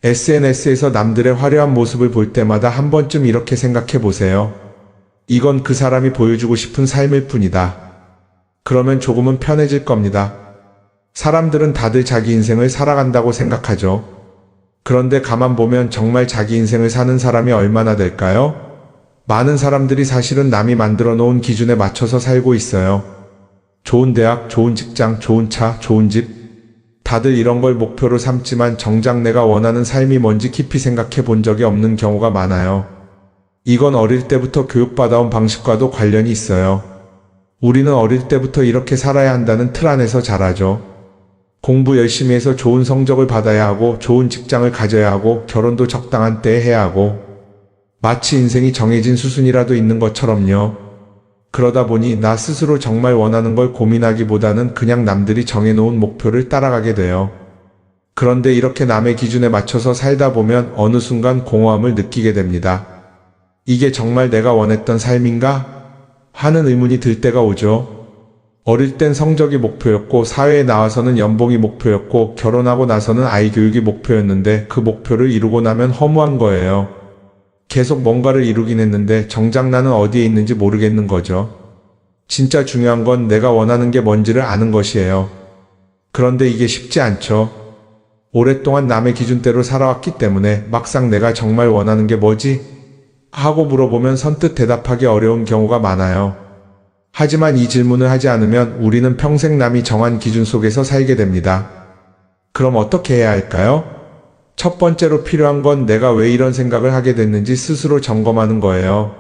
Speaker 2: SNS에서 남들의 화려한 모습을 볼 때마다 한 번쯤 이렇게 생각해 보세요. 이건 그 사람이 보여주고 싶은 삶일 뿐이다. 그러면 조금은 편해질 겁니다. 사람들은 다들 자기 인생을 살아간다고 생각하죠. 그런데 가만 보면 정말 자기 인생을 사는 사람이 얼마나 될까요? 많은 사람들이 사실은 남이 만들어 놓은 기준에 맞춰서 살고 있어요. 좋은 대학, 좋은 직장, 좋은 차, 좋은 집. 다들 이런 걸 목표로 삼지만 정작 내가 원하는 삶이 뭔지 깊이 생각해 본 적이 없는 경우가 많아요. 이건 어릴 때부터 교육받아온 방식과도 관련이 있어요. 우리는 어릴 때부터 이렇게 살아야 한다는 틀 안에서 자라죠. 공부 열심히 해서 좋은 성적을 받아야 하고 좋은 직장을 가져야 하고 결혼도 적당한 때에 해야 하고 마치 인생이 정해진 수순이라도 있는 것처럼요. 그러다 보니 나 스스로 정말 원하는 걸 고민하기보다는 그냥 남들이 정해놓은 목표를 따라가게 돼요. 그런데 이렇게 남의 기준에 맞춰서 살다 보면 어느 순간 공허함을 느끼게 됩니다. 이게 정말 내가 원했던 삶인가? 하는 의문이 들 때가 오죠. 어릴 땐 성적이 목표였고 사회에 나와서는 연봉이 목표였고 결혼하고 나서는 아이 교육이 목표였는데 그 목표를 이루고 나면 허무한 거예요. 계속 뭔가를 이루긴 했는데 정작 나는 어디에 있는지 모르겠는 거죠. 진짜 중요한 건 내가 원하는 게 뭔지를 아는 것이에요. 그런데 이게 쉽지 않죠. 오랫동안 남의 기준대로 살아왔기 때문에 막상 내가 정말 원하는 게 뭐지? 하고 물어보면 선뜻 대답하기 어려운 경우가 많아요. 하지만 이 질문을 하지 않으면 우리는 평생 남이 정한 기준 속에서 살게 됩니다. 그럼 어떻게 해야 할까요? 첫 번째로 필요한 건 내가 왜 이런 생각을 하게 됐는지 스스로 점검하는 거예요.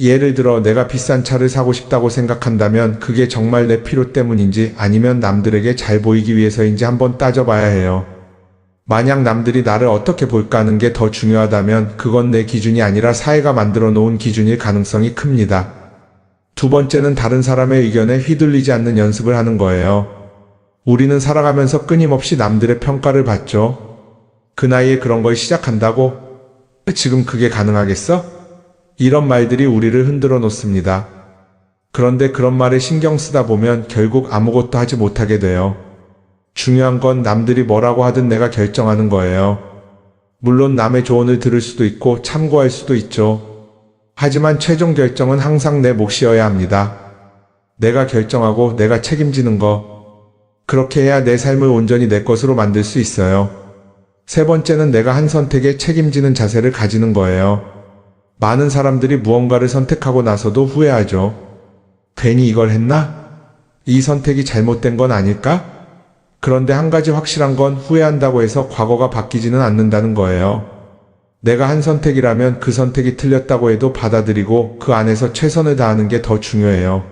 Speaker 2: 예를 들어 내가 비싼 차를 사고 싶다고 생각한다면 그게 정말 내 필요 때문인지 아니면 남들에게 잘 보이기 위해서인지 한번 따져봐야 해요. 만약 남들이 나를 어떻게 볼까 하는 게 더 중요하다면 그건 내 기준이 아니라 사회가 만들어 놓은 기준일 가능성이 큽니다. 두 번째는 다른 사람의 의견에 휘둘리지 않는 연습을 하는 거예요. 우리는 살아가면서 끊임없이 남들의 평가를 받죠. 그 나이에 그런 걸 시작한다고? 지금 그게 가능하겠어? 이런 말들이 우리를 흔들어 놓습니다. 그런데 그런 말에 신경 쓰다 보면 결국 아무것도 하지 못하게 돼요. 중요한 건 남들이 뭐라고 하든 내가 결정하는 거예요. 물론 남의 조언을 들을 수도 있고 참고할 수도 있죠. 하지만 최종 결정은 항상 내 몫이어야 합니다. 내가 결정하고 내가 책임지는 거. 그렇게 해야 내 삶을 온전히 내 것으로 만들 수 있어요. 세 번째는 내가 한 선택에 책임지는 자세를 가지는 거예요. 많은 사람들이 무언가를 선택하고 나서도 후회하죠. 괜히 이걸 했나? 이 선택이 잘못된 건 아닐까? 그런데 한 가지 확실한 건 후회한다고 해서 과거가 바뀌지는 않는다는 거예요. 내가 한 선택이라면 그 선택이 틀렸다고 해도 받아들이고 그 안에서 최선을 다하는 게 더 중요해요.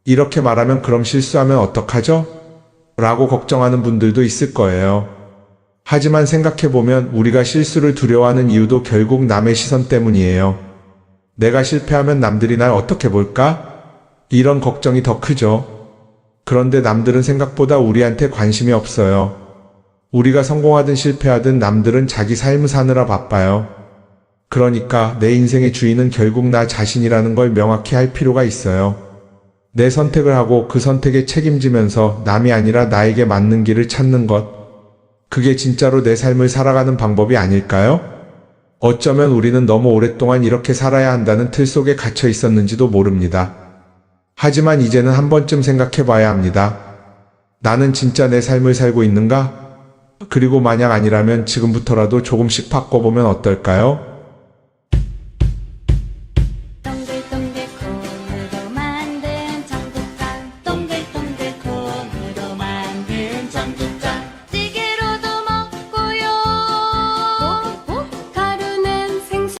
Speaker 2: 이렇게 말하면 그럼 실수하면 어떡하죠? 라고 걱정하는 분들도 있을 거예요. 하지만 생각해보면 우리가 실수를 두려워하는 이유도 결국 남의 시선 때문이에요. 내가 실패하면 남들이 날 어떻게 볼까? 이런 걱정이 더 크죠. 그런데 남들은 생각보다 우리한테 관심이 없어요. 우리가 성공하든 실패하든 남들은 자기 삶을 사느라 바빠요. 그러니까 내 인생의 주인은 결국 나 자신이라는 걸 명확히 할 필요가 있어요. 내 선택을 하고 그 선택에 책임지면서 남이 아니라 나에게 맞는 길을 찾는 것. 그게 진짜로 내 삶을 살아가는 방법이 아닐까요? 어쩌면 우리는 너무 오랫동안 이렇게 살아야 한다는 틀 속에 갇혀 있었는지도 모릅니다. 하지만 이제는 한 번쯤 생각해 봐야 합니다. 나는 진짜 내 삶을 살고 있는가? 그리고 만약 아니라면 지금부터라도 조금씩 바꿔보면 어떨까요?